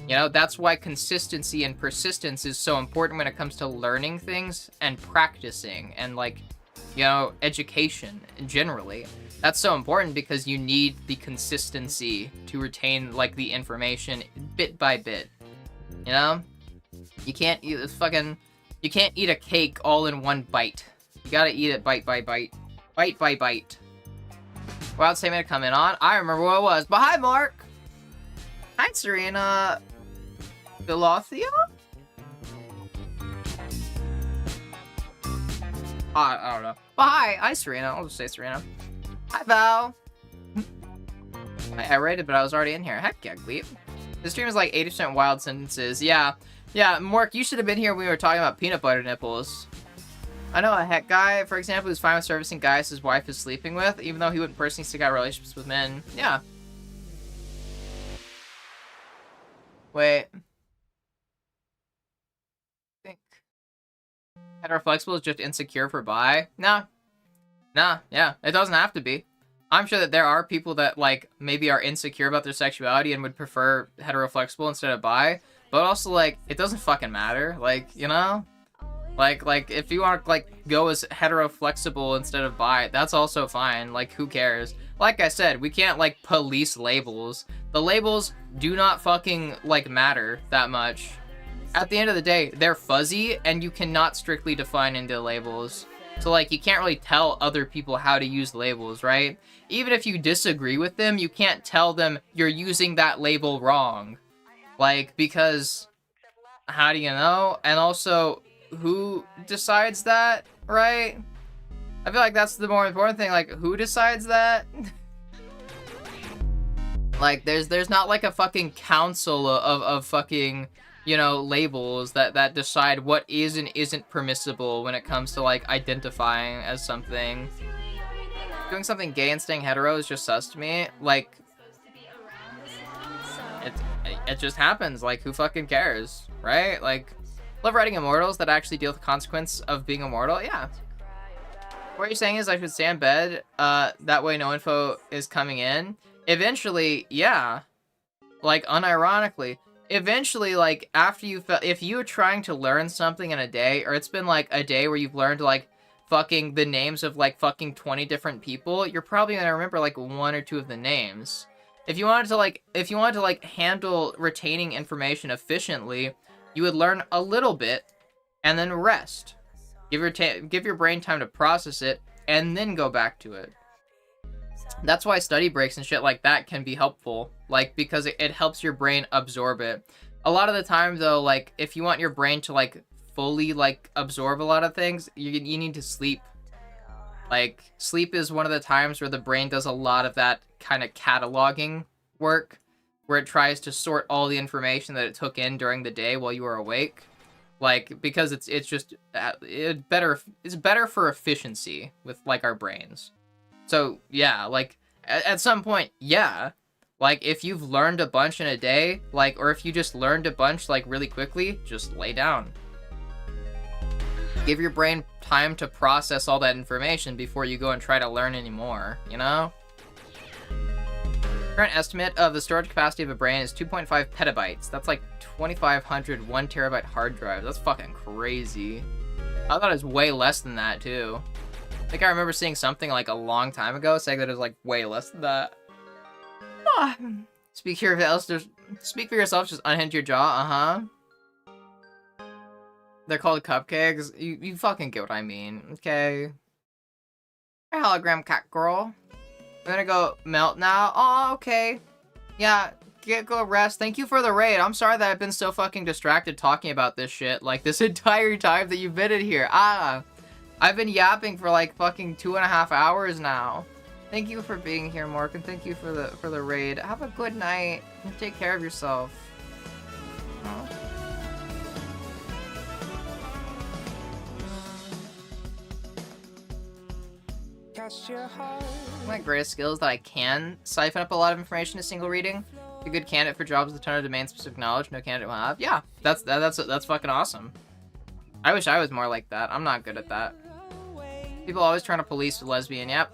Speaker 2: You know, that's why consistency and persistence is so important when it comes to learning things and practicing and, like, you know, education generally. That's so important because you need the consistency to retain, like, the information bit by bit. You know? You can't eat a cake all in one bite. You gotta eat it bite by bite. Bite by bite. Wild statement coming on. I remember what it was. But hi, Mark! Hi, Serena. Philothea? I don't know. But hi, Serena. I'll just say Serena. Hi, Val. I rated, but I was already in here. Heck yeah, Gleep. This stream is like 80% wild sentences. Yeah, Mark, you should have been here when we were talking about peanut butter nipples. I know a heck guy, for example, who's fine with servicing guys his wife is sleeping with, even though he wouldn't personally stick out relationships with men. Yeah. Wait. I think heteroflexible is just insecure for bi? Nah, yeah, it doesn't have to be. I'm sure that there are people that, like, maybe are insecure about their sexuality and would prefer heteroflexible instead of bi, but also, like, it doesn't fucking matter, like, you know? Like, if you want to, like, go as heteroflexible instead of bi, that's also fine, like, who cares? Like I said, we can't, like, police labels. The labels do not fucking, like, matter that much. At the end of the day, they're fuzzy, and you cannot strictly define into labels. So, like, you can't really tell other people how to use labels, right? Even if you disagree with them, you can't tell them you're using that label wrong. Like, because how do you know? And also, who decides that, right? I feel like that's the more important thing, like, who decides that? Like, there's not, like, a fucking council of fucking, you know, labels that decide what is and isn't permissible when it comes to, like, identifying as something. Doing something gay and staying hetero is just sus to me. Like, it just happens. Like, who fucking cares, right? Like, love writing immortals that actually deal with the consequence of being immortal. Yeah. What you're saying is I should stay in bed, that way no info is coming in. Eventually, yeah. Like, unironically. Eventually, like, after if you're trying to learn something in a day, or it's been, like, a day where you've learned, like, fucking the names of, like, fucking 20 different people, you're probably gonna remember, like, one or two of the names. If you wanted to, like, handle retaining information efficiently, you would learn a little bit, and then rest. Give your brain time to process it, and then go back to it. That's why study breaks and shit like that can be helpful, like, because it helps your brain absorb it. A lot of the time, though, like, if you want your brain to, like, fully, like, absorb a lot of things, you need to sleep. Like, sleep is one of the times where the brain does a lot of that kind of cataloging work, where it tries to sort all the information that it took in during the day while you were awake. Like, because it's better for efficiency with, like, our brains. So, yeah, like, at some point, yeah. Like, if you've learned a bunch in a day, like, or if you just learned a bunch, like, really quickly, just lay down. Give your brain time to process all that information before you go and try to learn any more, you know? Current estimate of the storage capacity of a brain is 2.5 petabytes. That's like 2,500 1 terabyte hard drives. That's fucking crazy. I thought it was way less than that, too. I think I remember seeing something like a long time ago saying that it was like way less than that. Speak for yourself, just unhinge your jaw, They're called cupcakes. You fucking get what I mean, okay? Hey, hologram cat girl. I'm gonna go melt now. Oh, okay. Yeah, go rest. Thank you for the raid. I'm sorry that I've been so fucking distracted talking about this shit, like, this entire time that you've been in here. I've been yapping for, like, fucking 2.5 hours now. Thank you for being here, Morgan. Thank you for the raid. Have a good night, and take care of yourself. Oh. My greatest skill is that I can siphon up a lot of information in a single reading. A good candidate for jobs with a ton of domain-specific knowledge. No candidate will have. Yeah, that's fucking awesome. I wish I was more like that. I'm not good at that. People always trying to police lesbian. Yep.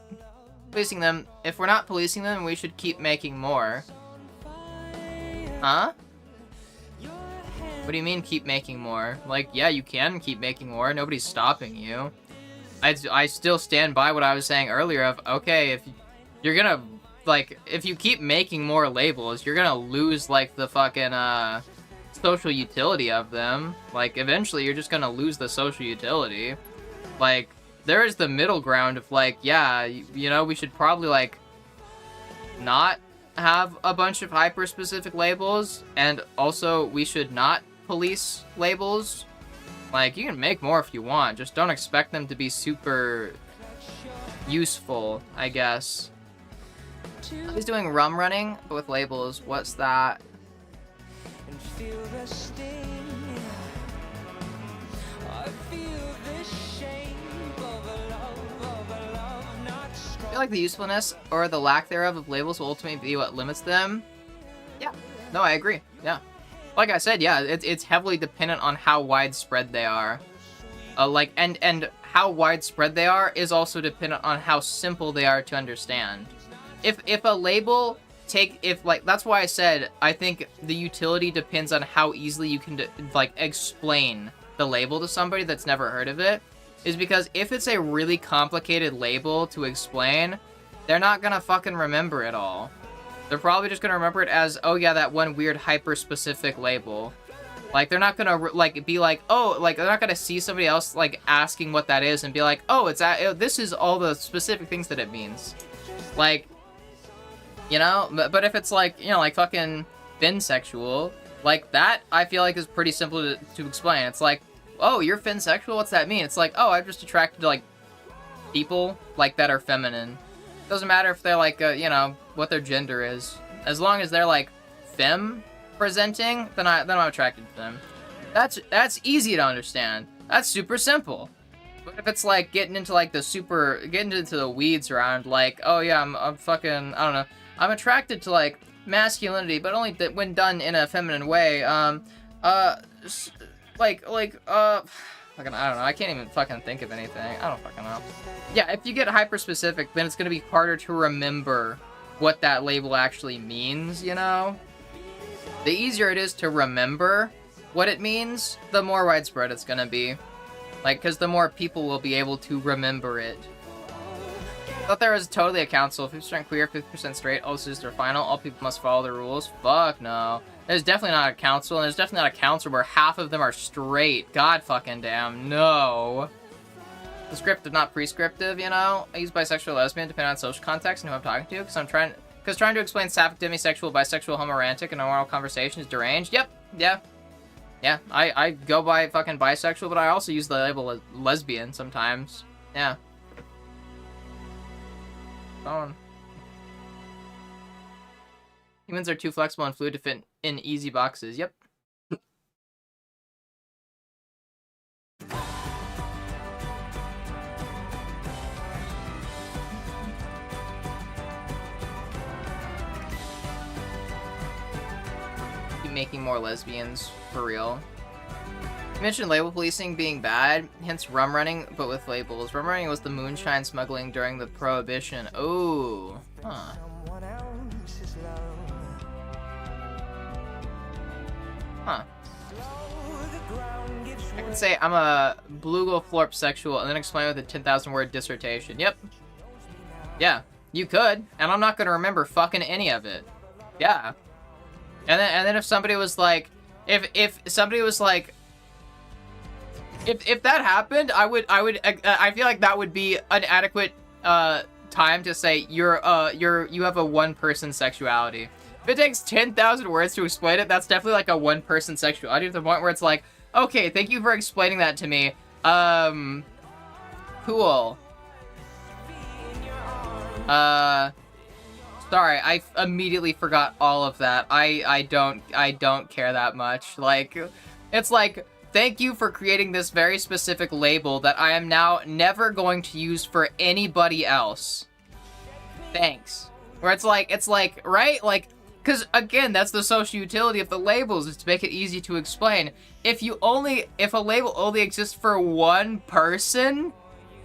Speaker 2: Policing them. If we're not policing them, we should keep making more. Huh? What do you mean keep making more? Like, yeah, you can keep making more. Nobody's stopping you. I still stand by what I was saying earlier of, okay, if you're gonna, like, if you keep making more labels, you're gonna lose, like, the fucking, social utility of them. Like, eventually you're just gonna lose the social utility. Like, there is the middle ground of, like, yeah, you know, we should probably, like, not have a bunch of hyper-specific labels, and also we should not police labels. Like, you can make more if you want, just don't expect them to be super useful, I guess. He's doing rum running with labels. What's that? I feel like the usefulness or the lack thereof of labels will ultimately be what limits them. Yeah. No, I agree. Yeah. Like I said, yeah, it's heavily dependent on how widespread they are. Like, and how widespread they are is also dependent on how simple they are to understand. If a label that's why I said I think the utility depends on how easily you can like explain the label to somebody that's never heard of it. Is because if it's a really complicated label to explain, they're not gonna fucking remember it all. They're probably just gonna remember it as, oh yeah, that one weird hyper-specific label. Like, they're not gonna, like, be like, oh, like, they're not gonna see somebody else, like, asking what that is and be like, oh, this is all the specific things that it means. Like, you know? But if it's like, you know, like, fucking finsexual, like, that, I feel like is pretty simple to explain. It's like, oh, you're finsexual? What's that mean? It's like, oh, I'm just attracted to, like, people, like, that are feminine. Doesn't matter if they're, like, you know, what their gender is. As long as they're, like, femme presenting, then I'm attracted to them. That's easy to understand. That's super simple. But if it's, like, getting into the weeds around, like, oh, yeah, I'm fucking, I don't know. I'm attracted to, like, masculinity, but only when done in a feminine way. Fucking, I don't know. I can't even fucking think of anything. I don't fucking know. Yeah, if you get hyper-specific, then it's gonna be harder to remember what that label actually means, you know? The easier it is to remember what it means, the more widespread it's gonna be. Like, because the more people will be able to remember it. I thought there was totally a council. 50% queer, 50% straight. Oh, this is their final. All people must follow the rules. Fuck no. There's definitely not a council, and there's definitely not a council where half of them are straight. God fucking damn, no. Descriptive, not prescriptive, you know? I use bisexual, lesbian, depending on social context and who I'm talking to, because trying to explain sapphic, demisexual, bisexual, homoerotic, and oral conversation is deranged. Yep, yeah. Yeah, I go by fucking bisexual, but I also use the label lesbian sometimes. Yeah. Phone. Humans are too flexible and fluid to fit in easy boxes. Yep. Keep making more lesbians, for real. mentioned label policing being bad, hence rum running, but with labels. Rum running was the moonshine smuggling during the Prohibition. Oh, huh. Huh. I can say I'm a Bluegill Florp sexual and then explain with a 10,000 word dissertation. Yep. Yeah, you could, and I'm not gonna remember fucking any of it. Yeah. And then if somebody was like, if somebody was like, if that happened, I feel like that would be an adequate time to say you have a one-person sexuality. If it takes 10,000 words to explain it, that's definitely like a one-person sexuality to the point where it's like, okay, thank you for explaining that to me. Cool. Sorry, I immediately forgot all of that. I don't care that much. Like, it's like, thank you for creating this very specific label that I am now never going to use for anybody else. Thanks. Where it's like, right? Like, because, again, that's the social utility of the labels, is to make it easy to explain. If a label only exists for one person,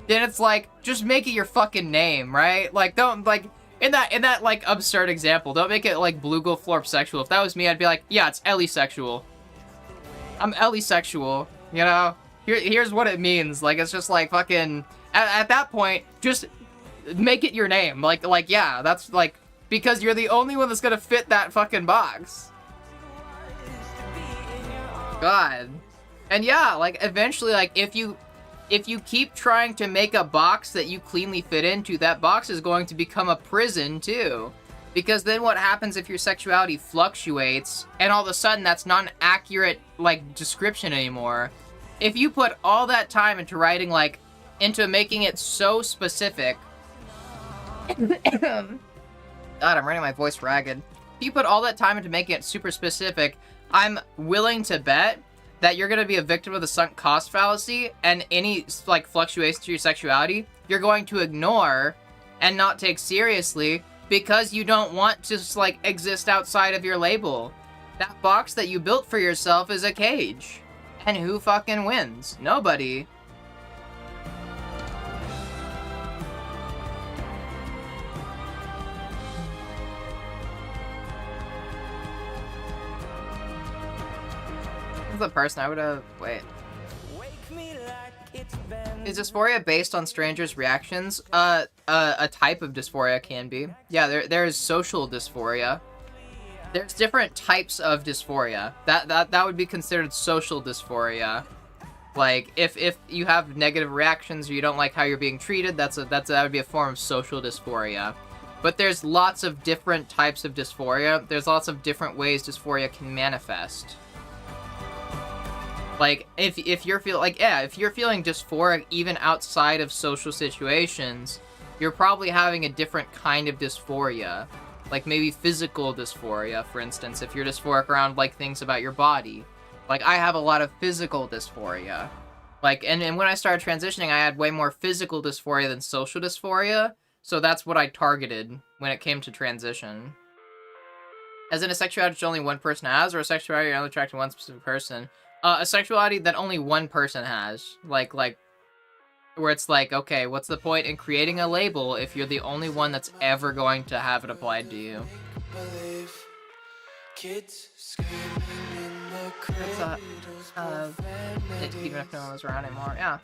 Speaker 2: then it's like, just make it your fucking name, right? Like, don't, like, in that, like, absurd example, don't make it, like, Bluegill Florp sexual. If that was me, I'd be like, yeah, it's Ellie sexual. I'm Ellie sexual, you know? Here's what it means. Like, it's just, like, fucking, at that point, just make it your name. Like, yeah, that's, like, because you're the only one that's gonna fit that fucking box. God. And yeah, like, eventually, like, if you keep trying to make a box that you cleanly fit into, that box is going to become a prison, too. Because then what happens if your sexuality fluctuates, and all of a sudden that's not an accurate, like, description anymore? If you put all that time into writing, like, into making it so specific... God, I'm running my voice ragged. If you put all that time into making it super specific, I'm willing to bet that you're going to be a victim of the sunk cost fallacy, and any, like, fluctuation to your sexuality, you're going to ignore and not take seriously because you don't want to, just, like, exist outside of your label. That box that you built for yourself is a cage. And who fucking wins? Nobody. The person I would have... Wait. Is dysphoria based on strangers' reactions? A type of dysphoria can be. Yeah, there is social dysphoria. There's different types of dysphoria. That would be considered social dysphoria. Like, if you have negative reactions or you don't like how you're being treated, that would be a form of social dysphoria. But there's lots of different types of dysphoria. There's lots of different ways dysphoria can manifest. Like, if you're feeling dysphoric even outside of social situations, you're probably having a different kind of dysphoria. Like, maybe physical dysphoria, for instance, if you're dysphoric around, like, things about your body. Like, I have a lot of physical dysphoria. Like, and when I started transitioning, I had way more physical dysphoria than social dysphoria, so that's what I targeted when it came to transition. As in a sexuality that only one person has, or a sexuality you're only attracted to one specific person? A sexuality that only one person has. Like, where it's like, okay, what's the point in creating a label if you're the only one that's ever going to have it applied to you? Even if no one was around anymore, yeah.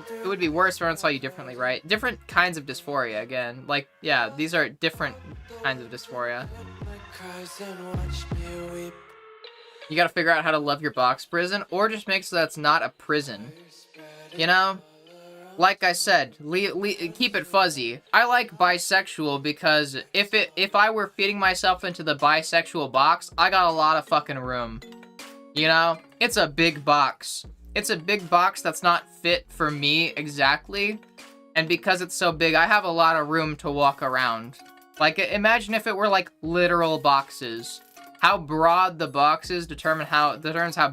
Speaker 2: It would be worse if everyone saw you differently, right? Different kinds of dysphoria, again. Like, yeah, these are different kinds of dysphoria. You gotta figure out how to love your box prison, or just make so that's not a prison. You know? Like I said, keep it fuzzy. I like bisexual because if I were feeding myself into the bisexual box, I got a lot of fucking room. You know? It's a big box. It's a big box that's not fit for me exactly. And because it's so big, I have a lot of room to walk around. Like, imagine if it were like literal boxes. How broad the box is determines how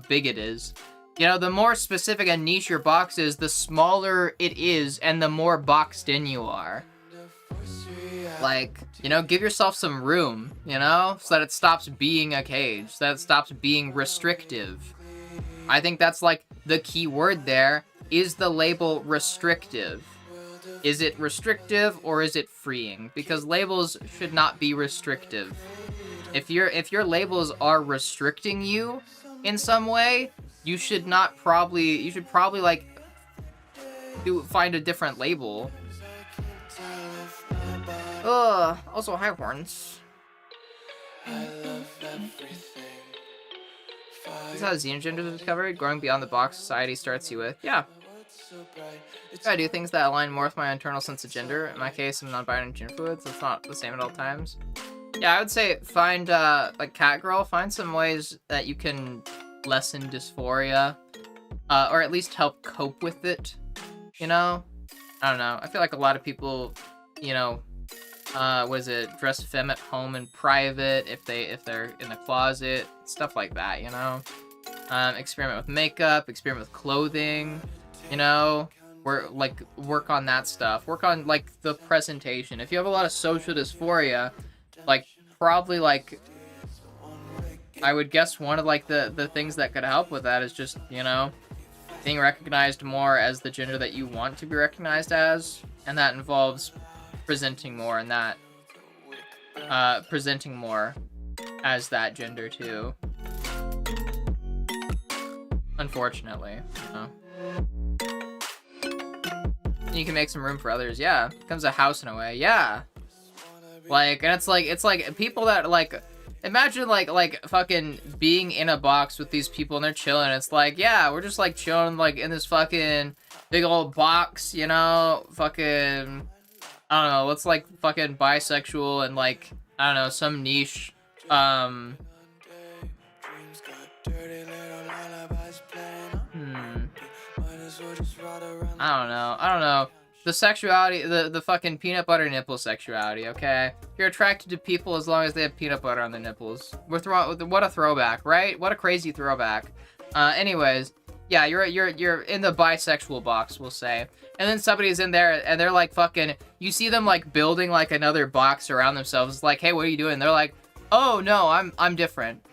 Speaker 2: big it is. You know, the more specific and niche your box is, the smaller it is, and the more boxed in you are. Like, you know, give yourself some room, you know? So that it stops being a cage, so that it stops being restrictive. I think that's like the key word there. Is the label restrictive? Is it restrictive or is it freeing? Because labels should not be restrictive. If your labels are restricting you in some way, you should probably like find a different label. Ugh, also high horns. This is how xenogender is discovered. Growing beyond the box society starts you with. Yeah. I do things that align more with my internal sense of gender. In my case, I'm non-binary gender fluid, so it's not the same at all times. Yeah, I would say find, like Catgirl, find some ways that you can lessen dysphoria, or at least help cope with it, you know? I don't know. I feel like a lot of people, you know, dress femme at home in private, if they're in the closet, stuff like that, you know? Experiment with makeup, experiment with clothing, you know? Work on that stuff. Work on, like, the presentation. If you have a lot of social dysphoria, like, probably, like, I would guess one of, like, the things that could help with that is just, you know, being recognized more as the gender that you want to be recognized as, and that involves presenting more, and that, presenting more as that gender, too. Unfortunately, you know. You can make some room for others, yeah. It becomes a house in a way, yeah. Like, and it's like people that, like, imagine, like, fucking being in a box with these people and they're chilling. It's like, yeah, we're just, like, chilling, like, in this fucking big old box, you know? Fucking, I don't know, let's, like, fucking bisexual and, like, I don't know, some niche, I don't know. The sexuality, the fucking peanut butter nipple sexuality, okay? You're attracted to people as long as they have peanut butter on their nipples. What a throwback, right? What a crazy throwback. Anyways, yeah, you're in the bisexual box, we'll say. And then somebody's in there and they're like fucking, you see them like building like another box around themselves. It's like, hey, what are you doing? They're like, oh no, I'm different.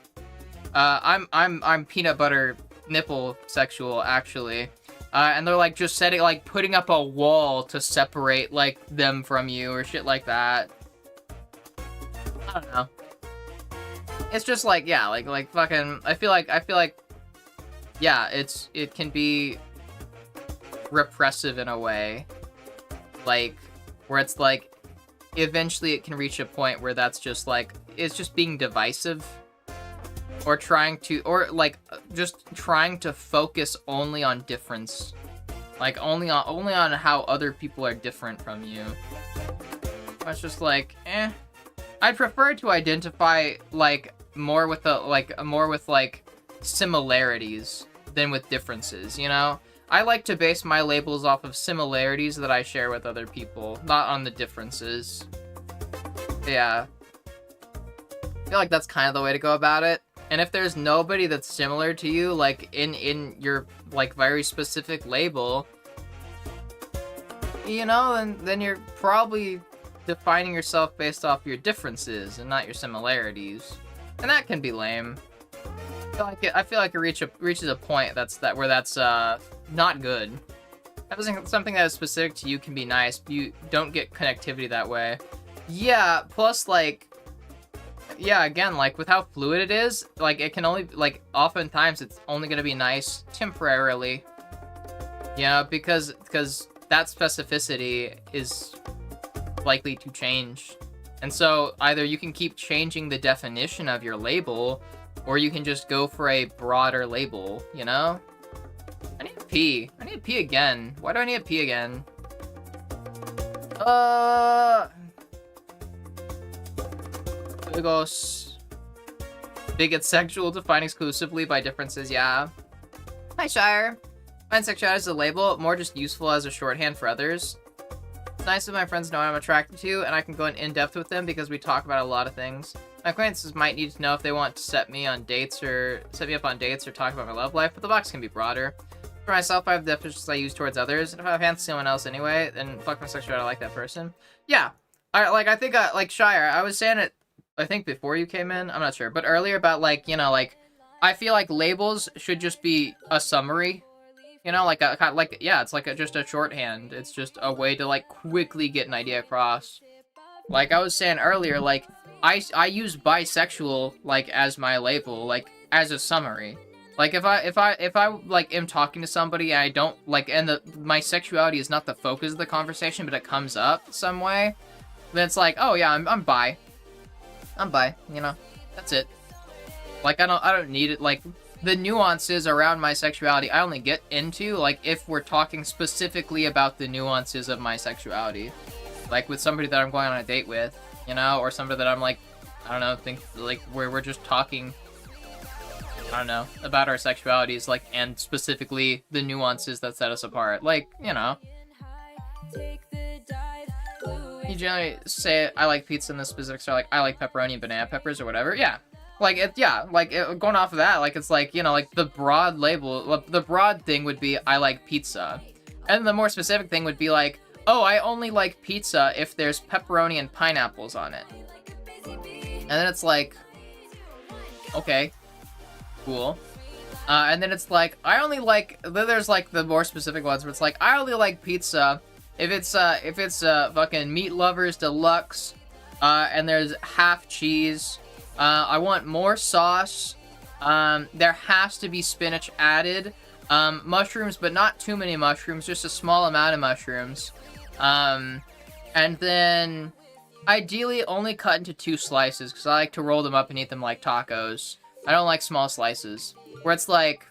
Speaker 2: I'm peanut butter nipple sexual, actually. And they're like just setting, like putting up a wall to separate like them from you or shit like that. I don't know. It's just like, yeah, like fucking, I feel like, yeah, it can be repressive in a way. Like, where it's like, eventually it can reach a point where that's just like, it's just being divisive. Or just trying to focus only on difference. Like, only on how other people are different from you. It's just like, eh. I'd prefer to identify, like, more with similarities than with differences, you know? I like to base my labels off of similarities that I share with other people, not on the differences. Yeah. I feel like that's kind of the way to go about it. And if there's nobody that's similar to you, like, in your, like, very specific label, you know, then you're probably defining yourself based off your differences and not your similarities. And that can be lame. I feel like it reaches a point where that's not good. Having something that is specific to you can be nice, but you don't get connectivity that way. Yeah, plus, like, yeah, again, like, with how fluid it is, like, it can only, like, oftentimes it's only gonna be nice temporarily. Yeah, because that specificity is likely to change. And so, either you can keep changing the definition of your label, or you can just go for a broader label, you know? I need to pee. I need to pee again. Why do I need to pee again? Bigot sexual, defined exclusively by differences, yeah. Hi, Shire. Find sexuality as a label, more just useful as a shorthand for others. It's nice if my friends know what I'm attracted to, and I can go in depth with them because we talk about a lot of things. My acquaintances might need to know if they want to set me up on dates or talk about my love life, but the box can be broader. For myself, I have definitions I use towards others, and if I fancy someone else anyway, then fuck my sexuality, I like that person. Yeah. I think, like, Shire, I was saying it, I think before you came in, I'm not sure, but earlier about, like, you know, like, I feel like labels should just be a summary. You know, like yeah, it's like just a shorthand. It's just a way to like quickly get an idea across. Like I was saying earlier, like I use bisexual like as my label, like as a summary. Like if I like am talking to somebody and I don't like, and my sexuality is not the focus of the conversation, but it comes up some way, then it's like, oh yeah, I'm bi. I'm bi, you know. That's it. Like I don't need it. Like the nuances around my sexuality I only get into like if we're talking specifically about the nuances of my sexuality. Like with somebody that I'm going on a date with, you know, or somebody that I'm like, I don't know, think like where we're just talking, I don't know, about our sexualities, like, and specifically the nuances that set us apart. Like, you know. You generally say I like pizza in the specifics are like I like pepperoni and banana peppers or whatever. Yeah. Like, going off of that, like, it's like, you know, like, the broad label, the broad thing would be, I like pizza. And the more specific thing would be like, oh, I only like pizza if there's pepperoni and pineapples on it. And then it's like, okay, cool. And then it's like, I only like, then there's like the more specific ones where it's like, I only like pizza if it's fucking Meat Lovers Deluxe, and there's half cheese. I want more sauce. There has to be spinach added. Mushrooms, but not too many mushrooms, just a small amount of mushrooms. And then ideally only cut into 2 slices, because I like to roll them up and eat them like tacos. I don't like small slices. Where it's like,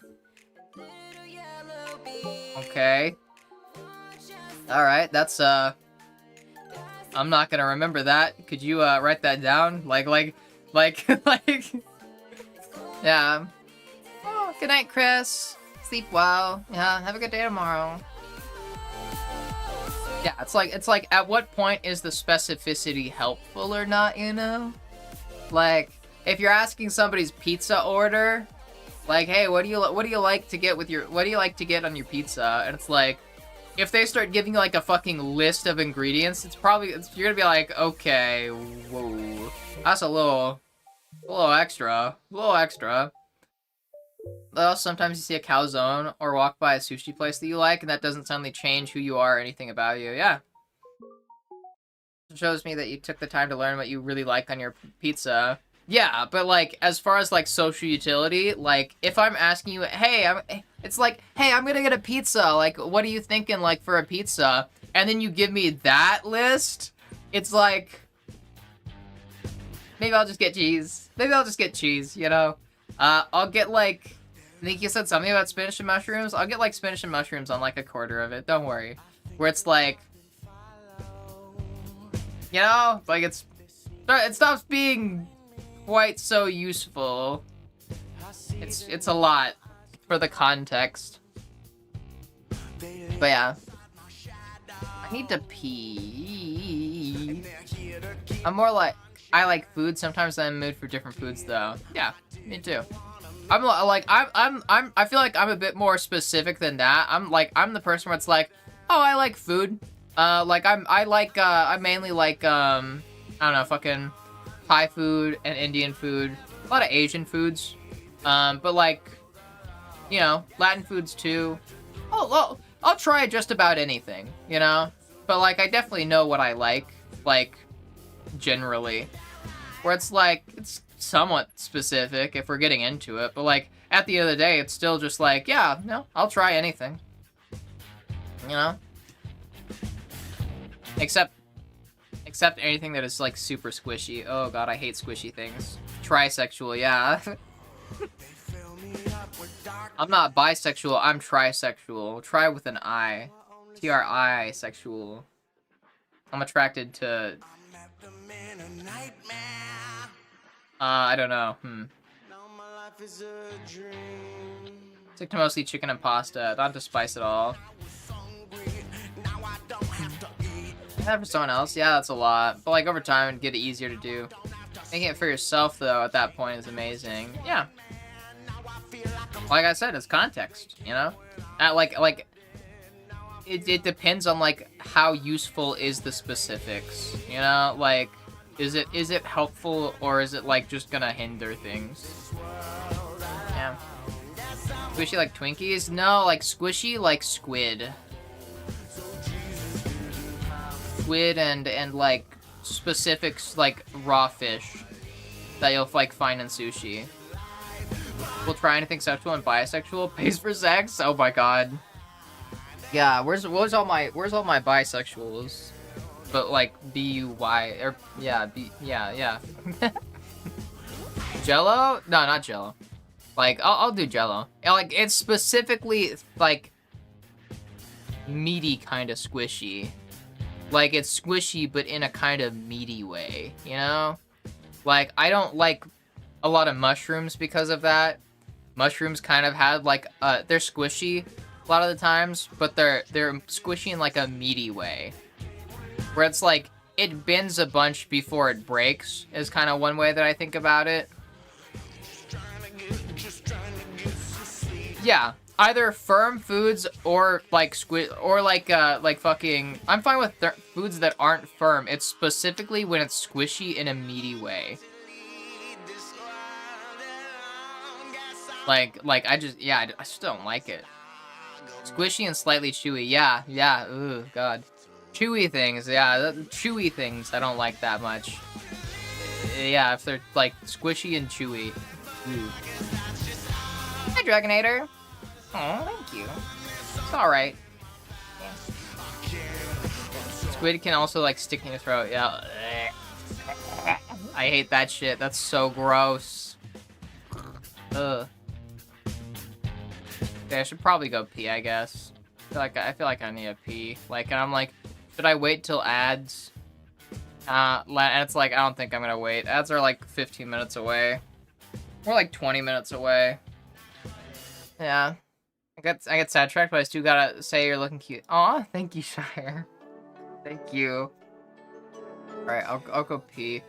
Speaker 2: okay. Alright, that's, I'm not gonna remember that. Could you, write that down? Like, yeah. Oh, good night, Chris. Sleep well. Yeah, have a good day tomorrow. Yeah, it's like, at what point is the specificity helpful or not, you know? Like, if you're asking somebody's pizza order, like, hey, what do you like to get on your pizza? And it's like, if they start giving you like a fucking list of ingredients, you're gonna be like, okay, whoa, that's a little extra. Well, sometimes you see a calzone or walk by a sushi place that you like, and that doesn't suddenly change who you are or anything about you. Yeah. It shows me that you took the time to learn what you really like on your pizza. Yeah, but like, as far as like social utility, like, if I'm asking you, hey, I'm gonna get a pizza, like, what are you thinking, like, for a pizza? And then you give me that list, it's like, maybe I'll just get cheese. You know? I'll get, like, I think you said something about spinach and mushrooms. I'll get, like, spinach and mushrooms on, like, a quarter of it. Don't worry. Where it's, like, you know? Like, it stops being quite so useful. It's a lot for the context. But, yeah. I need to pee. I'm more like, I like food. Sometimes I'm in the mood for different foods, though. Yeah, me too. I feel like I'm a bit more specific than that. I'm the person where it's like, oh, I like food. I mainly like, I don't know, fucking Thai food and Indian food. A lot of Asian foods. But like, you know, Latin foods too. I'll try just about anything, you know? But like, I definitely know what I like, generally. Where it's like, it's somewhat specific if we're getting into it, but like, at the end of the day, it's still just like, yeah, no, I'll try anything. You know? Except anything that is like super squishy. Oh god, I hate squishy things. Trisexual, yeah. I'm not bisexual, I'm trisexual. Try with an I. T-R-I sexual. I'm attracted to... I don't know. Stick to mostly chicken and pasta, not to spice at all. That for someone else, yeah, that's a lot. But like over time, it'd get it easier to do. Making it for yourself though, at that point, is amazing. Yeah. Like I said, it's context, you know? It depends on like how useful is the specifics, you know? Like, is it helpful or is it like just gonna hinder things? Yeah. Squishy like Twinkies? No, like squishy like squid. Squid and like specific like raw fish that you'll like find in sushi. We'll try anything sexual and bisexual. Pays for sex? Oh my god. Yeah, where's all my bisexuals? But like B-U-Y or yeah, yeah. Jello? No, not Jello. Like I'll do Jello. And, like it's specifically like meaty kind of squishy. Like it's squishy but in a kind of meaty way, you know? Like I don't like a lot of mushrooms because of that. Mushrooms kind of have like they're squishy a lot of the times, but they're squishy in like a meaty way. Where it's like, it bends a bunch before it breaks, is kind of one way that I think about it. Yeah, either firm foods or like or like fucking. I'm fine with foods that aren't firm. It's specifically when it's squishy in a meaty way. Like I just don't like it. Squishy and slightly chewy. Yeah. Ooh, god. Chewy things, yeah, chewy things I don't like that much. Yeah, if they're like squishy and chewy. Ooh. Hi, Dragonator. Oh, thank you. It's alright. Yeah. Squid can also like stick in your throat, yeah. I hate that shit, that's so gross. Ugh. Okay, I should probably go pee, I guess. I feel like I need a pee. Like, and I'm like, should I wait till ads? And it's like, I don't think I'm gonna wait. Ads are like 15 minutes away. Or like 20 minutes away. Yeah. I get sidetracked, but I still gotta say you're looking cute. Aw, thank you, Shire. Thank you. Alright, I'll go pee.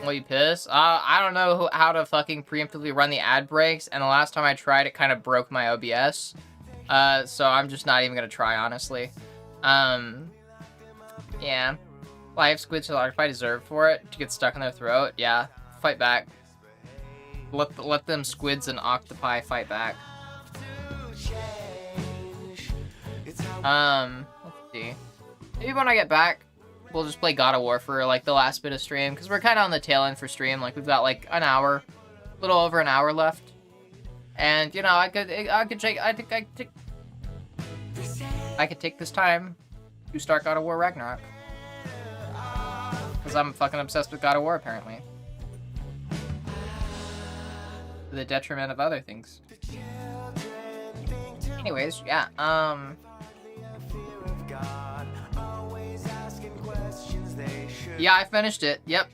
Speaker 2: Will you piss? I don't know how to fucking preemptively run the ad breaks, and the last time I tried, it kind of broke my OBS. So I'm just not even gonna try, honestly. Yeah. Life squids are if I deserve for it to get stuck in their throat. Yeah. Fight back. Let them squids and octopi fight back. Let's see. Maybe when I get back, we'll just play God of War for like the last bit of stream, because we're kind of on the tail end for stream. Like we've got like an hour, a little over an hour left. And you know, I could take this time to start God of War Ragnarok, because I'm fucking obsessed with God of War apparently, to the detriment of other things. Anyways, yeah. Yeah, I finished it. Yep,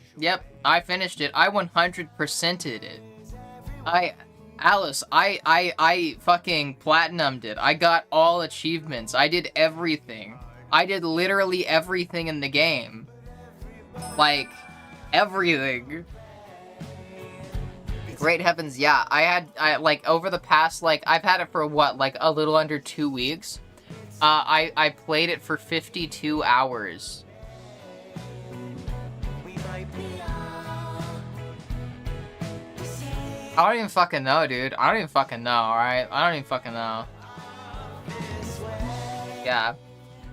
Speaker 2: I finished it. I 100%ed it. Alice, I fucking platinumed it. I got all achievements. I did everything. I did literally everything in the game. Like, everything. Great heavens, yeah. I like, over the past, like, I've had it for what, like, a little under 2 weeks. I played it for 52 hours. I don't even fucking know, dude. I don't even fucking know, alright? I don't even fucking know. Yeah.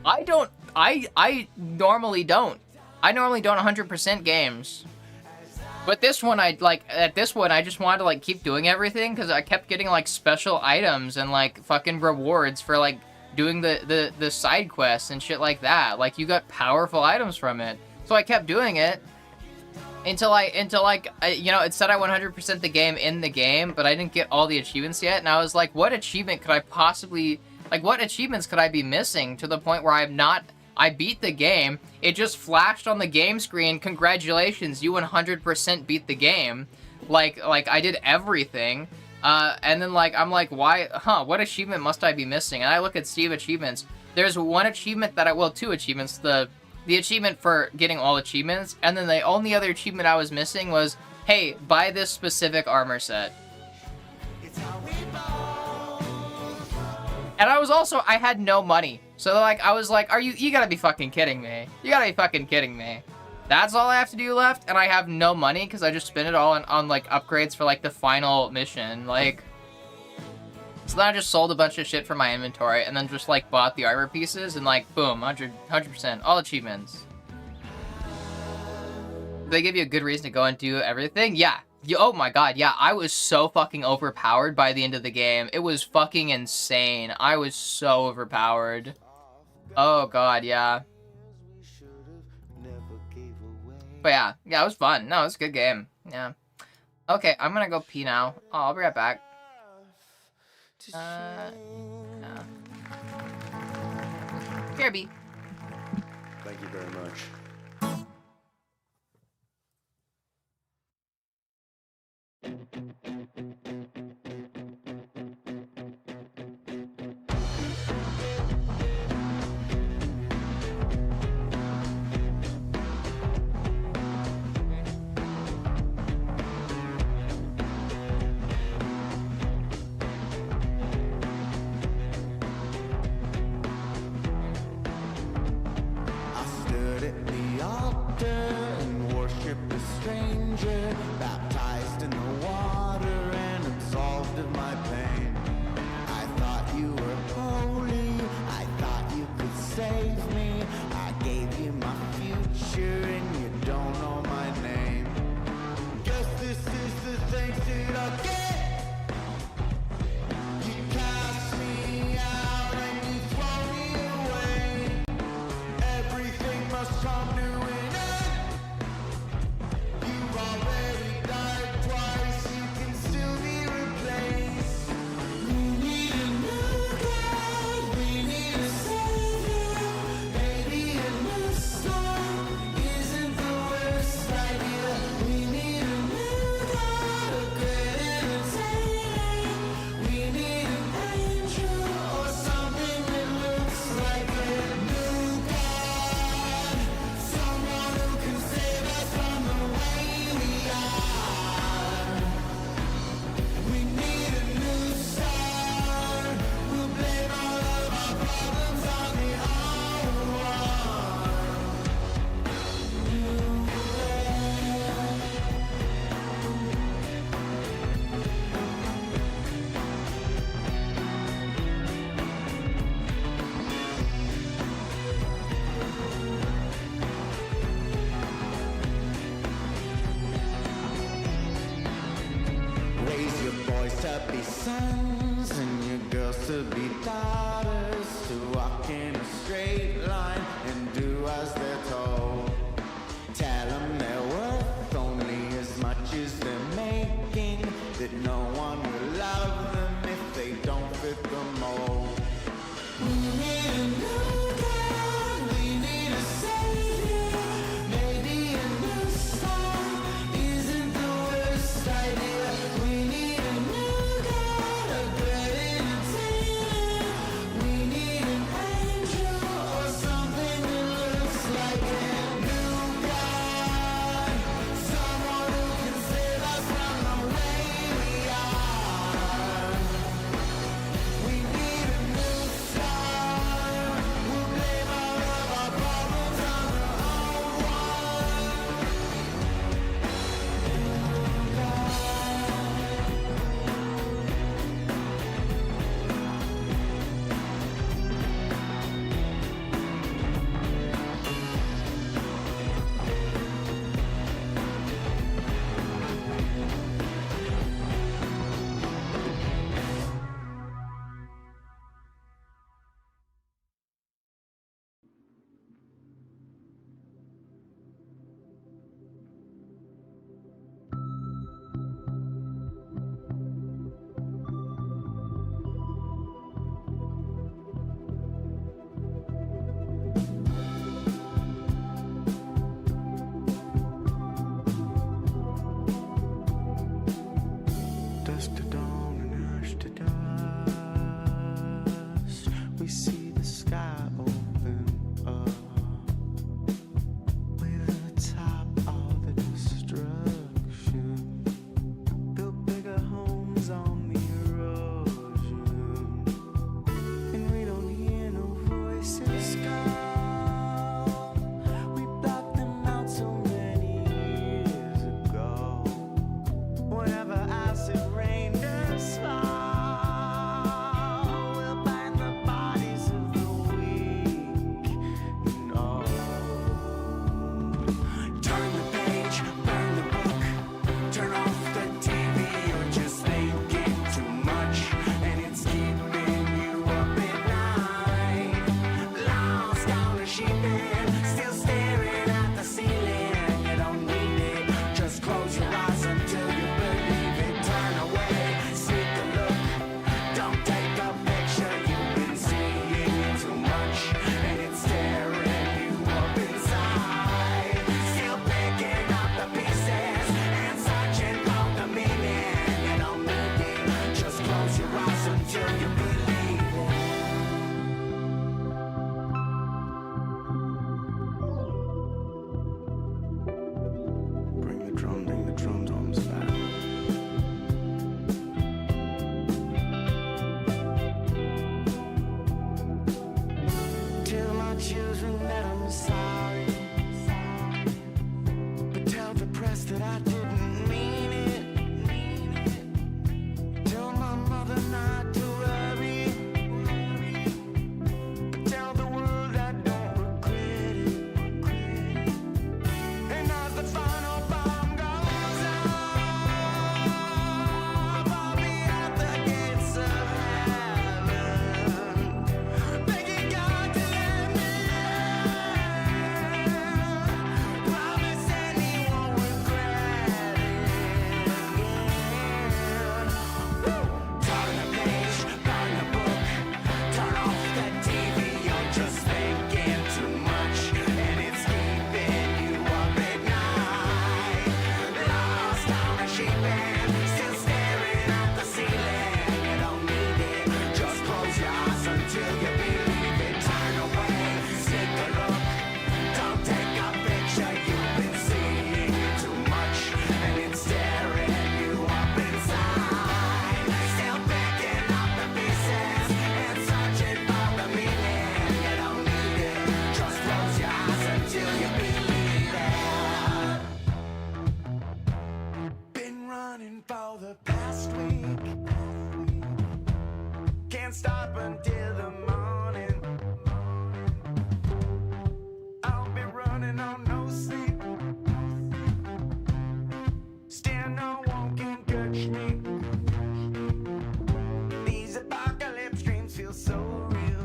Speaker 2: I normally don't. I normally don't 100% games. But this one, at this one, I just wanted to, like, keep doing everything, because I kept getting, like, special items and, like, fucking rewards for, like, doing the side quests and shit like that. Like, you got powerful items from it. So I kept doing it. Until you know, it said I 100% the game in the game, but I didn't get all the achievements yet, and I was like, what achievement could I possibly, like, what achievements could I be missing to the point where I beat the game, it just flashed on the game screen, congratulations, you 100% beat the game, like, I did everything, and then, like, I'm like, why, what achievement must I be missing? And I look at Steam achievements, there's one achievement two achievements, the achievement for getting all achievements, and then the only other achievement I was missing was, hey, buy this specific armor set. And I had no money. So, like, I was like, you gotta be fucking kidding me. You gotta be fucking kidding me. That's all I have to do left, and I have no money because I just spent it all on like upgrades for like the final mission. Like, so then I just sold a bunch of shit from my inventory and then just like bought the armor pieces and like boom, 100%, all achievements. They give you a good reason to go and do everything. Yeah. Oh my god, yeah, I was so fucking overpowered by the end of the game. It was fucking insane. I was so overpowered. Oh god, yeah. But yeah, it was fun. No, it was a good game. Yeah. Okay, I'm gonna go pee now. Oh, I'll be right back. Yeah. Here, B.
Speaker 7: Thank you very much.
Speaker 5: I stood at the altar and worshipped a stranger, baptized in the water and absolved of my pain. I thought you were holy, I thought you could save me. I gave you my future and you don't know my name. Guess this is the thanks that I get. You cast me out and you throw me away. Everything must come to an end. You've already died twice, you can still be replaced. We need a new God, we need a savior. Maybe a new song isn't the worst idea. We need a new God, a great entertainer. We need an angel or something that looks like a new God. Someone who can save us from the way we are. We need a new start. We'll blame all of our problems on the old one. Raise your boys to be sons and your girls to be daughters, to walk in a straight line and do as they're told. Tell them they're worth only as much as they're making, that no one will love them if they don't fit the mold. We need a new God, we need a savior. Maybe a new song isn't the worst idea. We need a new God, a great entertainer. We need an angel or some the drum drums back. Tell my children that I'm sorry, but tell the press that I didn't mean it. Tell my mother not to worry, but tell the world I don't regret it. And as the final bomb goes off, I'll be at the gates of heaven, begging God to let me in. Promising He won't regret it again. Turn the page, burn the book, turn off the TV. You're just thinking too much, and it's keeping you up at night. Lost on a sheep pen, still staring at the ceiling. You don't need it, just close your eyes until you believe it. Turn away, take a look, don't take a picture. You've been seeing too much, and it's staring you up inside. Still picking up the pieces and searching for the meaning. You don't need it, just close your eyes until you believe it. Been running for the past week, can't stop until the morning. I'll be running on no sleep, still no one can catch me. These apocalypse dreams feel so real.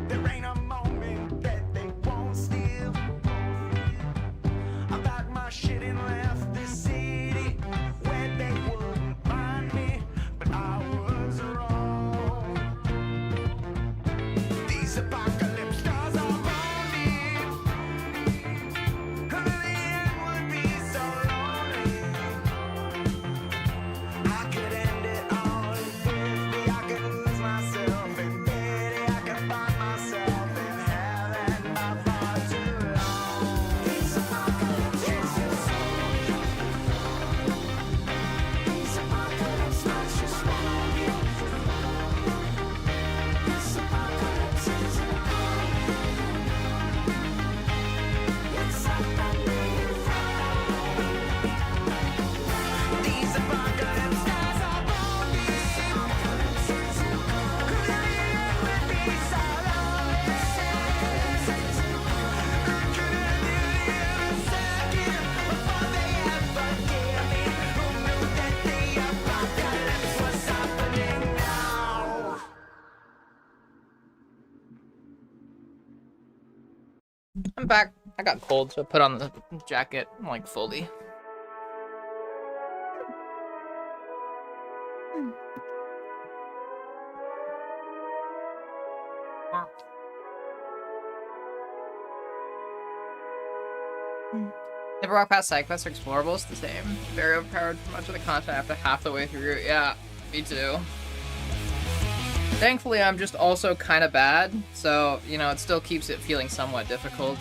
Speaker 5: There ain't a moment that they won't steal. I packed my shit and left the city where they wouldn't find me, but I was wrong. These apocalypse stars are burning, and the end would be so lonely. I could end it all in 50. I could lose myself in pity. I could find myself in heaven by far too long. These apocalypse nights just These apocalypse nights just won't get through. This apocalypse isn't coming. It's happening now. These apocalypse stars are burning. Apocalypse isn't coming. The end would be so lonely. I could end it in a second before they ever get me. Who knew that the apocalypse was happening now?
Speaker 2: I'm back. I got cold, so I put on the jacket like fully. Never walk past side quests or explorables. The same. Very overpowered for much of the content after half the way through. Yeah, me too. Thankfully, I'm just also kind of bad, so, you know, it still keeps it feeling somewhat difficult.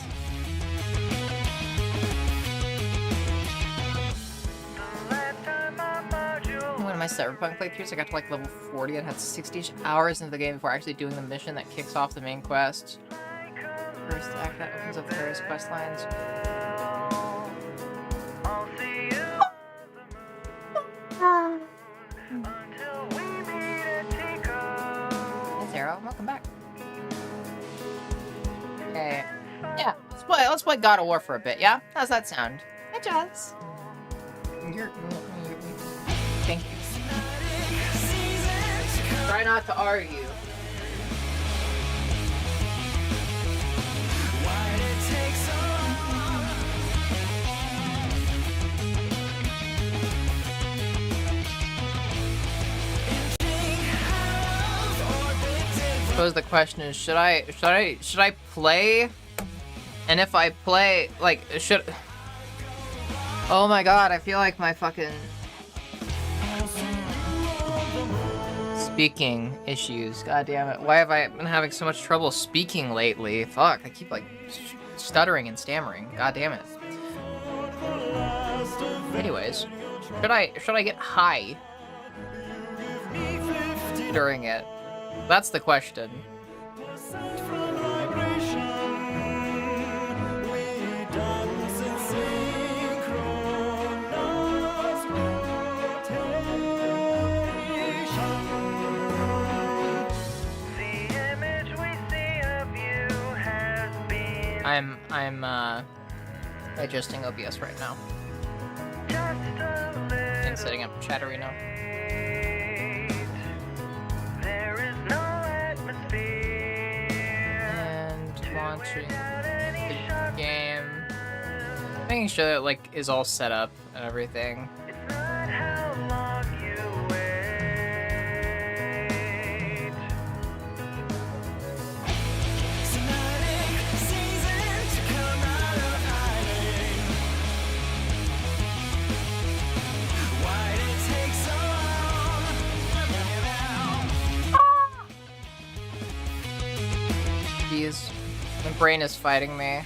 Speaker 2: One of my Cyberpunk playthroughs, I got to like level 40 and had 60 hours into the game before actually doing the mission that kicks off the main quest. First act that opens up various quest lines. Hey Zero, welcome back. Okay. Yeah, let's play God of War for a bit, yeah? How's that sound? Hey Jazz. Thank you. Try not to argue. Suppose the question is, should I play? And if I play, like, should... Oh my god, I feel like my fucking... Speaking issues, god damn it. Why have I been having so much trouble speaking lately? Fuck, I keep, like, stuttering and stammering. God damn it. Anyways, should I get high during it? That's the question. I'm adjusting OBS right now. And setting up Chatterino. And launching the game. Making sure that like is all set up and everything. Jeez, my brain is fighting me.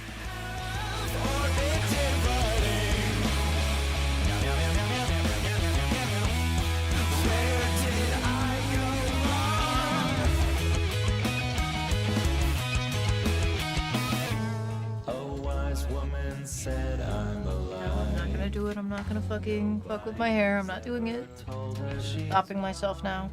Speaker 2: I'm not gonna do it. I'm not gonna fucking fuck with my hair. I'm not doing it. Stopping myself now.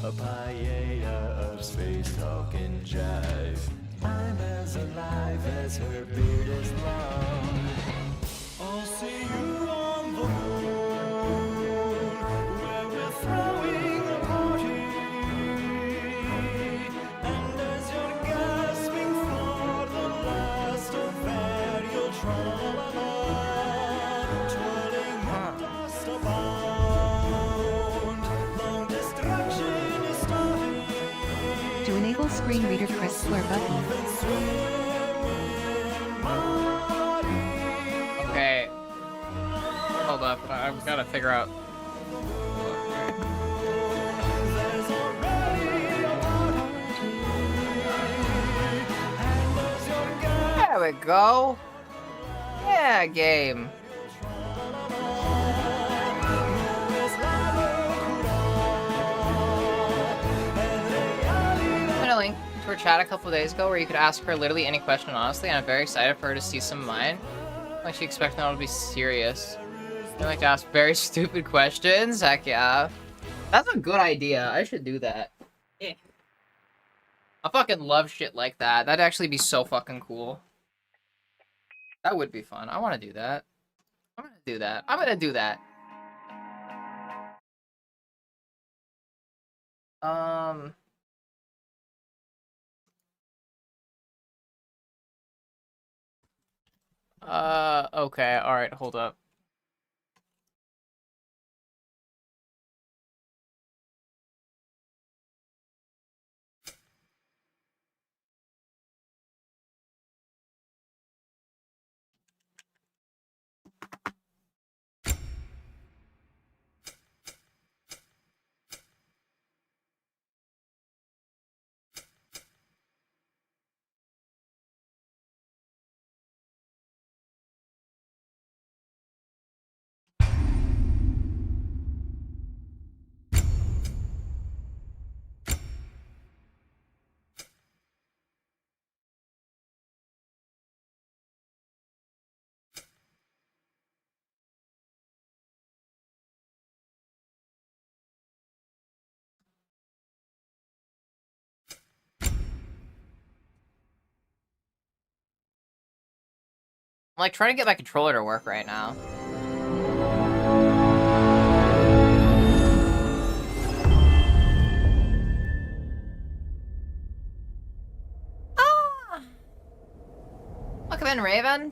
Speaker 8: A paella of space talk and jive. I'm as alive as her beard is long. I'll see you on the moon, where we're throwing a party. And as you're gasping for the last of air, you'll tra-la-la, twirling the dust abound. Long destruction is starting.
Speaker 9: To enable screen reader, press square button.
Speaker 2: Okay. Hold up. I've got to figure out. There we go. Yeah, game. I put a link to her chat a couple days ago where you could ask her literally any question honestly, and I'm very excited for her to see some of mine. Like, she expects now to be serious. I like to ask very stupid questions. Heck yeah. That's a good idea. I should do that. Yeah. I fucking love shit like that. That'd actually be so fucking cool. That would be fun. I want to do that. I'm gonna do that. I'm gonna do that. Okay, alright, hold up. I'm like trying to get my controller to work right now. Ah! Welcome in, Raven.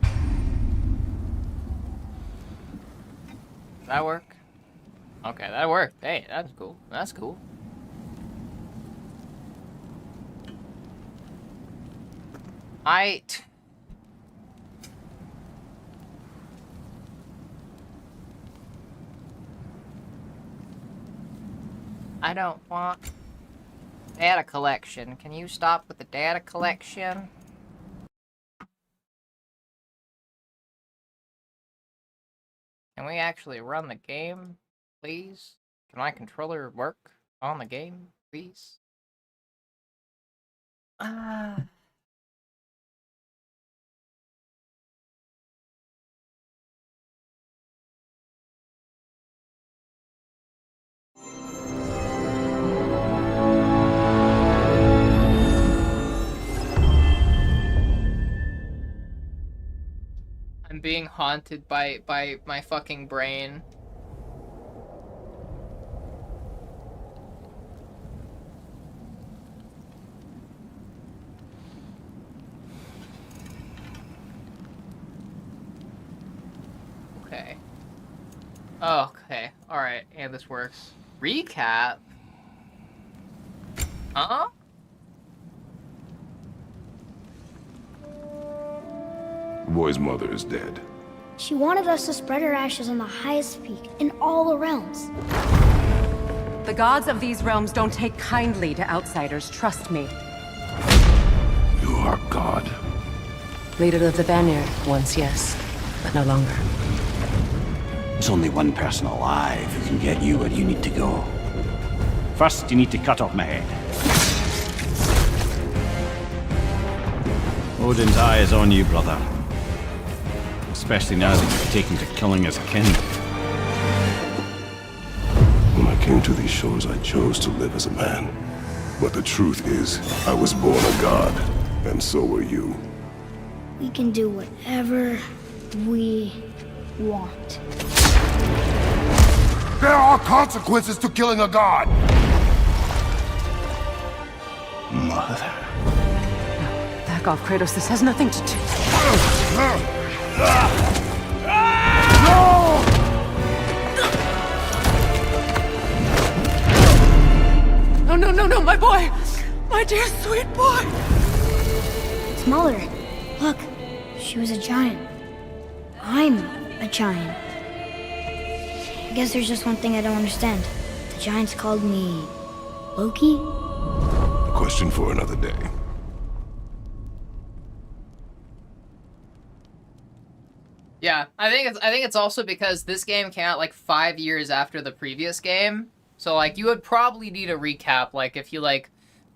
Speaker 2: Does that work? Okay, that worked. Hey, that's cool. That's cool. I don't want Data collection. Can you stop with the data collection? Can we actually run the game, please? Can my controller work on the game, please? I'm being haunted by my fucking brain. Okay. Okay. Alright, and this works. Recap? Huh?
Speaker 10: The boy's mother is dead.
Speaker 11: She wanted us to spread her ashes on the highest peak in all the realms.
Speaker 12: The gods of these realms don't take kindly to outsiders, trust me.
Speaker 10: You are God.
Speaker 12: Leader of the Vanir, once yes, but no longer.
Speaker 13: There's only one person alive who can get you where you need to go. First, you need to cut off my head. Odin's eye is on you, brother. Especially now that you've taken to killing his kin.
Speaker 10: When I came to these shores, I chose to live as a man. But the truth is, I was born a god, and so were you.
Speaker 11: We can do whatever we want.
Speaker 10: There are consequences to killing a god!
Speaker 13: Mother.
Speaker 12: Back off, Kratos. This has nothing to do. No! No, my boy! My dear sweet boy!
Speaker 11: It's Mother. Look, she was a giant. I'm a giant. I guess there's just one thing I don't understand. The giants called me Loki?
Speaker 10: A question for another day.
Speaker 2: Yeah, I think it's also because this game came out like 5 years after the previous game. So like you would probably need a recap, like if you like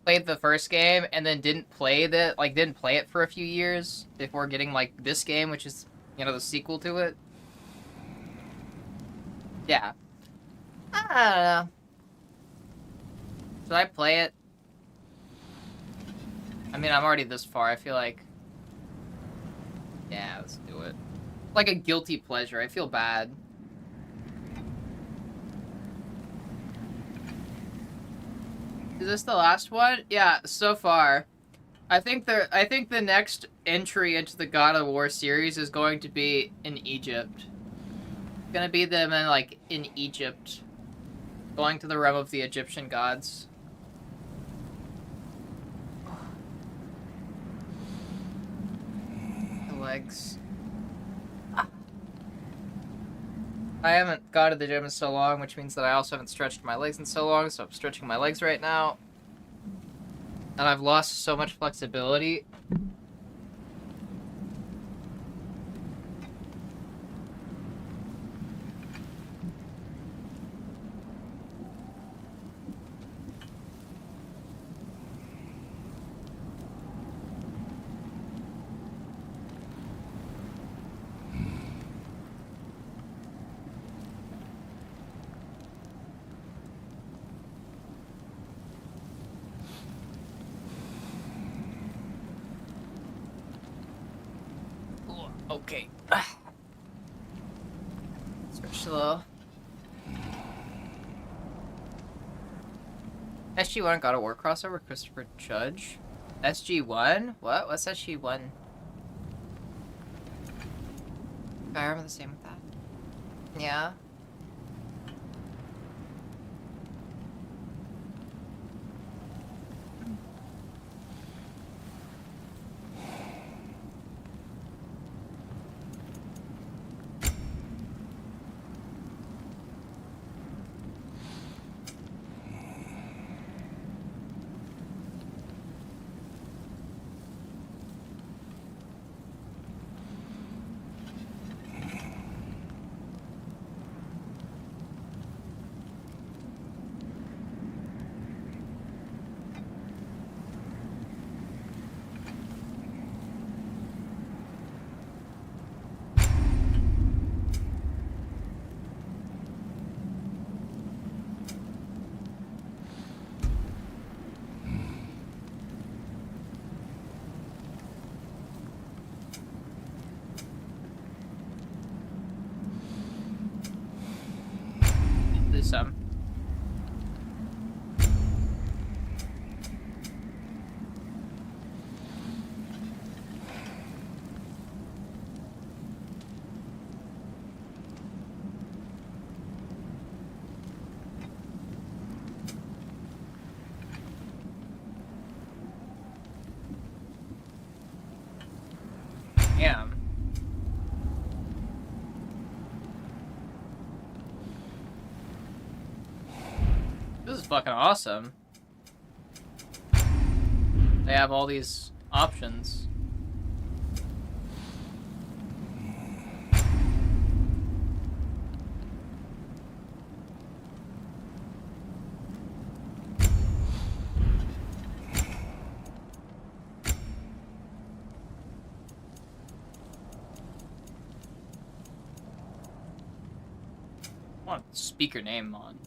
Speaker 2: played the first game and then didn't play it for a few years before getting like this game, which is, you know, the sequel to it. Yeah. I don't know. Should I play it? I mean, I'm already this far. I feel like... Yeah, let's do it. Like a guilty pleasure. I feel bad. Is this the last one? Yeah, so far. I think the next entry into the God of War series is going to be in Egypt. It's gonna be them in Egypt. Going to the realm of the Egyptian gods. The legs. I haven't gone to the gym in so long, which means that I also haven't stretched my legs in so long, so I'm stretching my legs right now. And I've lost so much flexibility. Okay. Stretch slow. SG1 God of War crossover, Christopher Judge. SG1? What? What's SG1? I remember the same with that. Yeah. awesome. Damn. This is fucking awesome. They have all these options. I want the speaker name on.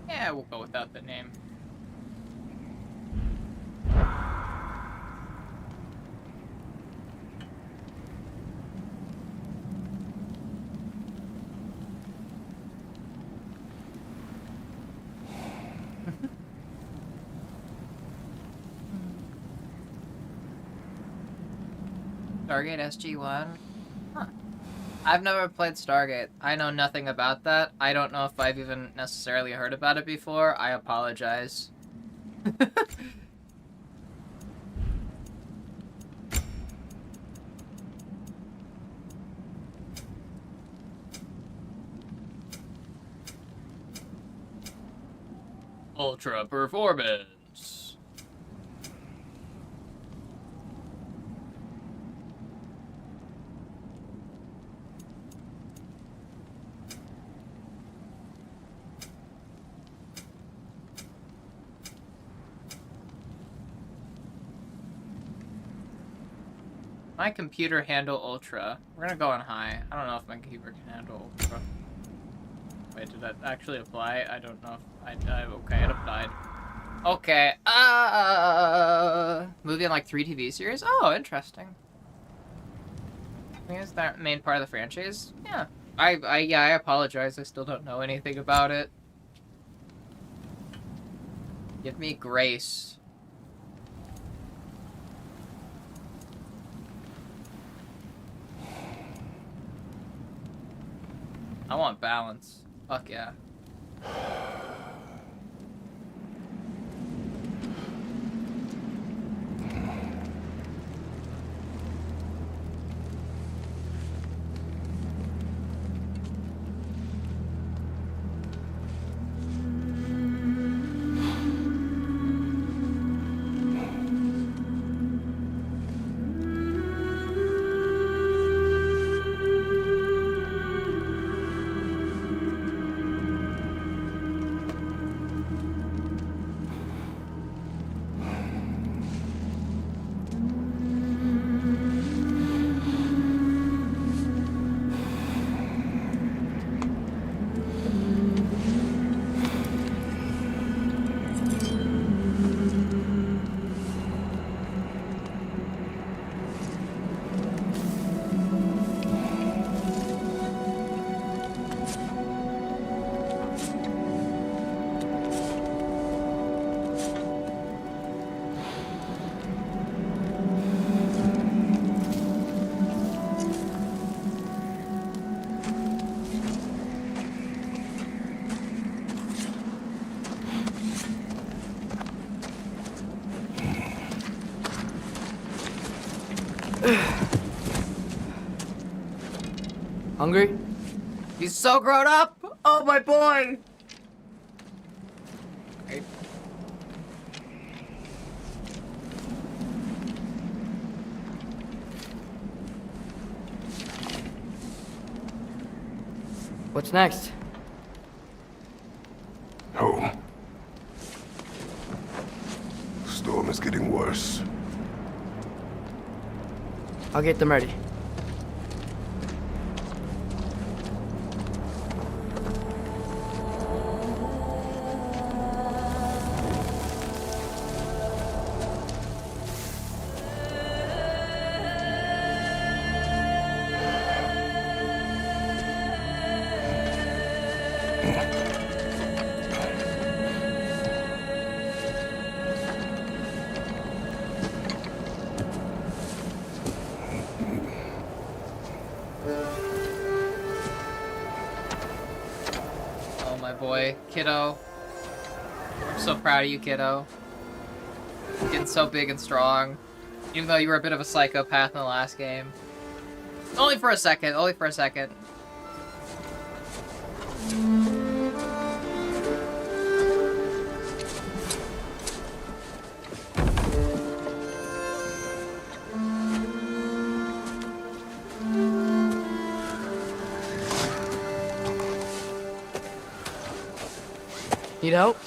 Speaker 2: Yeah, we'll go without the name. Stargate SG-1? Huh. I've never played Stargate. I know nothing about that. I don't know if I've even necessarily heard about it before. I apologize. Ultra performance. My computer handle Ultra. We're gonna go on high. I don't know if my computer can handle Ultra. Wait, did that actually apply? I don't know if I died. Okay, it applied. Okay. Movie on like 3 TV series? Oh, interesting. Is that main part of the franchise? Yeah. Yeah, I apologize. I still don't know anything about it. Give me grace. I want balance. Fuck yeah.
Speaker 14: Hungry?
Speaker 2: He's so grown up! Oh, my boy! Hey.
Speaker 14: What's next?
Speaker 10: Home. Storm is getting worse.
Speaker 14: I'll get them ready.
Speaker 2: Oh my boy, kiddo. I'm so proud of you, kiddo. Getting so big and strong. Even though you were a bit of a psychopath in the last game. Only for a second, only for a second.
Speaker 14: Need help?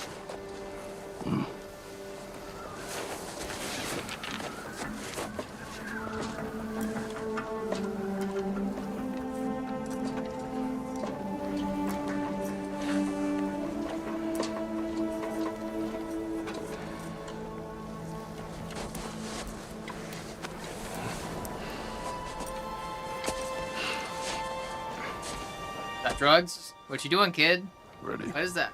Speaker 2: That drugs? What you doing, kid?
Speaker 10: Ready.
Speaker 2: What is that?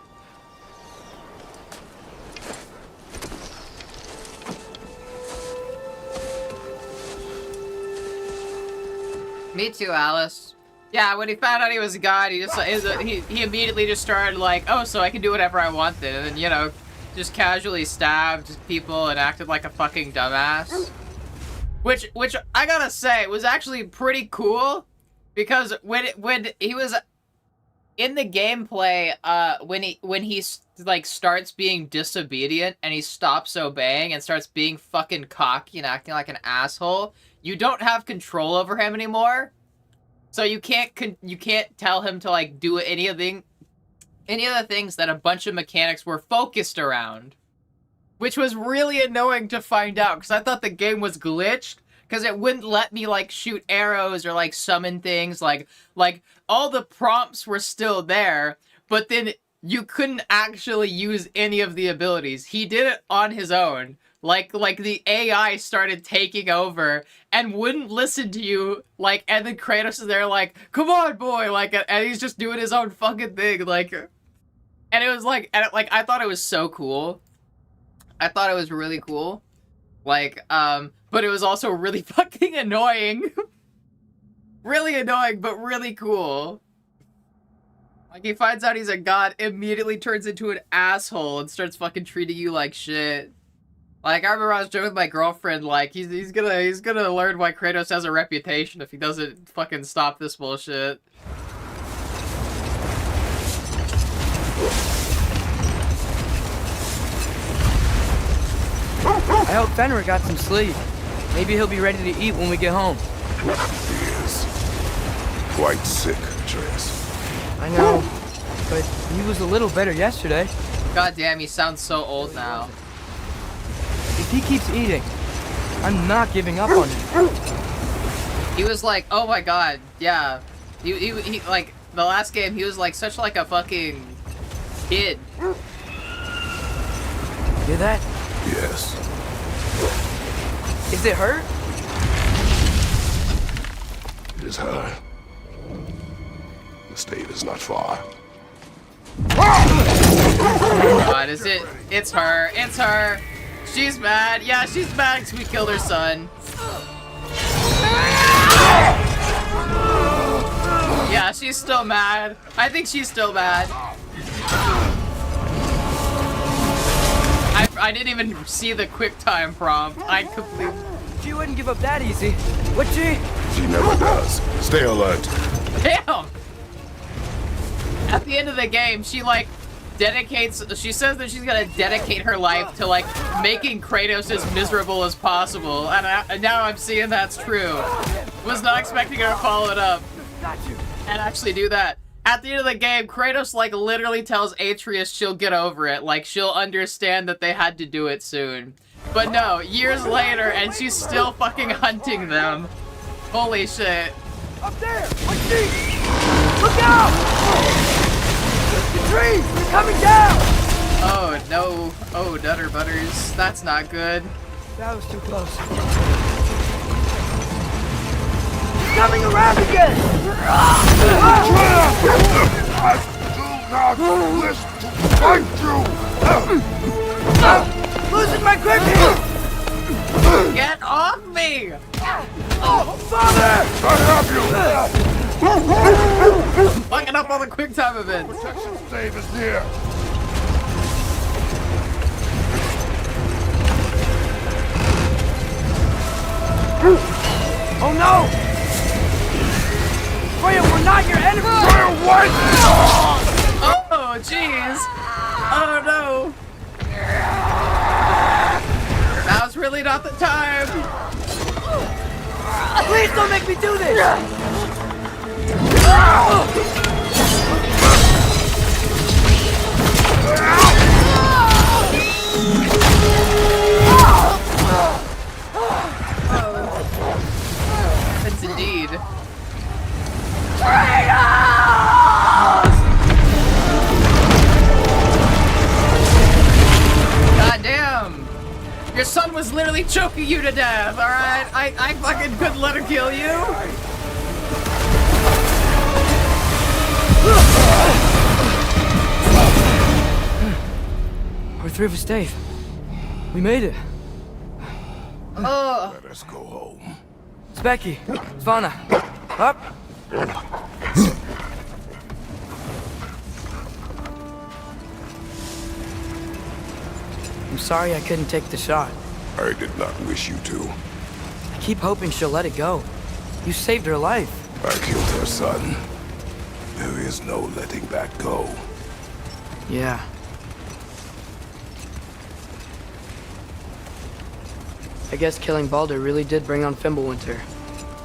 Speaker 2: Me too, Alice. Yeah, when he found out he was a god, he just he immediately just started like, oh, so I can do whatever I wanted, and then, you know, just casually stabbed people and acted like a fucking dumbass. Which I gotta say was actually pretty cool, because when he was in the gameplay, when he like starts being disobedient and he stops obeying and starts being fucking cocky and acting like an asshole, you don't have control over him anymore. So you can't tell him to like do any of the things that a bunch of mechanics were focused around, which was really annoying to find out, because I thought the game was glitched, because it wouldn't let me like shoot arrows or like summon things, like all the prompts were still there, but then you couldn't actually use any of the abilities. He did it on his own. Like the AI started taking over and wouldn't listen to you, like, and then Kratos is there like, come on, boy, like, and he's just doing his own fucking thing, like, and it was like, I thought it was so cool. I thought it was really cool. Like, but it was also really fucking annoying. Really annoying, but really cool. Like, he finds out he's a god, immediately turns into an asshole and starts fucking treating you like shit. Like, I remember I was joking with my girlfriend, like, he's gonna learn why Kratos has a reputation if he doesn't fucking stop this bullshit.
Speaker 14: I hope Fenrir got some sleep. Maybe he'll be ready to eat when we get home.
Speaker 10: He is quite sick, Atreus.
Speaker 14: I know, but he was a little better yesterday.
Speaker 2: God damn, he sounds so old now.
Speaker 14: If he keeps eating, I'm not giving up on him.
Speaker 2: He was like, oh my god, yeah. He like, the last game, he was like such like a fucking kid.
Speaker 14: Hear that?
Speaker 10: Yes.
Speaker 14: Is it her?
Speaker 10: It is her. The state is not far.
Speaker 2: Oh god, is it? It's her. It's her. She's mad. Yeah, she's mad because we killed her son. Yeah, she's still mad. I think she's still mad. I didn't even see the QuickTime prompt. I completely...
Speaker 14: She wouldn't give up that easy, would she?
Speaker 10: She never does. Stay alert.
Speaker 2: Damn! At the end of the game, she like dedicates, she says that she's gonna dedicate her life to like making Kratos as miserable as possible, and now I'm seeing that's true. Was not expecting her to follow it up and actually do that. at the end of the game, Kratos, like, literally tells Atreus she'll get over it. Like, she'll understand that they had to do it soon. But no, years later, and she's still fucking hunting them. Holy shit.
Speaker 14: Up there! Like these! Look out! The trees! They're coming down!
Speaker 2: Oh, no. Oh, Nutter Butters. That's not good.
Speaker 14: That was too close. He's coming around again!
Speaker 10: I do not wish to fight you!
Speaker 14: Losing my grip here!
Speaker 2: Get off me!
Speaker 14: Oh, Father!
Speaker 10: I have you!
Speaker 2: Fucking up all the quick time events.
Speaker 10: Protection stave is near.
Speaker 14: Oh no! Freya, we're not your enemy!
Speaker 10: Freya, wait!
Speaker 2: Oh, jeez! Oh no! Now's really not the time!
Speaker 14: Please don't make me do this!
Speaker 2: That's indeed. God damn! Your son was literally choking you to death, alright? I fucking couldn't let her kill you.
Speaker 14: We're through with Dave. We made it.
Speaker 2: Oh.
Speaker 10: Let us go home.
Speaker 14: It's Becky. Svana. Up. I'm sorry I couldn't take the shot.
Speaker 10: I did not wish you to.
Speaker 14: I keep hoping she'll let it go. You saved her life.
Speaker 10: I killed her son. There is no letting that go.
Speaker 14: Yeah. I guess killing Baldur really did bring on Fimbulwinter.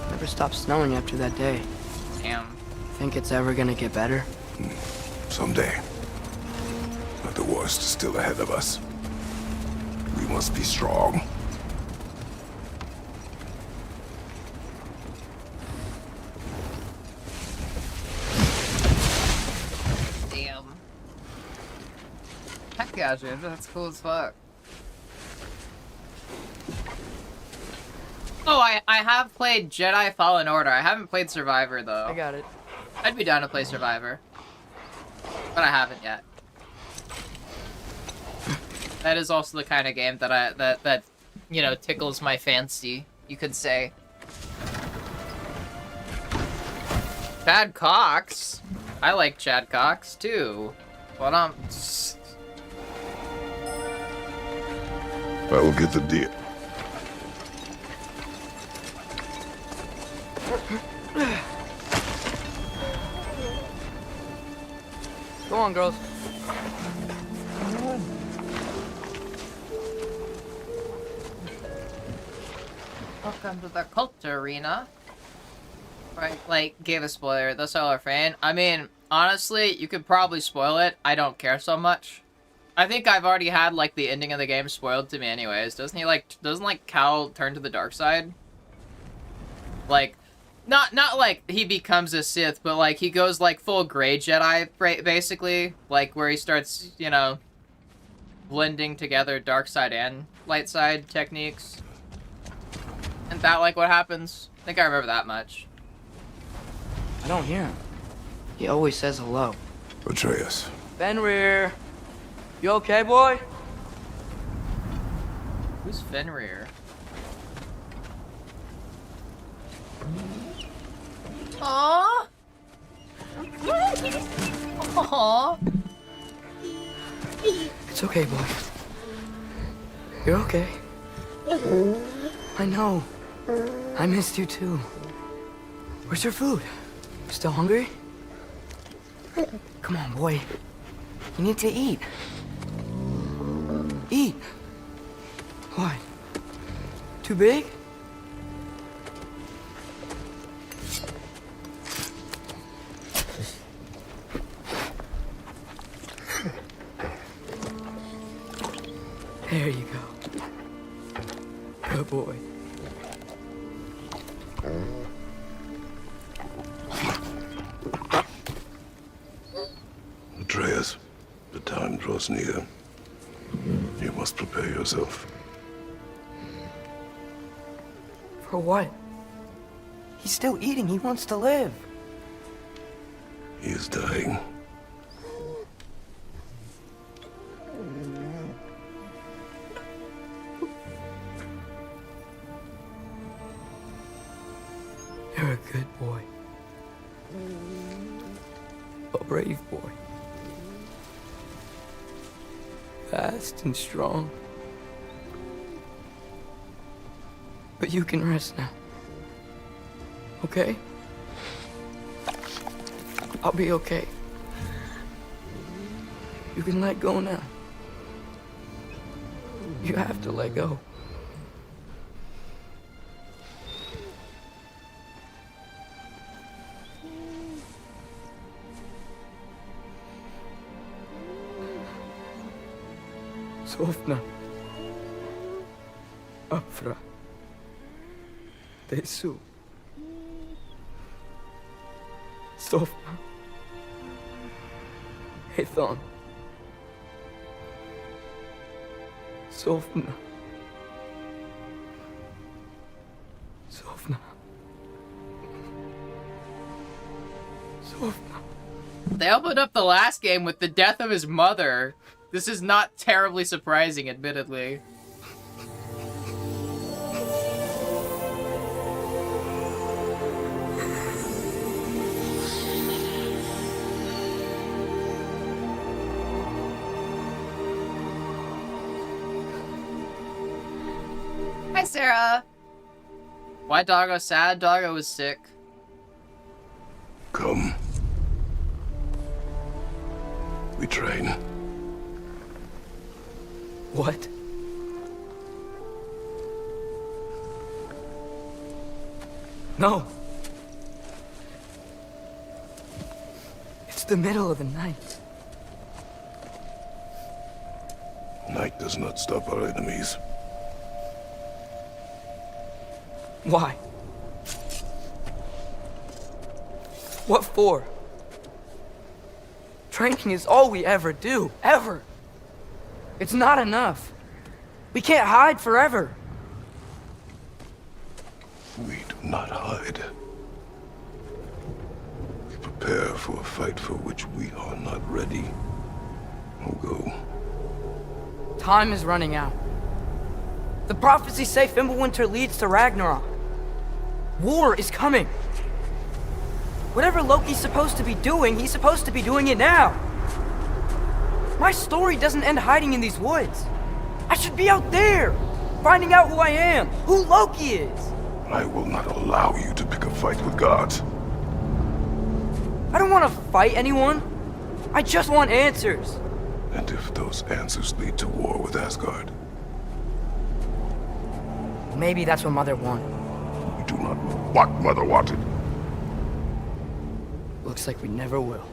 Speaker 14: Never stopped snowing after that day.
Speaker 2: Damn.
Speaker 14: Think it's ever gonna get better?
Speaker 10: Someday. But the worst is still ahead of us. We must be strong.
Speaker 2: Damn. Heck yeah, dude. That's cool as fuck. Oh, I have played Jedi Fallen Order. I haven't played Survivor, though.
Speaker 14: I got it.
Speaker 2: I'd be down to play Survivor. But I haven't yet. That is also the kind of game that that you know, tickles my fancy, you could say. Chad Cox. I like Chad Cox too. But
Speaker 10: I will get the deal.
Speaker 14: Go on, girls.
Speaker 2: Welcome to the cult arena. Right, like, gave a spoiler. That's all our fan. I mean, honestly, you could probably spoil it. I don't care so much. I think I've already had, like, the ending of the game spoiled to me anyways. Doesn't he, like, doesn't Cal turn to the dark side? Like, not like he becomes a Sith, but, like, he goes, like, full gray Jedi, basically. Like, where he starts, you know, blending together dark side and light side techniques. Isn't that, like, what happens? I think I remember that much.
Speaker 14: I don't hear him. He always says hello.
Speaker 10: Atreus.
Speaker 14: Fenrir. You okay, boy?
Speaker 2: Who's Fenrir? Aww. Aww.
Speaker 14: It's okay, boy. You're okay. I know. I missed you too. Where's your food? Still hungry? Come on, boy. You need to eat. Eat. What? Too big? There you go. Good boy.
Speaker 10: Atreus, the time draws near. You must prepare yourself.
Speaker 14: For what? He's still eating. He wants to live.
Speaker 10: He is dying.
Speaker 14: You're a good boy. A brave boy. Fast and strong. But you can rest now. Okay? I'll be okay. You can let go now. You have to let go. Sofna. Afra. Tesu. Sofna. Hathon. Sofna. Sofna. Sofna.
Speaker 2: They opened up the last game with the death of his mother. This is not terribly surprising, admittedly. Hi, Sarah. Why Doggo sad? Doggo was sick.
Speaker 10: Come. We train.
Speaker 14: What? No. It's the middle of the night.
Speaker 10: Night does not stop our enemies.
Speaker 14: Why? What for? Training is all we ever do, ever. It's not enough. We can't hide forever.
Speaker 10: We do not hide. We prepare for a fight for which we are not ready. We'll go.
Speaker 14: Time is running out. The prophecies say Fimbulwinter leads to Ragnarok. War is coming. Whatever Loki's supposed to be doing, he's supposed to be doing it now. My story doesn't end hiding in these woods. I should be out there, finding out who I am, who Loki is.
Speaker 10: I will not allow you to pick a fight with gods.
Speaker 14: I don't want to fight anyone. I just want answers.
Speaker 10: And if those answers lead to war with Asgard?
Speaker 14: Maybe that's what Mother wanted.
Speaker 10: We do not know what Mother wanted.
Speaker 14: Looks like we never will.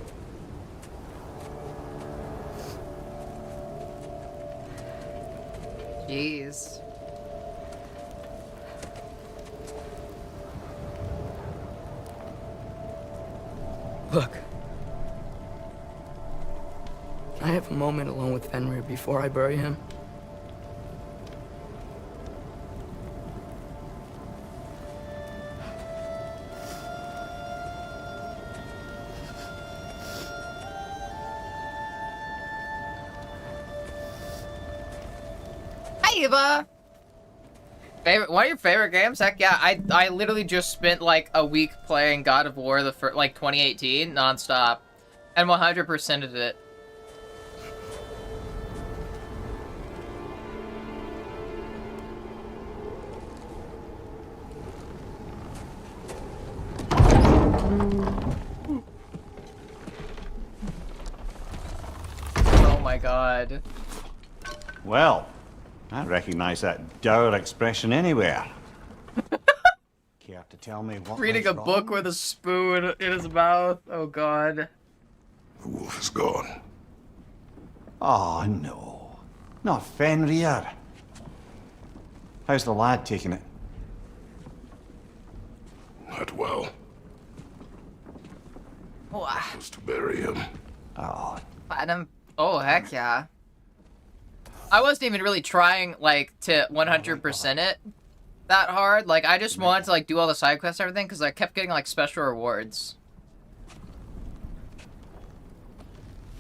Speaker 2: Jeez.
Speaker 14: Look. Can I have a moment alone with Fenrir before I bury him?
Speaker 2: Eva. One of your favorite games? Heck yeah, I literally just spent like a week playing God of War like 2018 nonstop, and 100%ed it. Oh my god.
Speaker 13: Well, I recognize that dour expression anywhere. Care to tell me what
Speaker 2: Reading a
Speaker 13: went wrong?
Speaker 2: book with a spoon in his mouth. Oh god.
Speaker 10: The wolf is gone.
Speaker 13: Oh no, not Fenrir. How's the lad taking it?
Speaker 10: Not well.
Speaker 2: Wow.
Speaker 10: Was to bury him.
Speaker 13: Oh.
Speaker 2: Platinum. Oh, heck yeah. I wasn't even really trying, like, to 100% it that hard. Like, I just wanted to, like, do all the side quests and everything, because I kept getting, like, special rewards.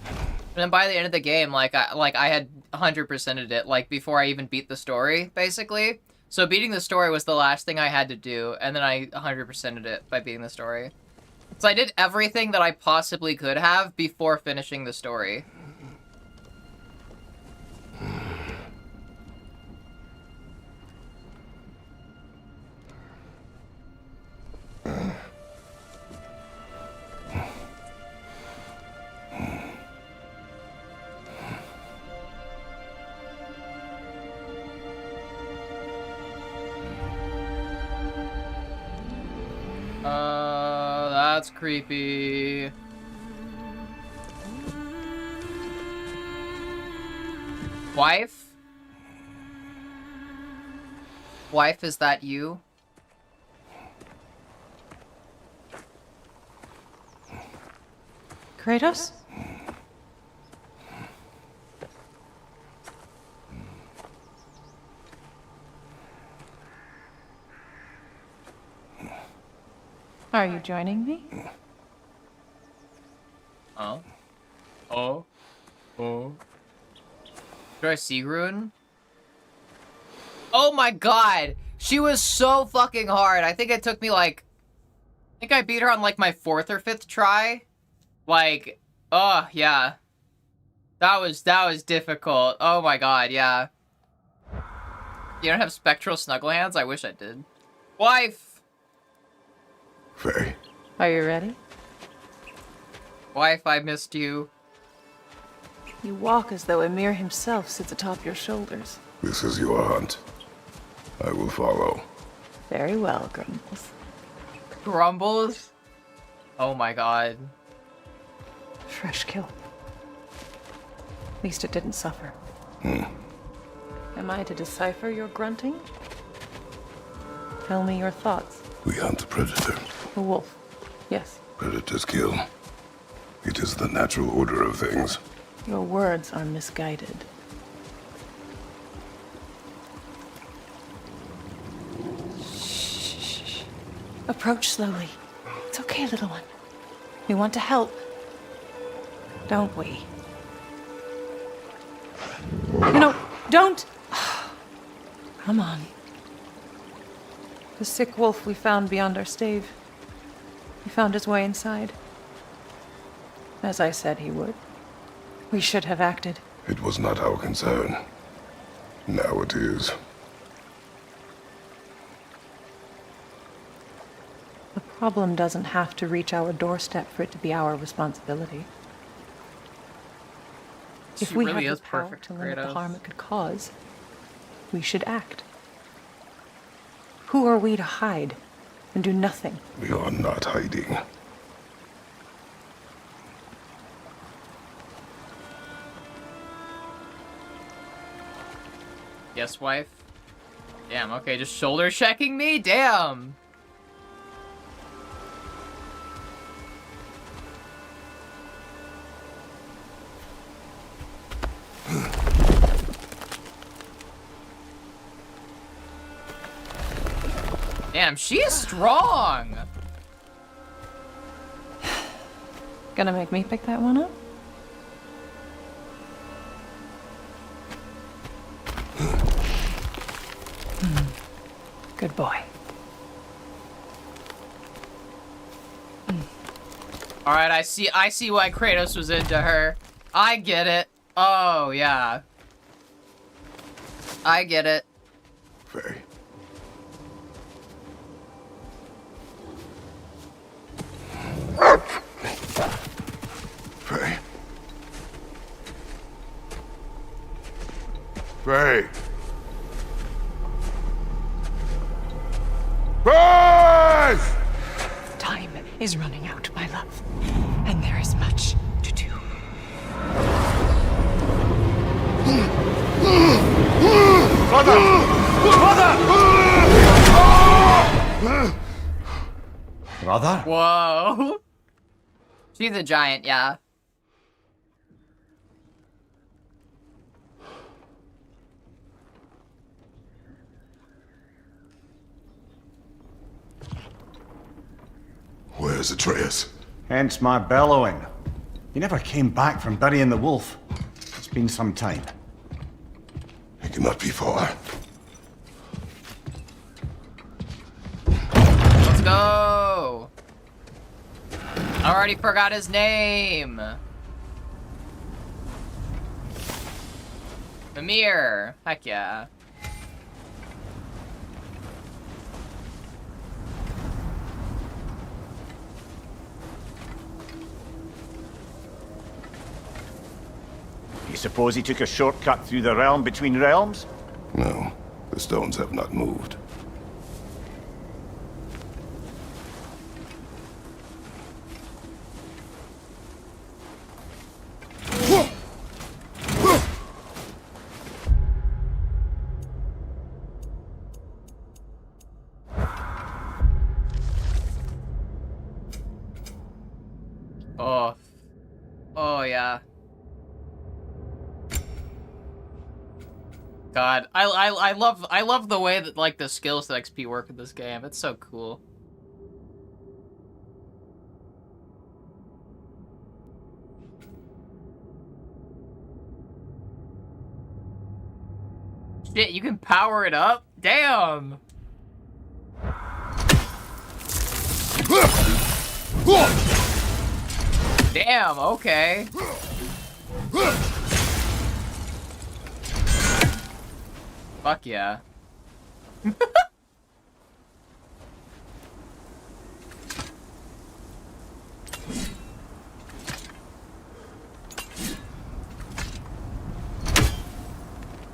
Speaker 2: And then by the end of the game, I had 100%ed it, like, before I even beat the story, basically. So beating the story was the last thing I had to do, and then I 100%ed it by beating the story. So I did everything that I possibly could have before finishing the story. That's creepy. Wife? Wife, is that you?
Speaker 12: Kratos? Are you joining me?
Speaker 2: Oh. Oh. Oh. Do I see Ruin? Oh my god! She was so fucking hard. I think it took me like... I think I beat her on like my 4th or 5th try. Like, oh yeah. That was difficult. Oh my god, yeah. You don't have spectral snuggle hands? I wish I did. Wife!
Speaker 10: Faye.
Speaker 12: Are you ready?
Speaker 2: Wife, I missed you.
Speaker 12: You walk as though Emir himself sits atop your shoulders.
Speaker 10: This is your hunt. I will follow.
Speaker 12: Very well, Grumbles.
Speaker 2: Grumbles? Oh my god.
Speaker 12: Fresh kill. At least it didn't suffer. Am I to decipher your grunting? Tell me your thoughts.
Speaker 10: We hunt a predator.
Speaker 12: A wolf. Yes.
Speaker 10: Predators kill. It is the natural order of things.
Speaker 12: Your words are misguided. Shh. Approach slowly. It's okay, little one. We want to help. Don't we? No, don't! Come on. The sick wolf we found beyond our stave. He found his way inside. As I said he would. We should have acted.
Speaker 10: It was not our concern. Now it is.
Speaker 12: The problem doesn't have to reach our doorstep for it to be our responsibility. If we
Speaker 2: really
Speaker 12: have
Speaker 2: is
Speaker 12: the power
Speaker 2: perfect,
Speaker 12: to limit the
Speaker 2: Kratos.
Speaker 12: harm it could cause, we should act. Who are we to hide and do nothing?
Speaker 10: We are not hiding.
Speaker 2: Yes, wife? Damn, okay, just shoulder checking me? Damn! Damn, she is strong!
Speaker 12: Gonna make me pick that one up? Good boy.
Speaker 2: Alright, I see why Kratos was into her. I get it. Oh, yeah. I get it.
Speaker 10: Faye. Faye. Faye. Faye!
Speaker 12: Time is running out, my love. And there is much to do.
Speaker 10: Mother!
Speaker 13: Brother?
Speaker 2: Whoa. She's a giant, yeah.
Speaker 10: Where's Atreus?
Speaker 13: Hence my bellowing. He never came back from burying the wolf. It's been some time.
Speaker 10: He cannot be far.
Speaker 2: Let's go. I already forgot his name. Mimir. Heck yeah.
Speaker 13: You suppose he took a shortcut through the realm between realms?
Speaker 10: No, the stones have not moved.
Speaker 2: Oh. Oh, yeah. God, I love the way that like the skills that XP work in this game. It's so cool. Shit, you can power it up? Damn. Damn, okay. Fuck yeah.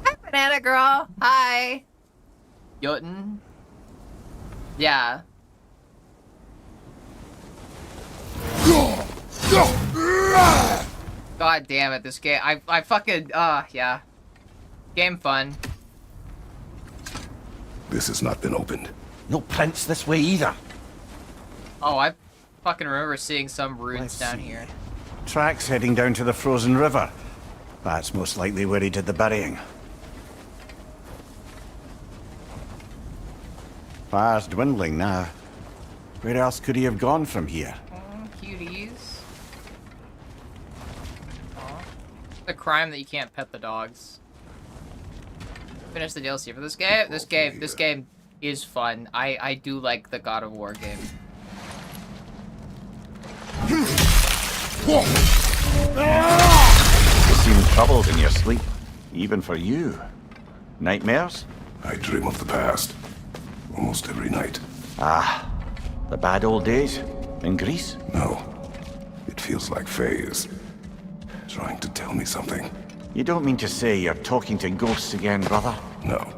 Speaker 2: Hi, Banana Girl. Hi. Jotun. Yeah. God damn it, this game. I fucking, yeah. Game fun.
Speaker 10: This has not been opened.
Speaker 13: No prints this way either.
Speaker 2: Oh, I fucking remember seeing some runes
Speaker 13: Let's
Speaker 2: down
Speaker 13: see.
Speaker 2: here.
Speaker 13: Tracks heading down to the frozen river. That's most likely where he did the burying. Fire's dwindling now. Where else could he have gone from here?
Speaker 2: Cuties. Aw. The crime that you can't pet the dogs. Finish the DLC for this game. This game is fun. I do like the God of War game.
Speaker 13: You seem troubled in your sleep, even for you. Nightmares?
Speaker 10: I dream of the past. Almost every night.
Speaker 13: Ah, the bad old days? In Greece?
Speaker 10: No. It feels like Faye is trying to tell me something.
Speaker 13: You don't mean to say you're talking to ghosts again, brother?
Speaker 10: No.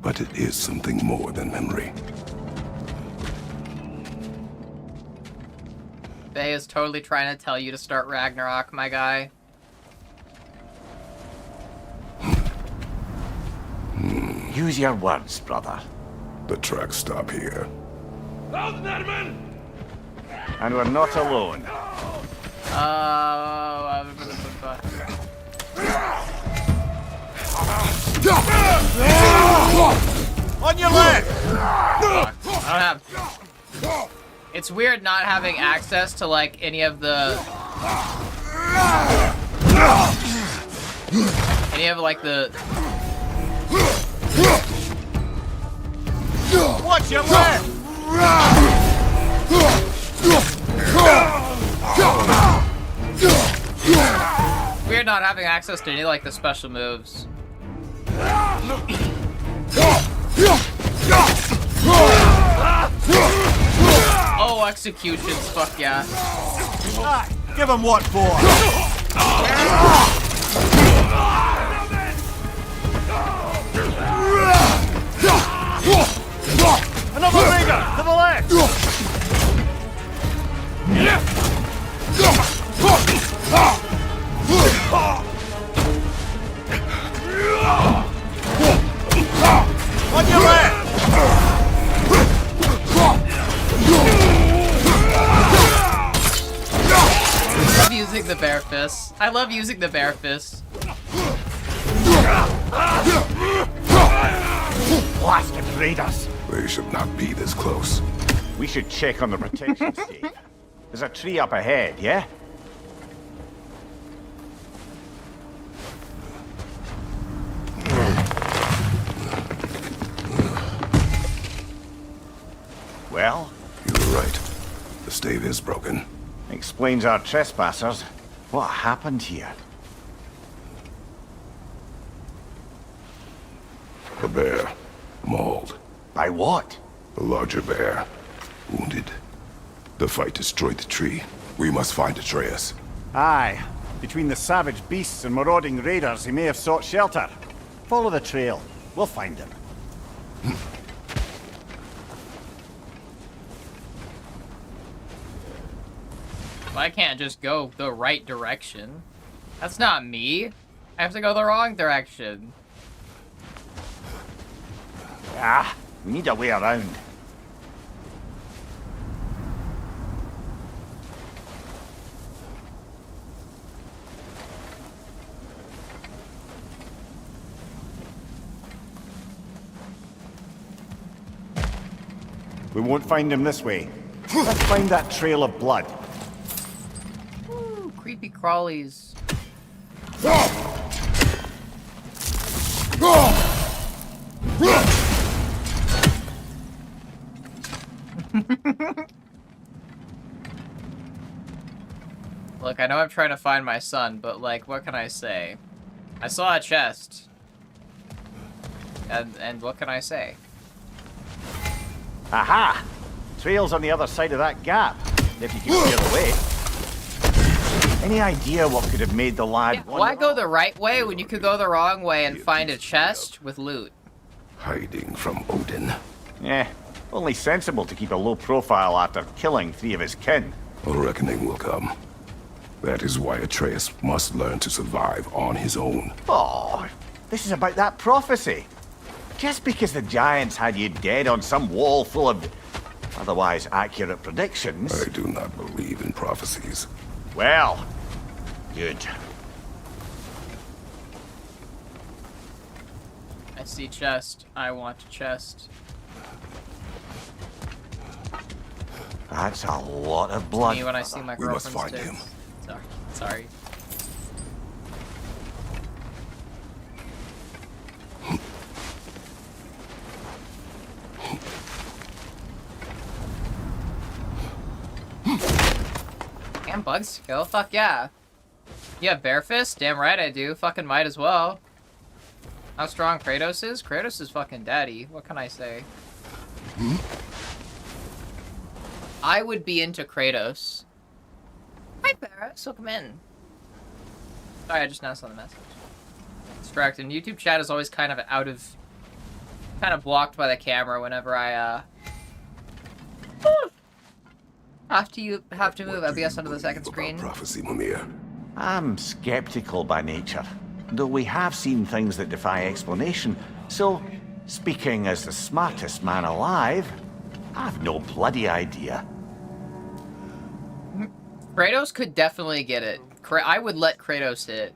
Speaker 10: But it is something more than memory.
Speaker 2: Faye is totally trying to tell you to start Ragnarok, my guy.
Speaker 13: Use your words, brother.
Speaker 10: The tracks stop here.
Speaker 13: And we're not alone. On your left!
Speaker 2: I don't have... It's weird not having access to, like, any of the... Any of, like, the...
Speaker 13: Watch your left!
Speaker 2: Weird not having access to any, like, the special moves. Oh, executions, fuck yeah.
Speaker 13: Give him what for! Another finger to the left!
Speaker 2: using the bare fist. I love using the bare fist.
Speaker 13: Blasted raiders!
Speaker 10: They should not be this close.
Speaker 13: We should check on the protection, Steve. There's a tree up ahead, yeah? Well?
Speaker 10: You were right. The stave is broken.
Speaker 13: Explains our trespassers. What happened here?
Speaker 10: A bear. Mauled.
Speaker 13: By what?
Speaker 10: A larger bear. Wounded. The fight destroyed the tree. We must find Atreus.
Speaker 13: Aye. Between the savage beasts and marauding raiders, he may have sought shelter. Follow the trail. We'll find him.
Speaker 2: I can't just go the right direction. That's not me. I have to go the wrong direction.
Speaker 13: Ah, we need a way around. We won't find him this way. Let's find that trail of blood.
Speaker 2: Ooh, creepy crawlies. Look, I know I'm trying to find my son, but like, what can I say? I saw a chest. And what can I say?
Speaker 13: Aha! Trail's on the other side of that gap, if you can clear the way. Any idea what could have made the lad
Speaker 2: Why go the right way when you could go the wrong way and find a chest with loot?
Speaker 10: Hiding from Odin.
Speaker 13: Yeah, only sensible to keep a low profile after killing 3 of his kin.
Speaker 10: A reckoning will come. That is why Atreus must learn to survive on his own.
Speaker 13: Oh, this is about that prophecy. Just because the giants had you dead on some wall full of otherwise accurate predictions...
Speaker 10: I do not believe in prophecies.
Speaker 13: Well, good.
Speaker 2: I see chest. I want a chest.
Speaker 13: That's a lot of blood.
Speaker 2: Me when I see my girlfriend's
Speaker 10: We must find
Speaker 2: tits.
Speaker 10: him.
Speaker 2: Sorry. And bug skill? Fuck yeah. You have bear fist? Damn right I do. Fucking might as well. How strong Kratos is? Kratos is fucking daddy. What can I say? I would be into Kratos. Hi, Paris. Welcome in. Sorry, I just now saw the message. Distracted. YouTube chat is always kind of blocked by the camera whenever I, have to move OBS onto the second screen.
Speaker 10: Prophecy, Mimir.
Speaker 13: I'm skeptical by nature, though we have seen things that defy explanation. So, speaking as the smartest man alive, I've no bloody idea.
Speaker 2: Kratos could definitely get it. I would let Kratos hit.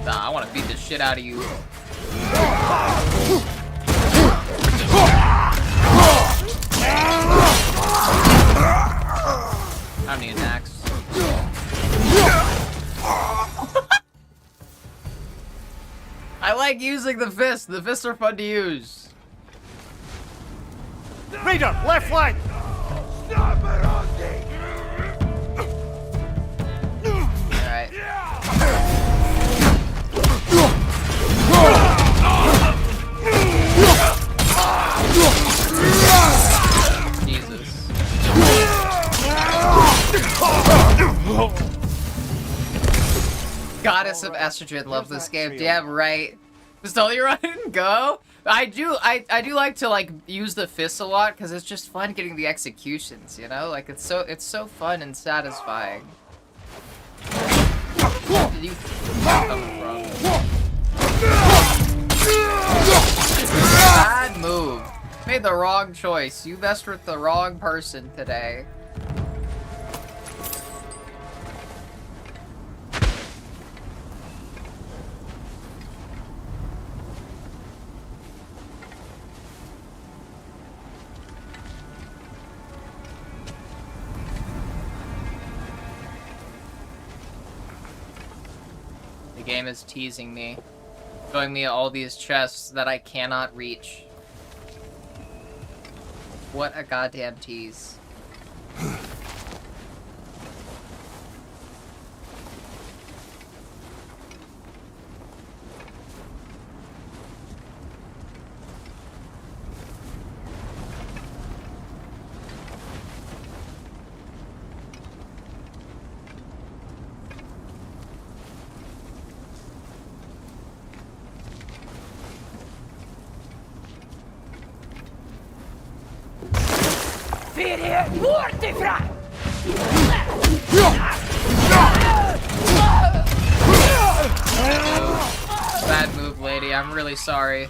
Speaker 2: Nah, I want to beat the shit out of you. I don't need an axe. I like using the fists. The fists are fun to use.
Speaker 13: Raider, left flank!
Speaker 2: Alright. Jesus. Goddess of Estrogen, love this game. Damn right. Just tell you run and go. I do like to like use the fists a lot because it's just fun getting the executions, you know? Like it's so fun and satisfying. Where did you come from? Bad move. Made the wrong choice. You messed with the wrong person today. The game is teasing me, showing me all these chests that I cannot reach. What a goddamn tease. Bad move, lady. I'm really sorry.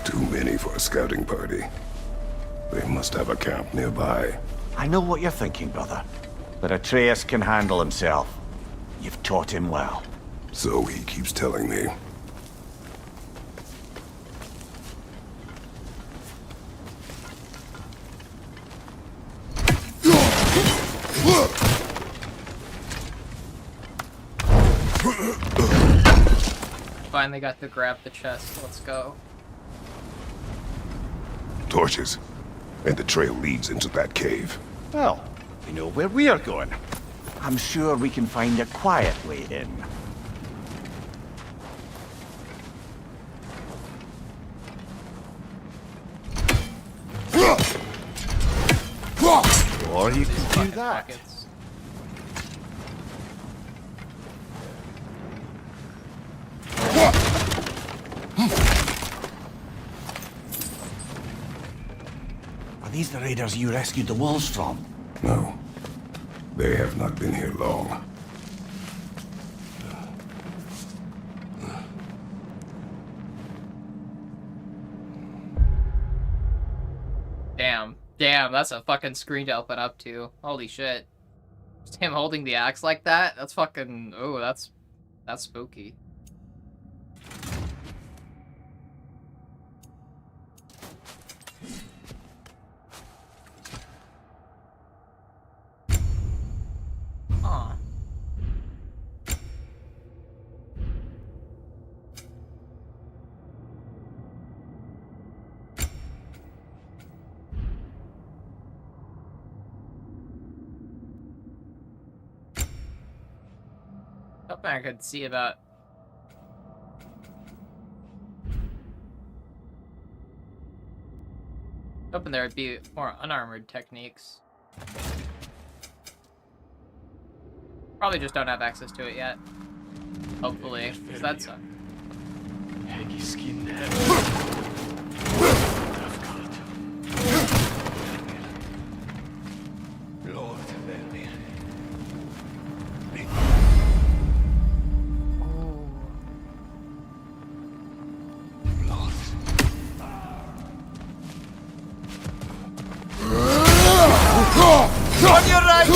Speaker 10: Too many for a scouting party. They must have a camp nearby.
Speaker 13: I know what you're thinking, brother. But Atreus can handle himself. You've taught him well.
Speaker 10: So he keeps telling me.
Speaker 2: Finally got to grab the chest. Let's go.
Speaker 10: Torches. And the trail leads into that cave.
Speaker 13: Well, we know where we are going. I'm sure we can find a quiet way in. Or you can do that.
Speaker 2: Buckets.
Speaker 13: Are these the raiders you rescued the wolves from?
Speaker 10: No. They have not been here long.
Speaker 2: Damn, that's a fucking screen to open up to. Holy shit. Just him holding the axe like that? That's fucking... Oh, that's spooky. Huh. Something I could see about... Hoping there would be more unarmored techniques. Probably just don't have access to it yet. Hopefully, because that's a...
Speaker 5: On your right!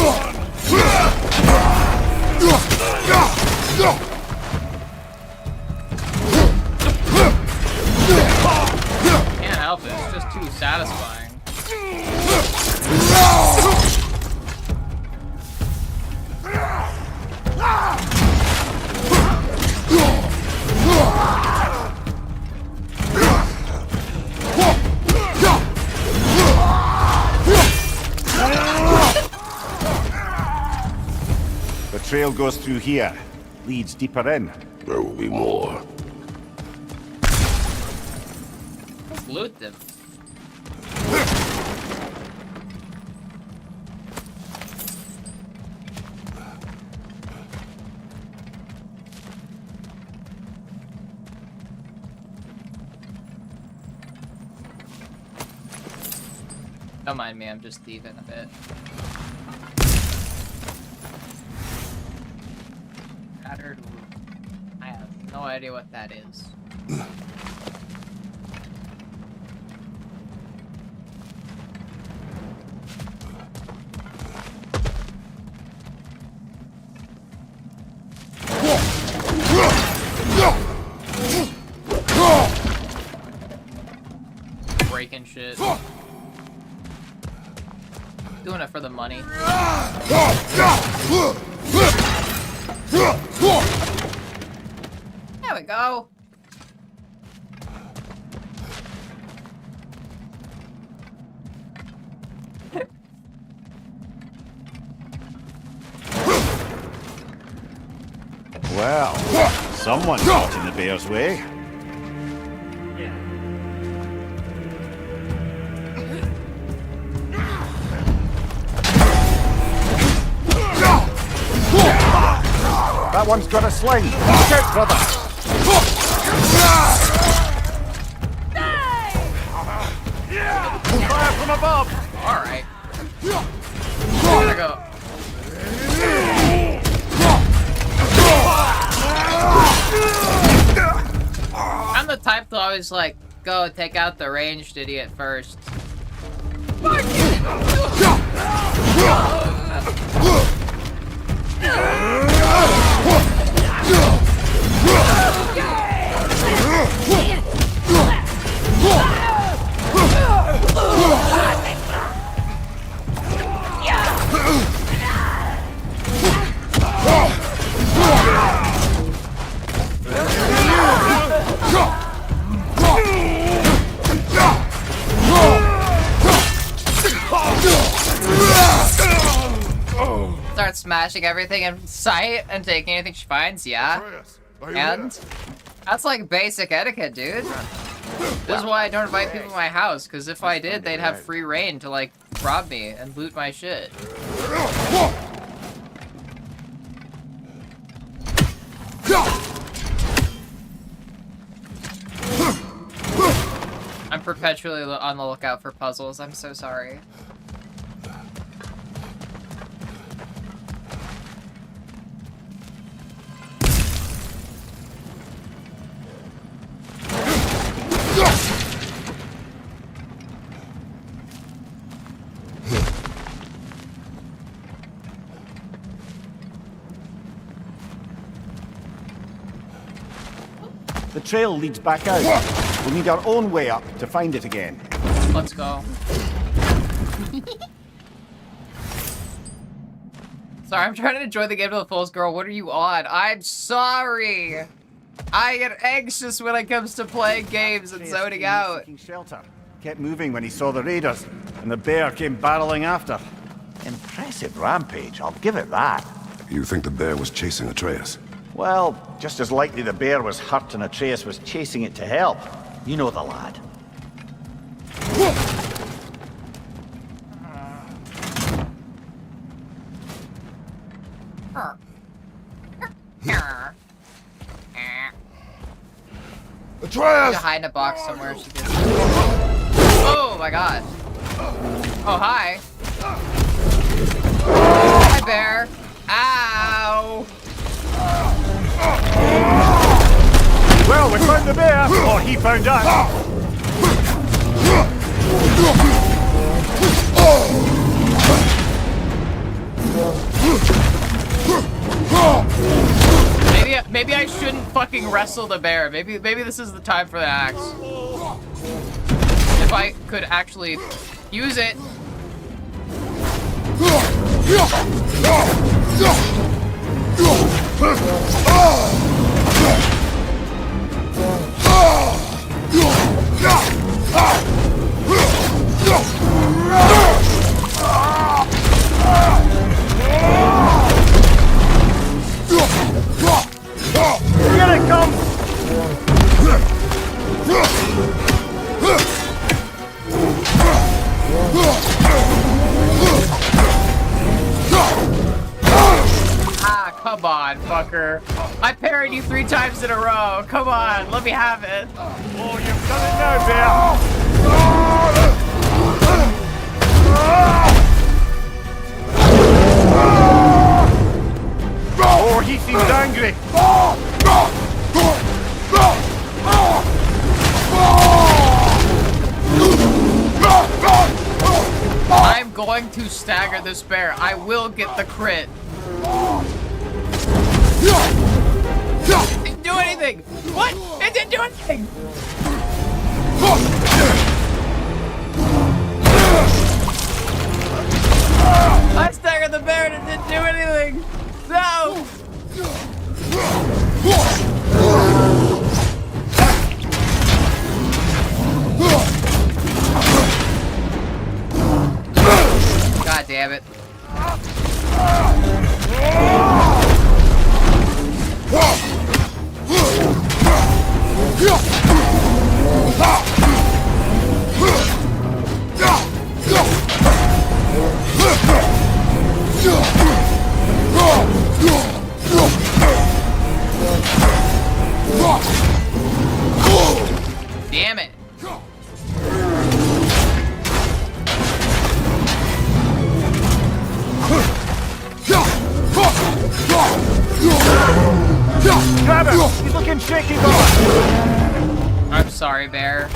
Speaker 2: Can't help it, it's just too satisfying.
Speaker 13: The trail goes through here. leads deeper in.
Speaker 10: There will be more.
Speaker 2: Let's loot them. Don't mind me, I'm just thieving a bit. Shattered roof. I have no idea what that is. Breaking shit. Doing it for the money. There we go.
Speaker 13: Well, someone got in the bear's way. That one's got a sling. Look out, brother. Fire from above.
Speaker 2: All right. Gotta go. I'm the type to always like go take out the ranged idiot first. Start smashing everything in sight and taking anything she finds, yeah? And? That's like basic etiquette, dude. This is why I don't invite people to my house, because if I did, they'd have free reign to, like, rob me and loot my shit. I'm perpetually on the lookout for puzzles, I'm so sorry.
Speaker 13: The trail leads back out. We need our own way up to find it again.
Speaker 2: Let's go. Sorry, I'm trying to enjoy the game to the fullest, girl. What are you on? I'm sorry. I get anxious when it comes to playing games and zoning out.
Speaker 13: Shelter. Kept moving when he saw the raiders, and the bear came barreling after. Impressive rampage, I'll give it that.
Speaker 10: You think the bear was chasing Atreus?
Speaker 13: Well, just as likely the bear was hurt and Atreus was chasing it to help. You know the lad.
Speaker 10: Atreus!
Speaker 2: Hide in a box somewhere. She can... Oh my god. Oh, hi. Hi, bear. Ow.
Speaker 13: Well, we found the bear, or he found us.
Speaker 2: Maybe I shouldn't fucking wrestle the bear. Maybe this is the time for the axe. If I could actually use it. 3 times in a row. Come on, let me have it.
Speaker 13: Oh, you've done it now, Bear. Oh, he seems angry.
Speaker 2: I'm going to stagger this bear. I will get the crit. It didn't do anything. What? It didn't do anything. I staggered the bear and it didn't do anything. No. God damn it. Damn it.
Speaker 13: Grab him! He's looking shaky, though.
Speaker 2: I'm sorry, bear.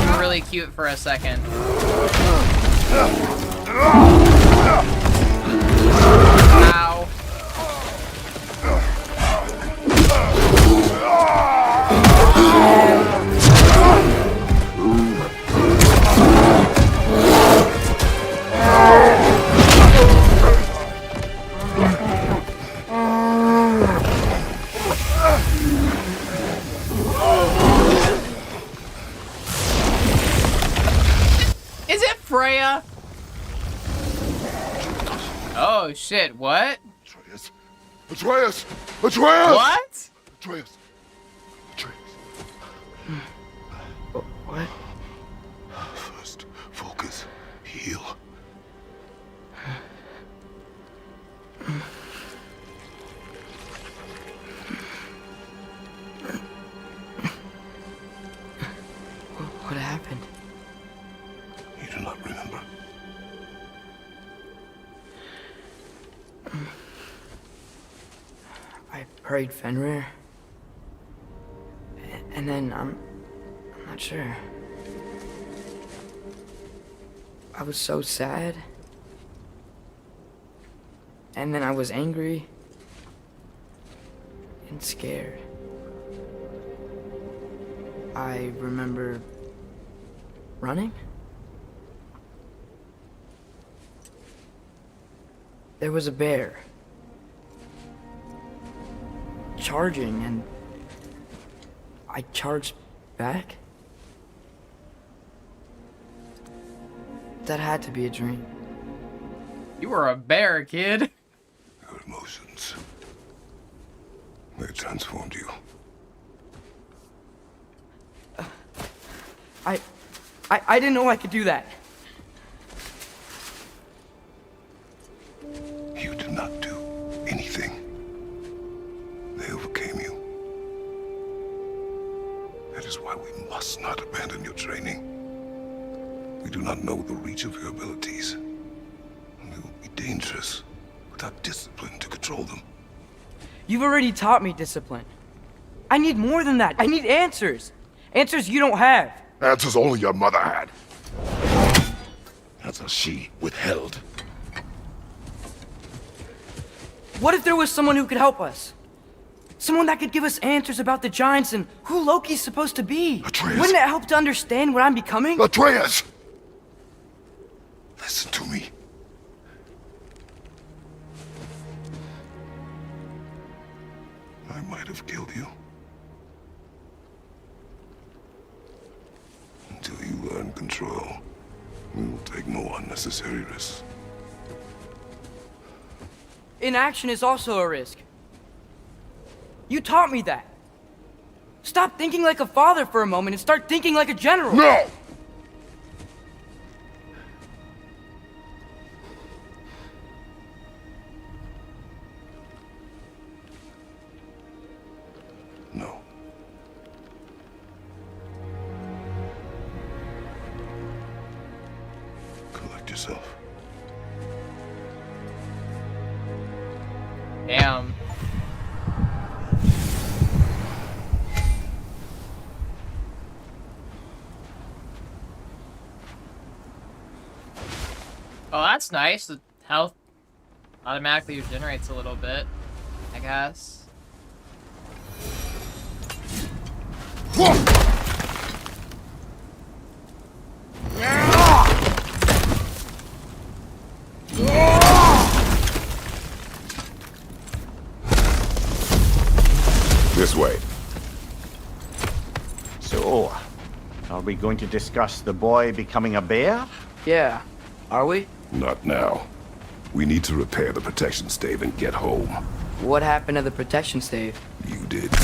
Speaker 2: You're really cute for a second. Ow. Is it Freya? Oh shit, what?
Speaker 10: Atreus! Atreus! Atreus!
Speaker 2: What?
Speaker 10: Atreus! Atreus!
Speaker 14: What?
Speaker 10: First, focus. Heal.
Speaker 14: What happened?
Speaker 10: You do not remember.
Speaker 14: I prayed Fenrir. And then I'm not sure. I was so sad. And then I was angry and scared. I remember running. There was a bear charging, and I charged back. That had to be a dream.
Speaker 2: You were a bear, kid.
Speaker 10: Your emotions. They transformed you.
Speaker 14: I didn't know I could do that.
Speaker 10: You did not do anything. They overcame you. That is why we must not abandon your training. We do not know the reach of your abilities. And they will be dangerous without discipline to control them.
Speaker 14: You've already taught me discipline. I need more than that. I need answers. Answers you don't have.
Speaker 10: Answers only your mother had. Answers she withheld.
Speaker 14: What if there was someone who could help us? Someone that could give us answers about the giants and who Loki's supposed to be.
Speaker 10: Atreus.
Speaker 14: Wouldn't it help to understand what I'm becoming?
Speaker 10: Atreus! Listen to me. I might have killed you. Until you learn control, we will take no unnecessary risks.
Speaker 14: Inaction is also a risk. You taught me that. Stop thinking like a father for a moment and start thinking like a general.
Speaker 10: No! yourself.
Speaker 2: Damn. Oh, that's nice. The health automatically regenerates a little bit, I guess.
Speaker 10: This way.
Speaker 13: So, are we going to discuss the boy becoming a bear?
Speaker 14: Yeah. Are we?
Speaker 10: Not now. We need to repair the protection stave and get home.
Speaker 14: What happened to the protection stave?
Speaker 10: You did.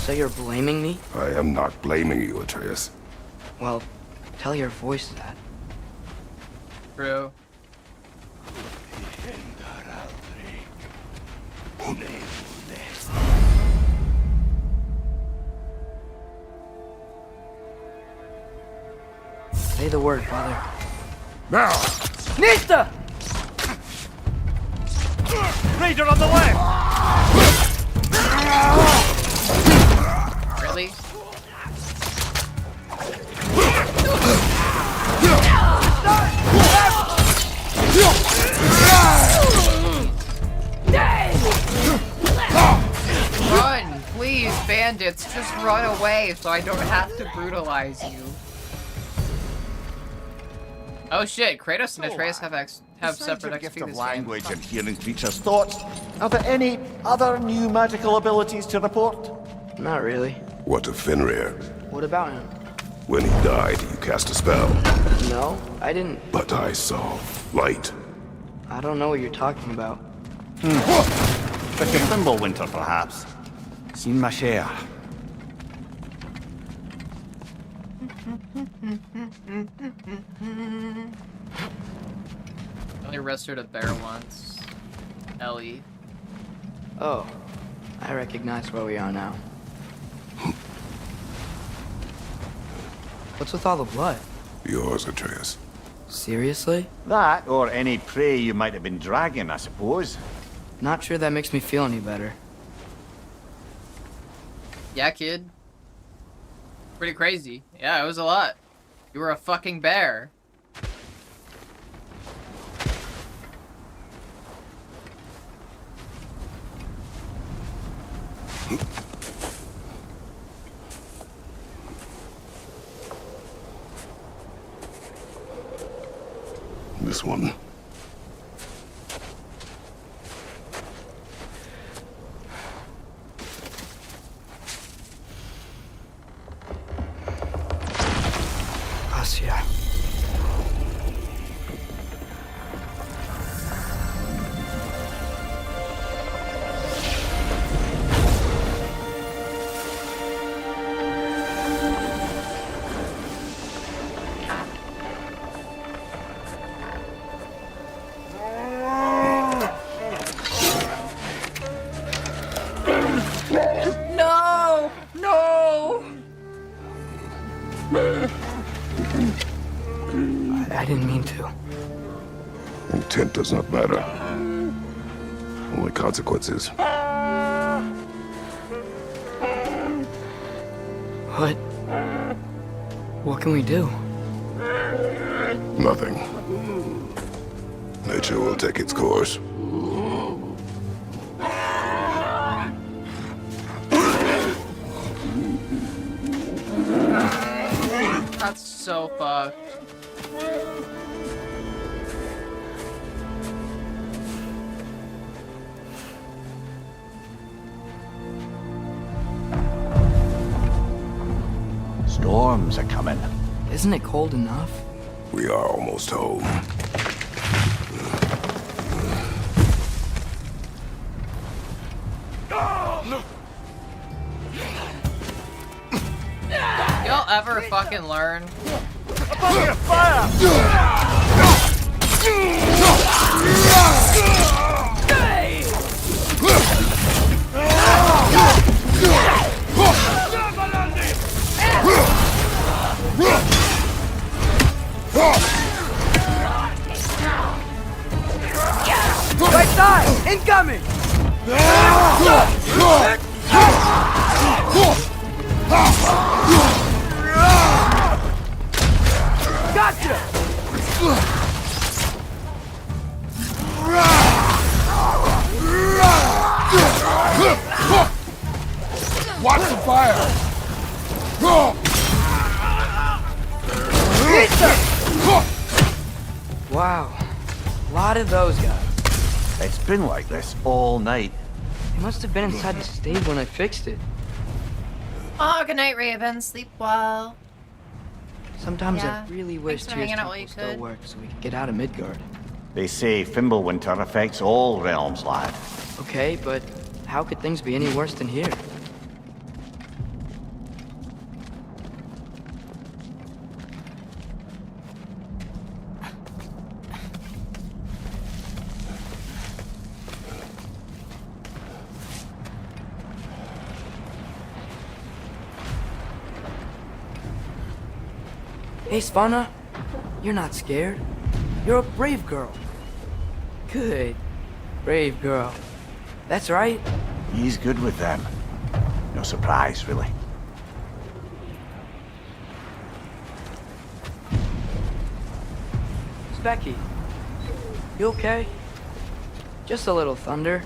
Speaker 14: So you're blaming me?
Speaker 10: I am not blaming you, Atreus.
Speaker 14: Well, tell your voice that.
Speaker 2: True.
Speaker 14: Say the word, Father.
Speaker 10: Now!
Speaker 14: Nista!
Speaker 13: Raider on the left!
Speaker 2: Really? Run, please, bandits. Just run away so I don't have to brutalize you. Oh shit, Kratos and Atreus have separate XP
Speaker 13: gift
Speaker 2: this
Speaker 13: of
Speaker 2: game.
Speaker 13: language and hearing creatures' thoughts. Are there any other new magical abilities to report?
Speaker 14: Not really.
Speaker 10: What of Fenrir?
Speaker 14: What about him?
Speaker 10: When he died, you cast a spell.
Speaker 14: No, I didn't.
Speaker 10: But I saw light.
Speaker 14: I don't know what you're talking about.
Speaker 13: Like a Thimblewinter, perhaps. Seen my share.
Speaker 2: Only rested a bear once. Ellie.
Speaker 14: Oh, I recognize where we are now. What's with all the blood?
Speaker 10: Yours, Atreus.
Speaker 14: Seriously?
Speaker 13: That, or any prey you might have been dragging, I suppose.
Speaker 14: Not sure that makes me feel any better.
Speaker 2: Yeah, kid. Pretty crazy. Yeah, it was a lot. You were a fucking bear.
Speaker 10: This one.
Speaker 14: Gracias.
Speaker 2: No! No!
Speaker 14: I didn't mean to.
Speaker 10: Intent does not matter. Only consequences.
Speaker 14: What can we do?
Speaker 10: Nothing. Nature will take its course.
Speaker 2: That's so fucked.
Speaker 13: Storms are coming.
Speaker 14: Isn't it cold enough?
Speaker 10: We are almost home.
Speaker 2: Y'all ever fucking learn?
Speaker 14: Incoming! Gotcha!
Speaker 10: Watch the fire!
Speaker 14: Wow. A lot of those guys.
Speaker 13: It's been like this all night.
Speaker 14: They must have been inside the stave when I fixed it.
Speaker 2: Oh, good night, Raven. Sleep well.
Speaker 14: Sometimes
Speaker 2: Yeah.
Speaker 14: I really wish
Speaker 2: Thanks for
Speaker 14: Tyr's
Speaker 2: hanging out while
Speaker 14: temple
Speaker 2: you
Speaker 14: still
Speaker 2: could.
Speaker 14: worked so we could get out of Midgard.
Speaker 13: They say Fimbulwinter affects all realms, lad.
Speaker 14: Okay, but how could things be any worse than here? Hey, Svanna, you're not scared. You're a brave girl. Good. Brave girl. That's right.
Speaker 13: He's good with them. No surprise, really.
Speaker 14: Specky, you okay? Just a little thunder.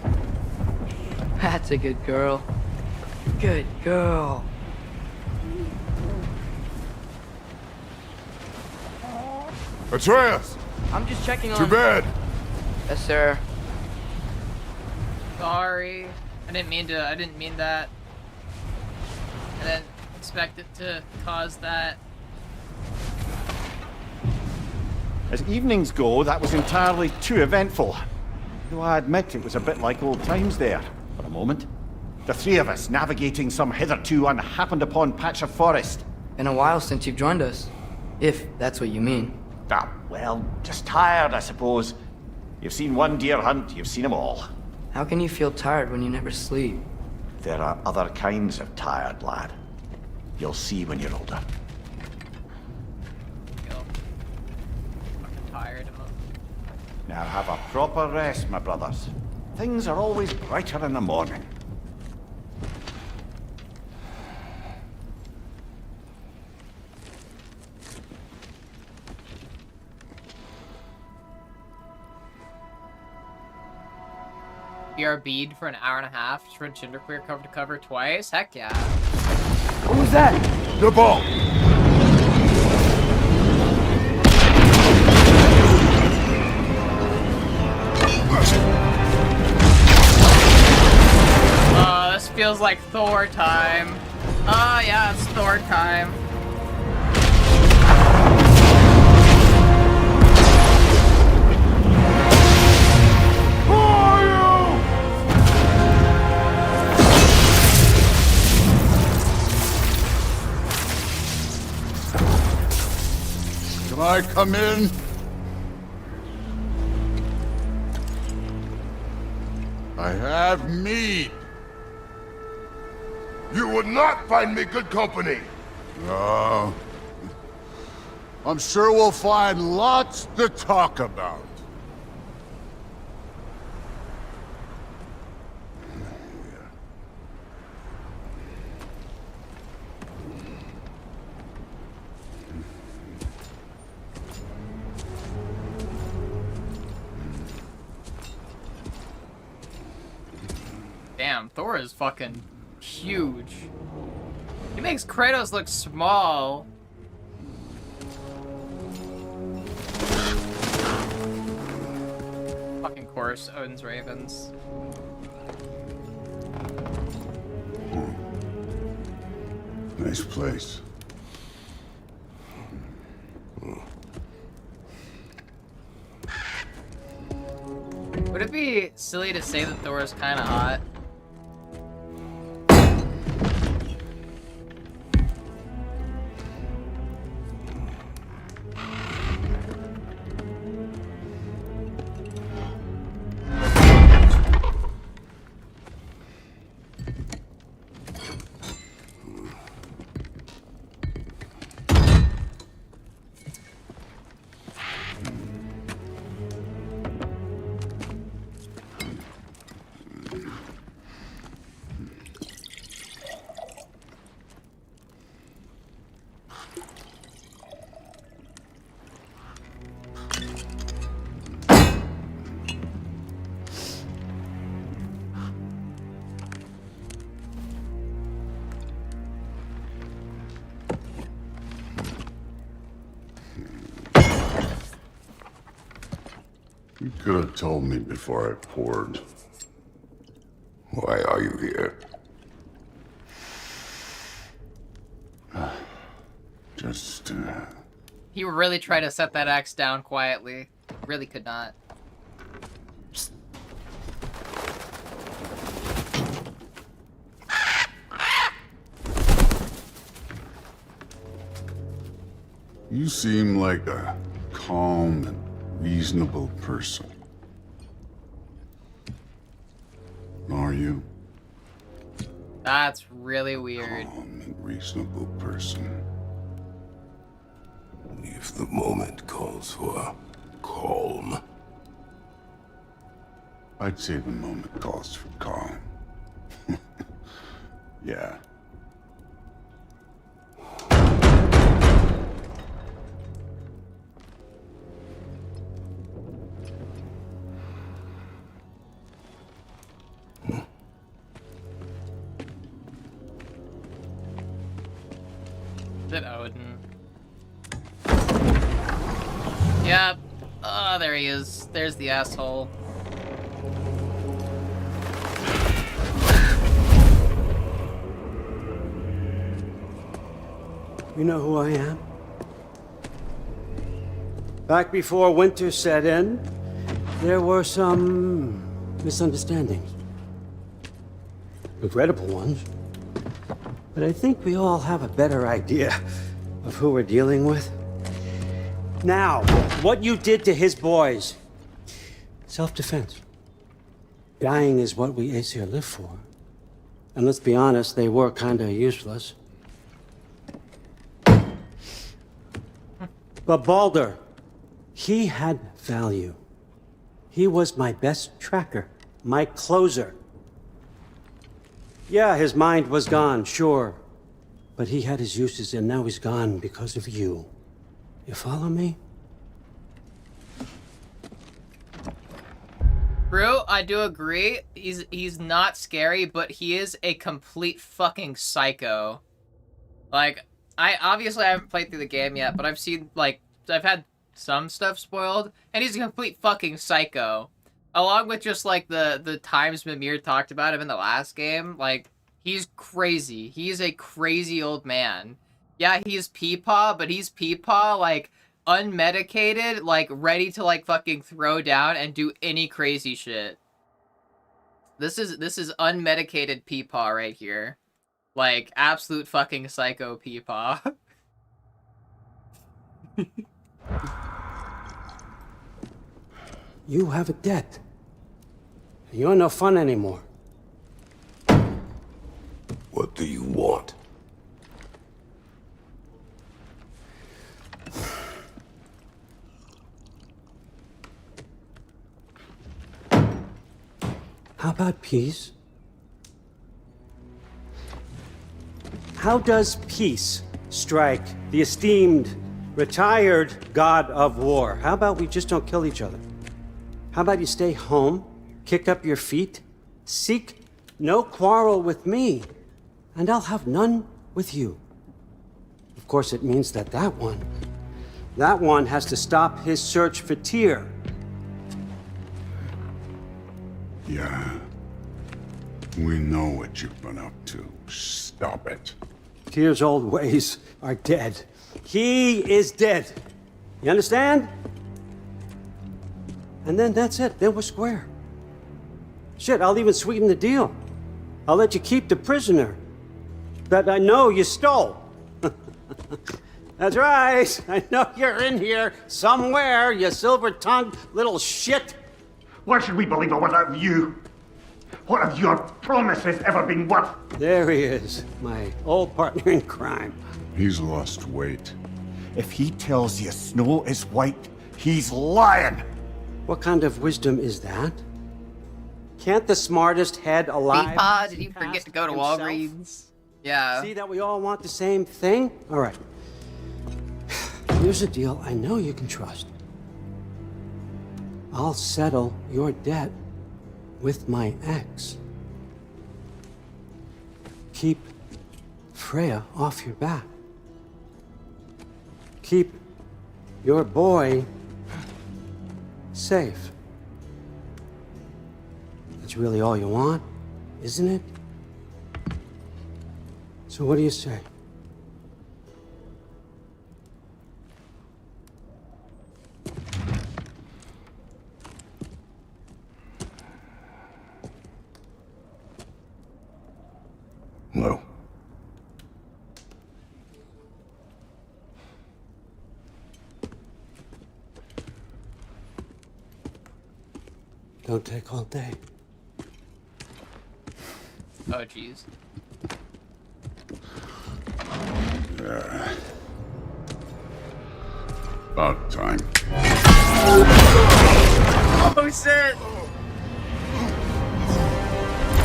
Speaker 14: That's a good girl. Good girl.
Speaker 10: Atreus!
Speaker 14: I'm just checking on...
Speaker 10: To bed!
Speaker 14: Yes, sir.
Speaker 2: Sorry. I didn't mean that. I didn't expect it to cause that.
Speaker 13: As evenings go, that was entirely too eventful. Though I admit it was a bit like old times there, for a moment. The three of us navigating some hitherto unhappened upon patch of forest.
Speaker 14: Been a while since you've joined us. If that's what you mean.
Speaker 13: Ah, well, just tired, I suppose. You've seen one deer hunt, you've seen them all.
Speaker 14: How can you feel tired when you never sleep?
Speaker 13: There are other kinds of tired, lad. You'll see when you're older.
Speaker 2: Fucking tired of them.
Speaker 13: Now have a proper rest, my brothers. Things are always brighter in the morning.
Speaker 2: BRB'd for an hour and a half just for genderqueer cover to cover twice? Heck yeah.
Speaker 14: What was that?
Speaker 10: The ball!
Speaker 2: This feels like Thor time. Oh yeah, it's Thor time.
Speaker 10: Can I come in? I have mead. You would not find me good company. No. I'm sure we'll find lots to talk about.
Speaker 2: Damn, Thor is fucking huge. He makes Kratos look small. Fucking course, Odin's Ravens.
Speaker 10: Nice place.
Speaker 2: Would it be silly to say that Thor is kind of hot?
Speaker 10: You could have told me before I poured. Why are you here? Just,
Speaker 2: He really tried to set that axe down quietly. Really could not.
Speaker 10: You seem like a calm and reasonable person. Are you?
Speaker 2: That's really weird.
Speaker 10: Calm and reasonable person. If the moment calls for calm. I'd say the moment calls for calm. Yeah.
Speaker 2: Is it Odin? Yep. Oh, there he is. There's the asshole.
Speaker 15: You know who I am? Back before winter set in, there were some misunderstandings. Regrettable ones. But I think we all have a better idea of who we're dealing with. Now, what you did to his boys. Self-defense. Dying is what we Aesir live for. And let's be honest, they were kinda useless. But Baldur, he had value. He was my best tracker, my closer. Yeah, his mind was gone, sure. But he had his uses, and now he's gone because of you. You follow me?
Speaker 2: Bro, I do agree. He's not scary, but he is a complete fucking psycho. Like, I haven't played through the game yet, but I've seen, like, I've had some stuff spoiled, and he's a complete fucking psycho. Along with just, like, the times Mimir talked about him in the last game, like, he's crazy. He's a crazy old man. Yeah, he's Peepaw, but he's Peepaw, like, unmedicated, like, ready to, like, fucking throw down and do any crazy shit. This is unmedicated Peepaw right here. Like, absolute fucking psycho Peepaw.
Speaker 15: You have a debt. You're no fun anymore.
Speaker 10: What do you want?
Speaker 15: How about peace? How does peace strike the esteemed, retired god of war? How about we just don't kill each other? How about you stay home, kick up your feet, seek no quarrel with me, and I'll have none with you. Of course, it means that that one has to stop his search for Tyr.
Speaker 10: Yeah. We know what you've been up to. Stop it.
Speaker 15: Tyr's old ways are dead. He is dead. You understand? And then that's it. Then we're square. Shit, I'll even sweeten the deal. I'll let you keep the prisoner that I know you stole. That's right. I know you're in here somewhere, you silver-tongued little shit.
Speaker 13: Why should we believe a word out of you? What have your promises ever been worth?
Speaker 15: There he is, my old partner in crime.
Speaker 10: He's lost weight.
Speaker 13: If he tells you snow is white, he's lying.
Speaker 15: What kind of wisdom is that? Can't the smartest head alive...
Speaker 2: Peepaw, did you forget to go to
Speaker 15: himself?
Speaker 2: Walgreens? Yeah.
Speaker 15: See that we all want the same thing? All right. Here's a deal I know you can trust. I'll settle your debt with my ex. Keep Freya off your back. Keep your boy safe. It's really all you want, isn't it? So what do you say?
Speaker 10: No.
Speaker 15: Don't take all day.
Speaker 2: Oh, jeez.
Speaker 10: About time.
Speaker 2: Oh, shit!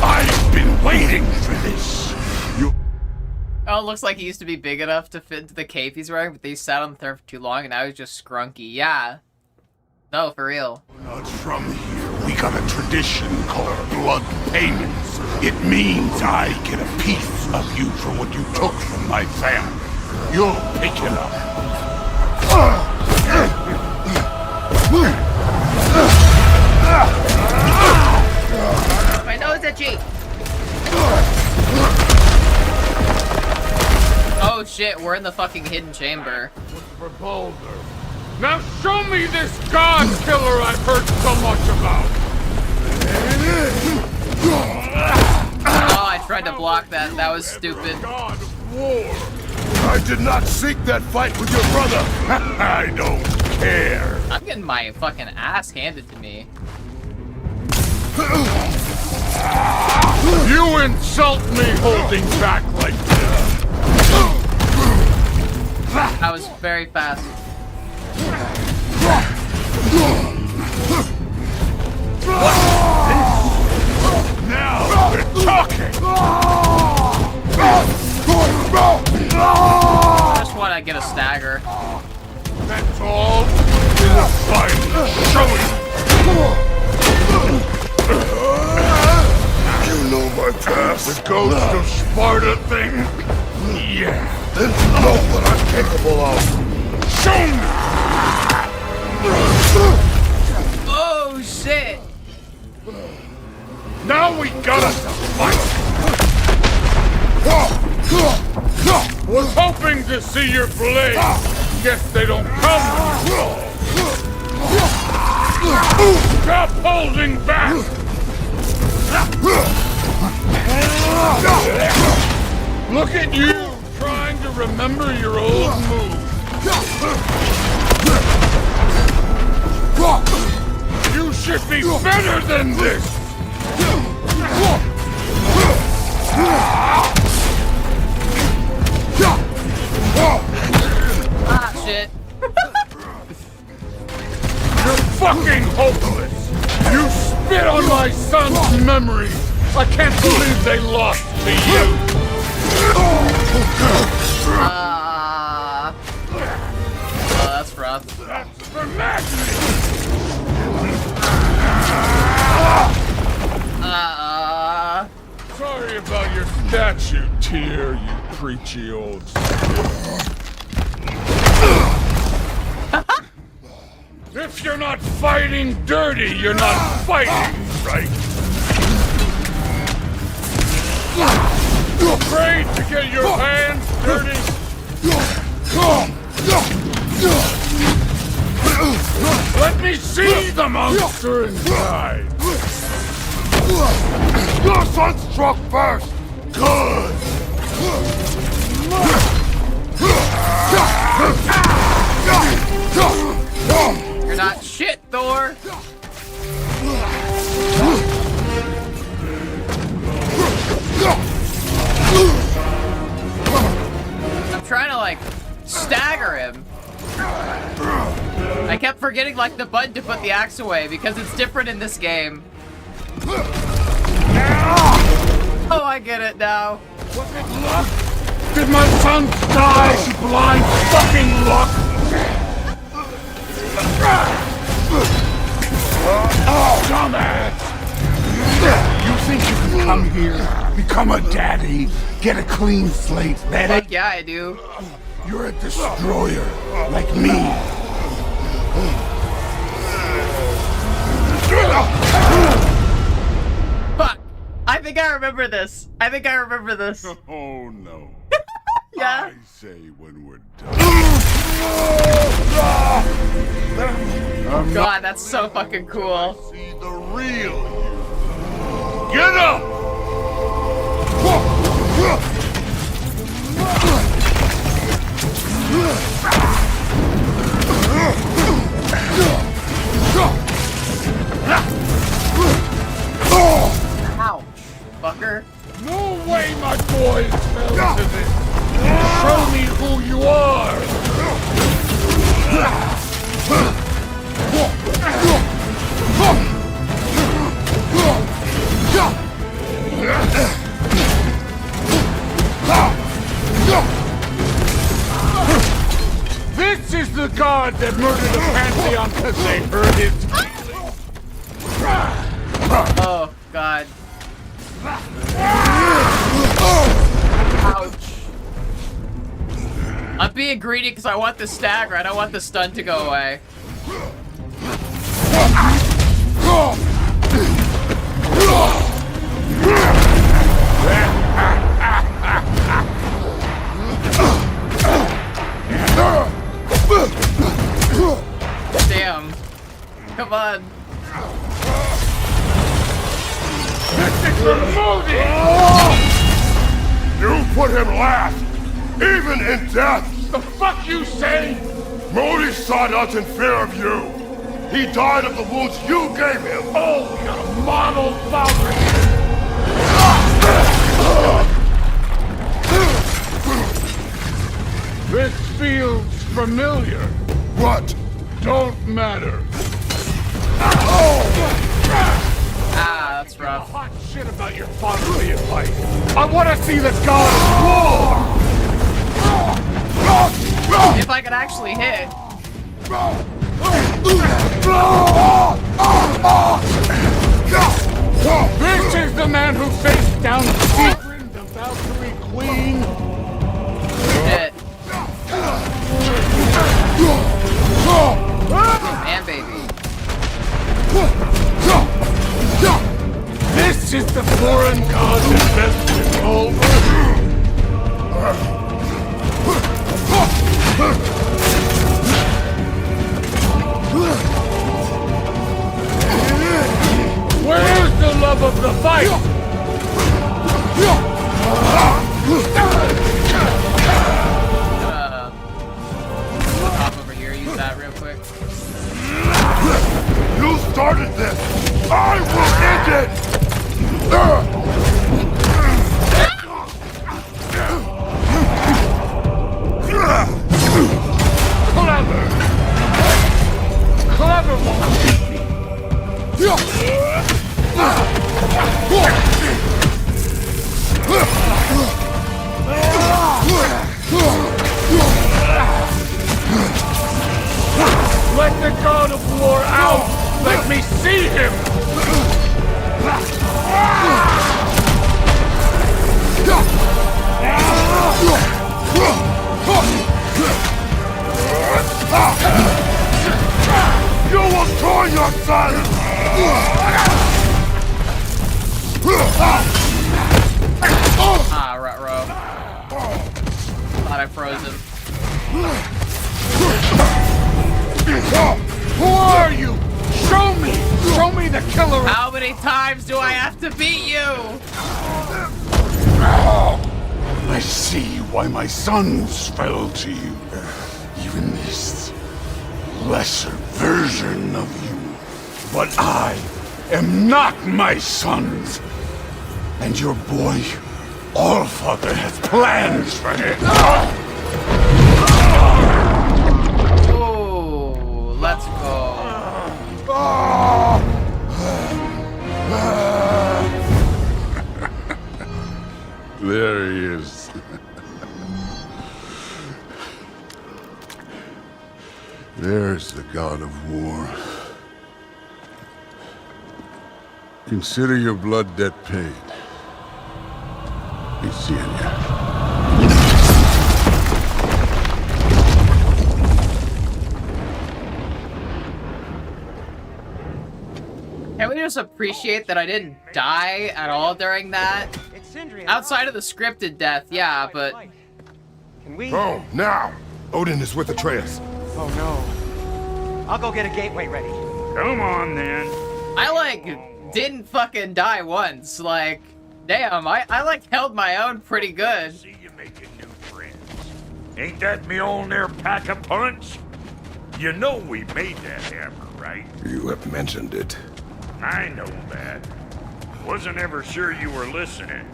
Speaker 10: I've been waiting for this.
Speaker 2: Oh, it looks like he used to be big enough to fit into the cape he's wearing, but they sat on the throne for too long, and now he's just scrunky. Yeah. No, for real.
Speaker 10: Not from here. We got a tradition called blood payments. It means I get a piece of you for what you took from my family. You'll pick it up.
Speaker 2: My nose itchy! Oh shit, we're in the fucking hidden chamber.
Speaker 16: For Boulder. Now show me this god killer I've heard so much about!
Speaker 2: Oh, I tried to block that. That was stupid.
Speaker 16: God of war!
Speaker 10: I did not seek that fight with your brother. I don't care.
Speaker 2: I'm getting my fucking ass handed to me.
Speaker 16: You insult me holding back like this!
Speaker 2: That was very fast.
Speaker 10: Now we're talking!
Speaker 2: I just want to get a stagger.
Speaker 16: That's all? Fine, show it!
Speaker 10: You know my past.
Speaker 16: The ghost of Sparta thing? Yeah.
Speaker 10: Then know what I'm capable of.
Speaker 16: Show me!
Speaker 2: Oh shit!
Speaker 16: Now we gotta fight! Was hoping to see your blade. Guess they don't come. Stop holding back! Look at you, trying to remember your old moves. You should be better than this!
Speaker 2: Ah, shit.
Speaker 16: You're fucking hopeless! You spit on my son's memory! I can't believe they lost to you!
Speaker 2: Oh, that's rough.
Speaker 16: That's for Magni! Sorry about your statue, Tyr, you preachy old If you're not fighting dirty, you're not fighting, right? Afraid to get your hands dirty? Let me see the monster inside!
Speaker 10: Your son struck first! Good!
Speaker 2: You're not shit, Thor! I'm trying to, like, stagger him. I kept forgetting, like, the button to put the axe away because it's different in this game. Oh, I get it now.
Speaker 16: Was it luck? Did my son die to blind fucking luck? Dumbass!
Speaker 10: You think you can come here, become a daddy, get a clean slate, then
Speaker 2: Heck yeah, I do.
Speaker 10: you're a destroyer, like me.
Speaker 2: think I remember this. I think I remember this.
Speaker 16: Oh no.
Speaker 2: Yeah.
Speaker 16: I say when we're done.
Speaker 2: God, that's so fucking cool.
Speaker 16: See the real you. Get up!
Speaker 2: Ouch, fucker.
Speaker 16: No way my boys fell to this. Show me who you are. This is the god that murdered the Pantheon because they hurt his feelings.
Speaker 2: Oh, God. Ouch. I'm being greedy because I want the stagger. I don't want the stun to go away. Damn. Come on.
Speaker 16: You put him last, even in death. The fuck you say? Modi sought us in fear of you. He died of the wounds you gave him. Oh, you model father. This feels familiar. What? Don't matter.
Speaker 2: Ah, that's rough.
Speaker 16: Hot shit about your father being white. I want to see the god of war.
Speaker 2: If I could actually hit.
Speaker 16: This is the man who faced down Siegfried, the Valkyrie Queen.
Speaker 2: Hit. And baby.
Speaker 16: This is the foreign god that best over. Where's the love of the fight?
Speaker 2: Hop over here, use that real quick.
Speaker 16: You started this! I will end it! Clever! Clever one! Let the god of war out! Let me see him! You will join your son!
Speaker 2: Ah, ruh-roh. Thought I froze him.
Speaker 16: Who are you? Show me! Show me the killer!
Speaker 2: How many times do I have to beat you?
Speaker 16: I see why my sons fell to you. Even this lesser version of you. But I am not my sons. And your boy, Allfather, has plans for him.
Speaker 2: Oh, let's go.
Speaker 16: There he is. There's the god of war. Consider your blood debt paid. Be seeing ya.
Speaker 2: Can really just appreciate that I didn't die at all during that. Outside of the scripted death, yeah, but...
Speaker 17: Can we...
Speaker 10: Oh, now! Odin is with Atreus.
Speaker 17: Oh no. I'll go get a gateway ready.
Speaker 16: Come on then.
Speaker 2: I like didn't fucking die once. Like, damn, I like held my own pretty good.
Speaker 16: See you making new friends. Ain't that Mjolnir pack a punch? You know we made that hammer, right?
Speaker 10: You have mentioned it.
Speaker 16: I know that. Wasn't ever sure you were listening.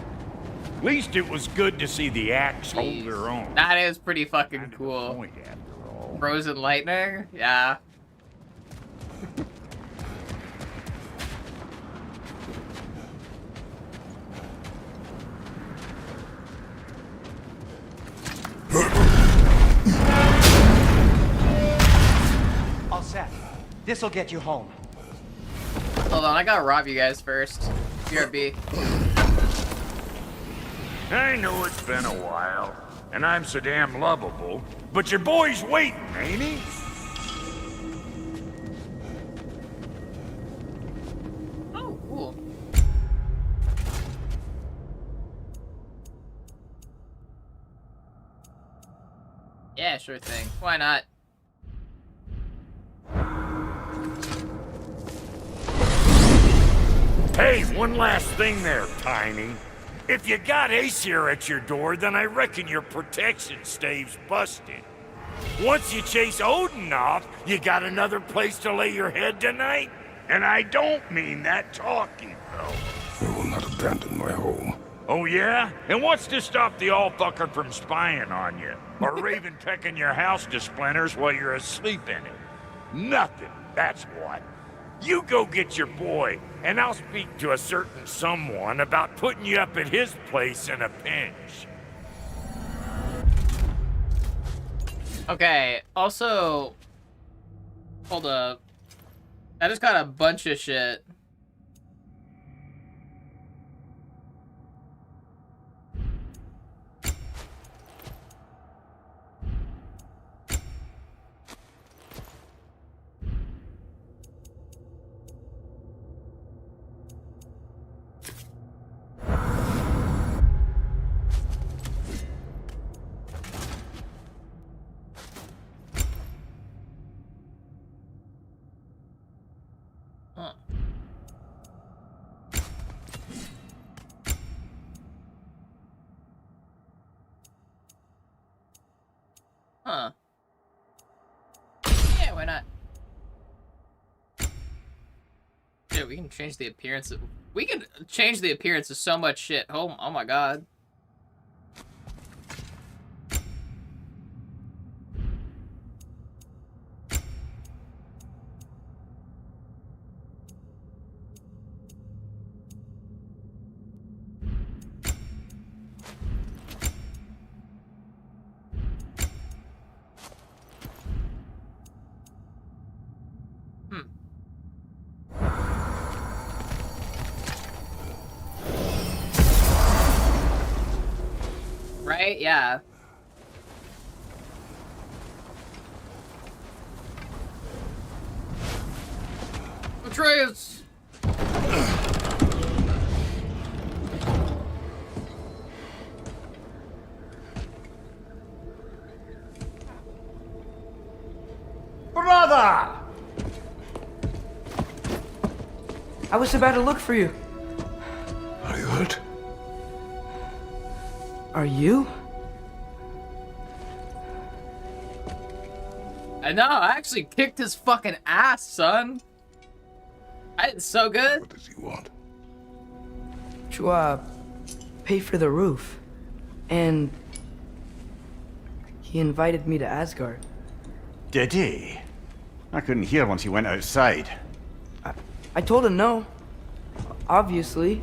Speaker 16: At least it was good to see the axe hold her own.
Speaker 2: That is pretty fucking cool. Frozen lightning? Yeah.
Speaker 17: All set. This'll get you home.
Speaker 2: Hold on, I gotta rob you guys first. BRB.
Speaker 16: I know it's been a while, and I'm so damn lovable, but your boy's waiting, ain't he?
Speaker 2: Oh, cool. Yeah, sure thing. Why not?
Speaker 16: Hey, one last thing there, Tiny. If you got Aesir at your door, then I reckon your protection stave's busted. Once you chase Odin off, you got another place to lay your head tonight? And I don't mean that talking, though.
Speaker 10: I will not abandon my home.
Speaker 16: Oh yeah? And what's to stop the all-fucker from spying on you? Or Raven pecking your house to splinters while you're asleep in it? Nothing, that's what. You go get your boy, and I'll speak to a certain someone about putting you up at his place in a pinch.
Speaker 2: Okay, also... Hold up. I just got a bunch of shit. Huh. Yeah, why not? Yeah, we can change the appearance of... We can change the appearance of so much shit. Oh my god. Right? Yeah. Atreus!
Speaker 17: Brother!
Speaker 14: I was about to look for you.
Speaker 10: Are you hurt?
Speaker 14: Are you?
Speaker 2: I know, I actually kicked his fucking ass, son. I did so good.
Speaker 10: What does he want?
Speaker 14: To, pay for the roof. And... he invited me to Asgard.
Speaker 13: Did he? I couldn't hear once he went outside.
Speaker 14: I told him no. Obviously.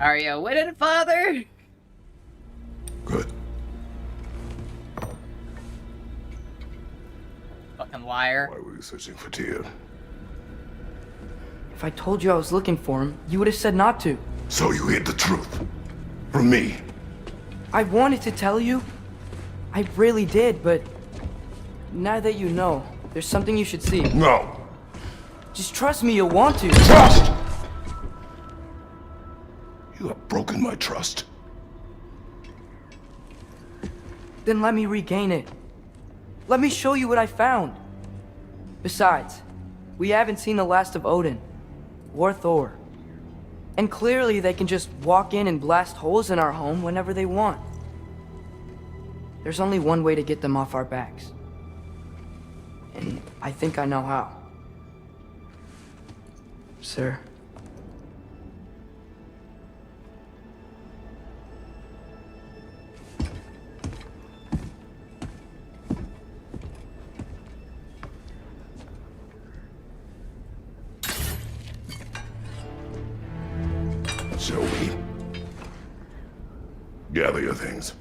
Speaker 2: Are you winning, father?
Speaker 10: Good.
Speaker 2: Fucking liar.
Speaker 10: Why were you searching for Tyr?
Speaker 14: If I told you I was looking for him, you would have said not to.
Speaker 10: So you hid the truth from me.
Speaker 14: I wanted to tell you. I really did, but now that you know, There's something you should see.
Speaker 16: No.
Speaker 14: Just trust me, you'll want to.
Speaker 16: Trust! You have broken my trust.
Speaker 14: Then let me regain it. Let me show you what I found. Besides, we haven't seen the last of Odin. Or Thor. And clearly they can just walk in and blast holes in our home whenever they want. There's only one way to get them off our backs. And I think I know how. Sir.
Speaker 16: Zoe. Gather your things.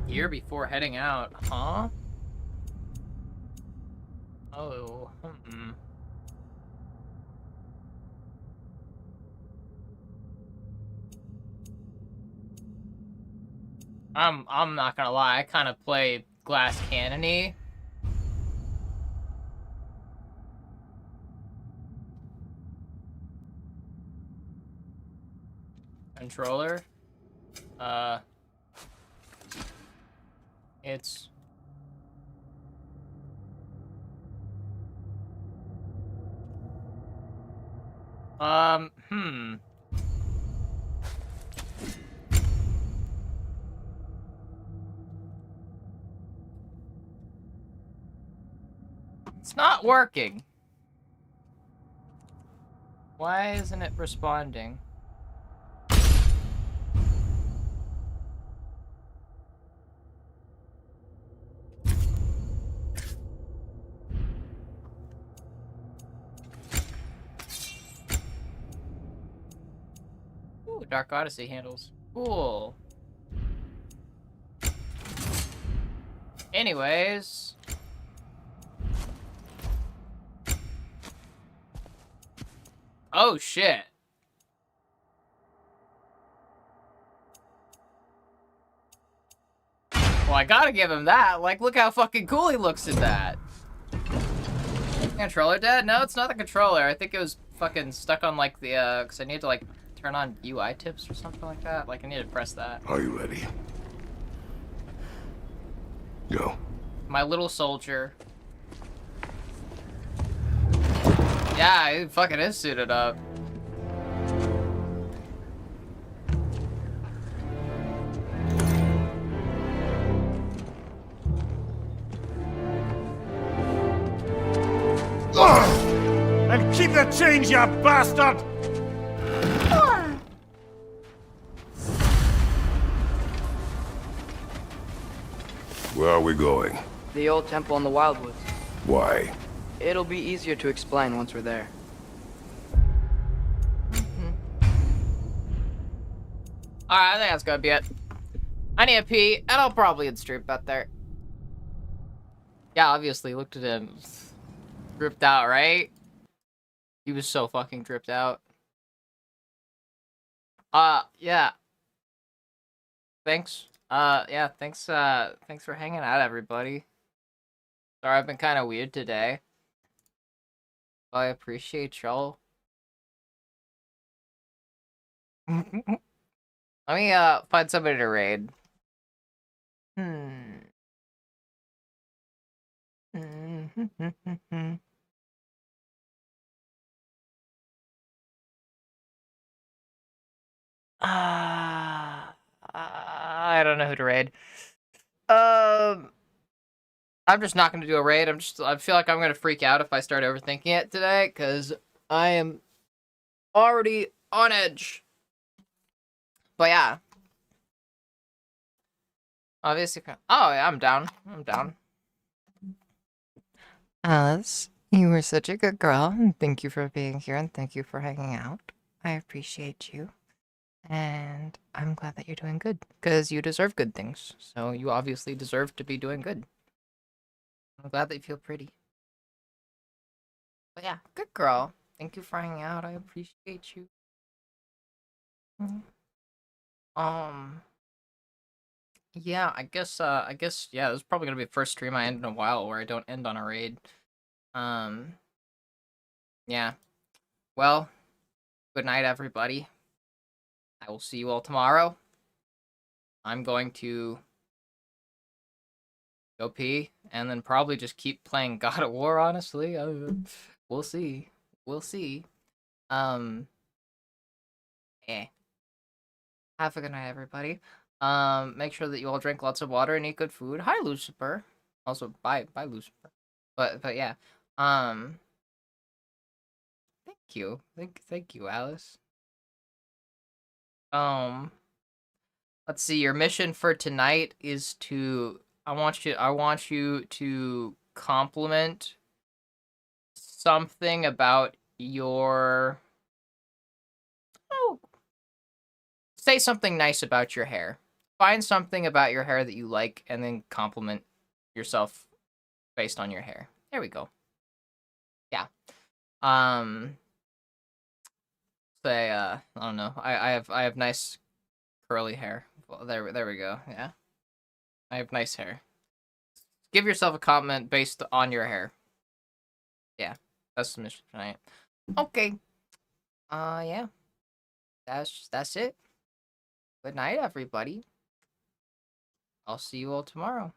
Speaker 2: Gear before heading out, huh? Oh, I'm not gonna lie, I kind of play glass cannon-y. Controller. It's It's not working. Why isn't it responding? Ooh, Dark Odyssey handles. Cool. Anyways. Oh, shit. Well, I gotta give him that. Like, look how fucking cool he looks in that. Controller dead? No, it's not the controller. I think it was fucking stuck on, like, the, because I need to, like, turn on UI tips or something like that. Like, I need to press that.
Speaker 16: Are you ready? Go.
Speaker 2: My little soldier. Yeah, he fucking is suited up.
Speaker 13: And keep the change, you bastard!
Speaker 16: Where are we going?
Speaker 14: The old temple in the Wildwoods.
Speaker 16: Why?
Speaker 14: It'll be easier to explain once we're there.
Speaker 2: Alright, I think that's gonna be it. I need a pee, and I'll probably end stream out there. Yeah, obviously, looked at him. Dripped out, right? He was so fucking dripped out. Yeah. Thanks. Yeah, thanks for hanging out, everybody. Sorry, I've been kind of weird today. I appreciate y'all. Let me, find somebody to raid. I don't know who to raid. I'm just not gonna do a raid. I feel like I'm gonna freak out if I start overthinking it today, because I am already on edge. But yeah. Obviously, oh yeah, I'm down. Alice, you were such a good girl, and thank you for being here, and thank you for hanging out. I appreciate you, and I'm glad that you're doing good, because you deserve good things, so you obviously deserve to be doing good. I'm glad that you feel pretty. But yeah, good girl. Thank you for hanging out, I appreciate you. Yeah, yeah, this is probably gonna be the first stream I end in a while where I don't end on a raid. Yeah. Well, good night, everybody. I will see you all tomorrow. I'm going to go pee, and then probably just keep playing God of War, honestly. We'll see. We'll see. Yeah. Have a good night, everybody. Make sure that you all drink lots of water and eat good food. Hi, Lucifer. Also, bye, Lucifer. But yeah. Thank you. Thank you, Alice. Let's see. Your mission for tonight is to. I want you to compliment something about your. Oh, say something nice about your hair. Find something about your hair that you like, and then compliment yourself based on your hair. There we go. Yeah. Say I don't know. I have nice curly hair. Well, there we go. Yeah. I have nice hair. Give yourself a compliment based on your hair. Yeah. That's the mission tonight. Okay. Yeah. That's it. Good night, everybody. I'll see you all tomorrow.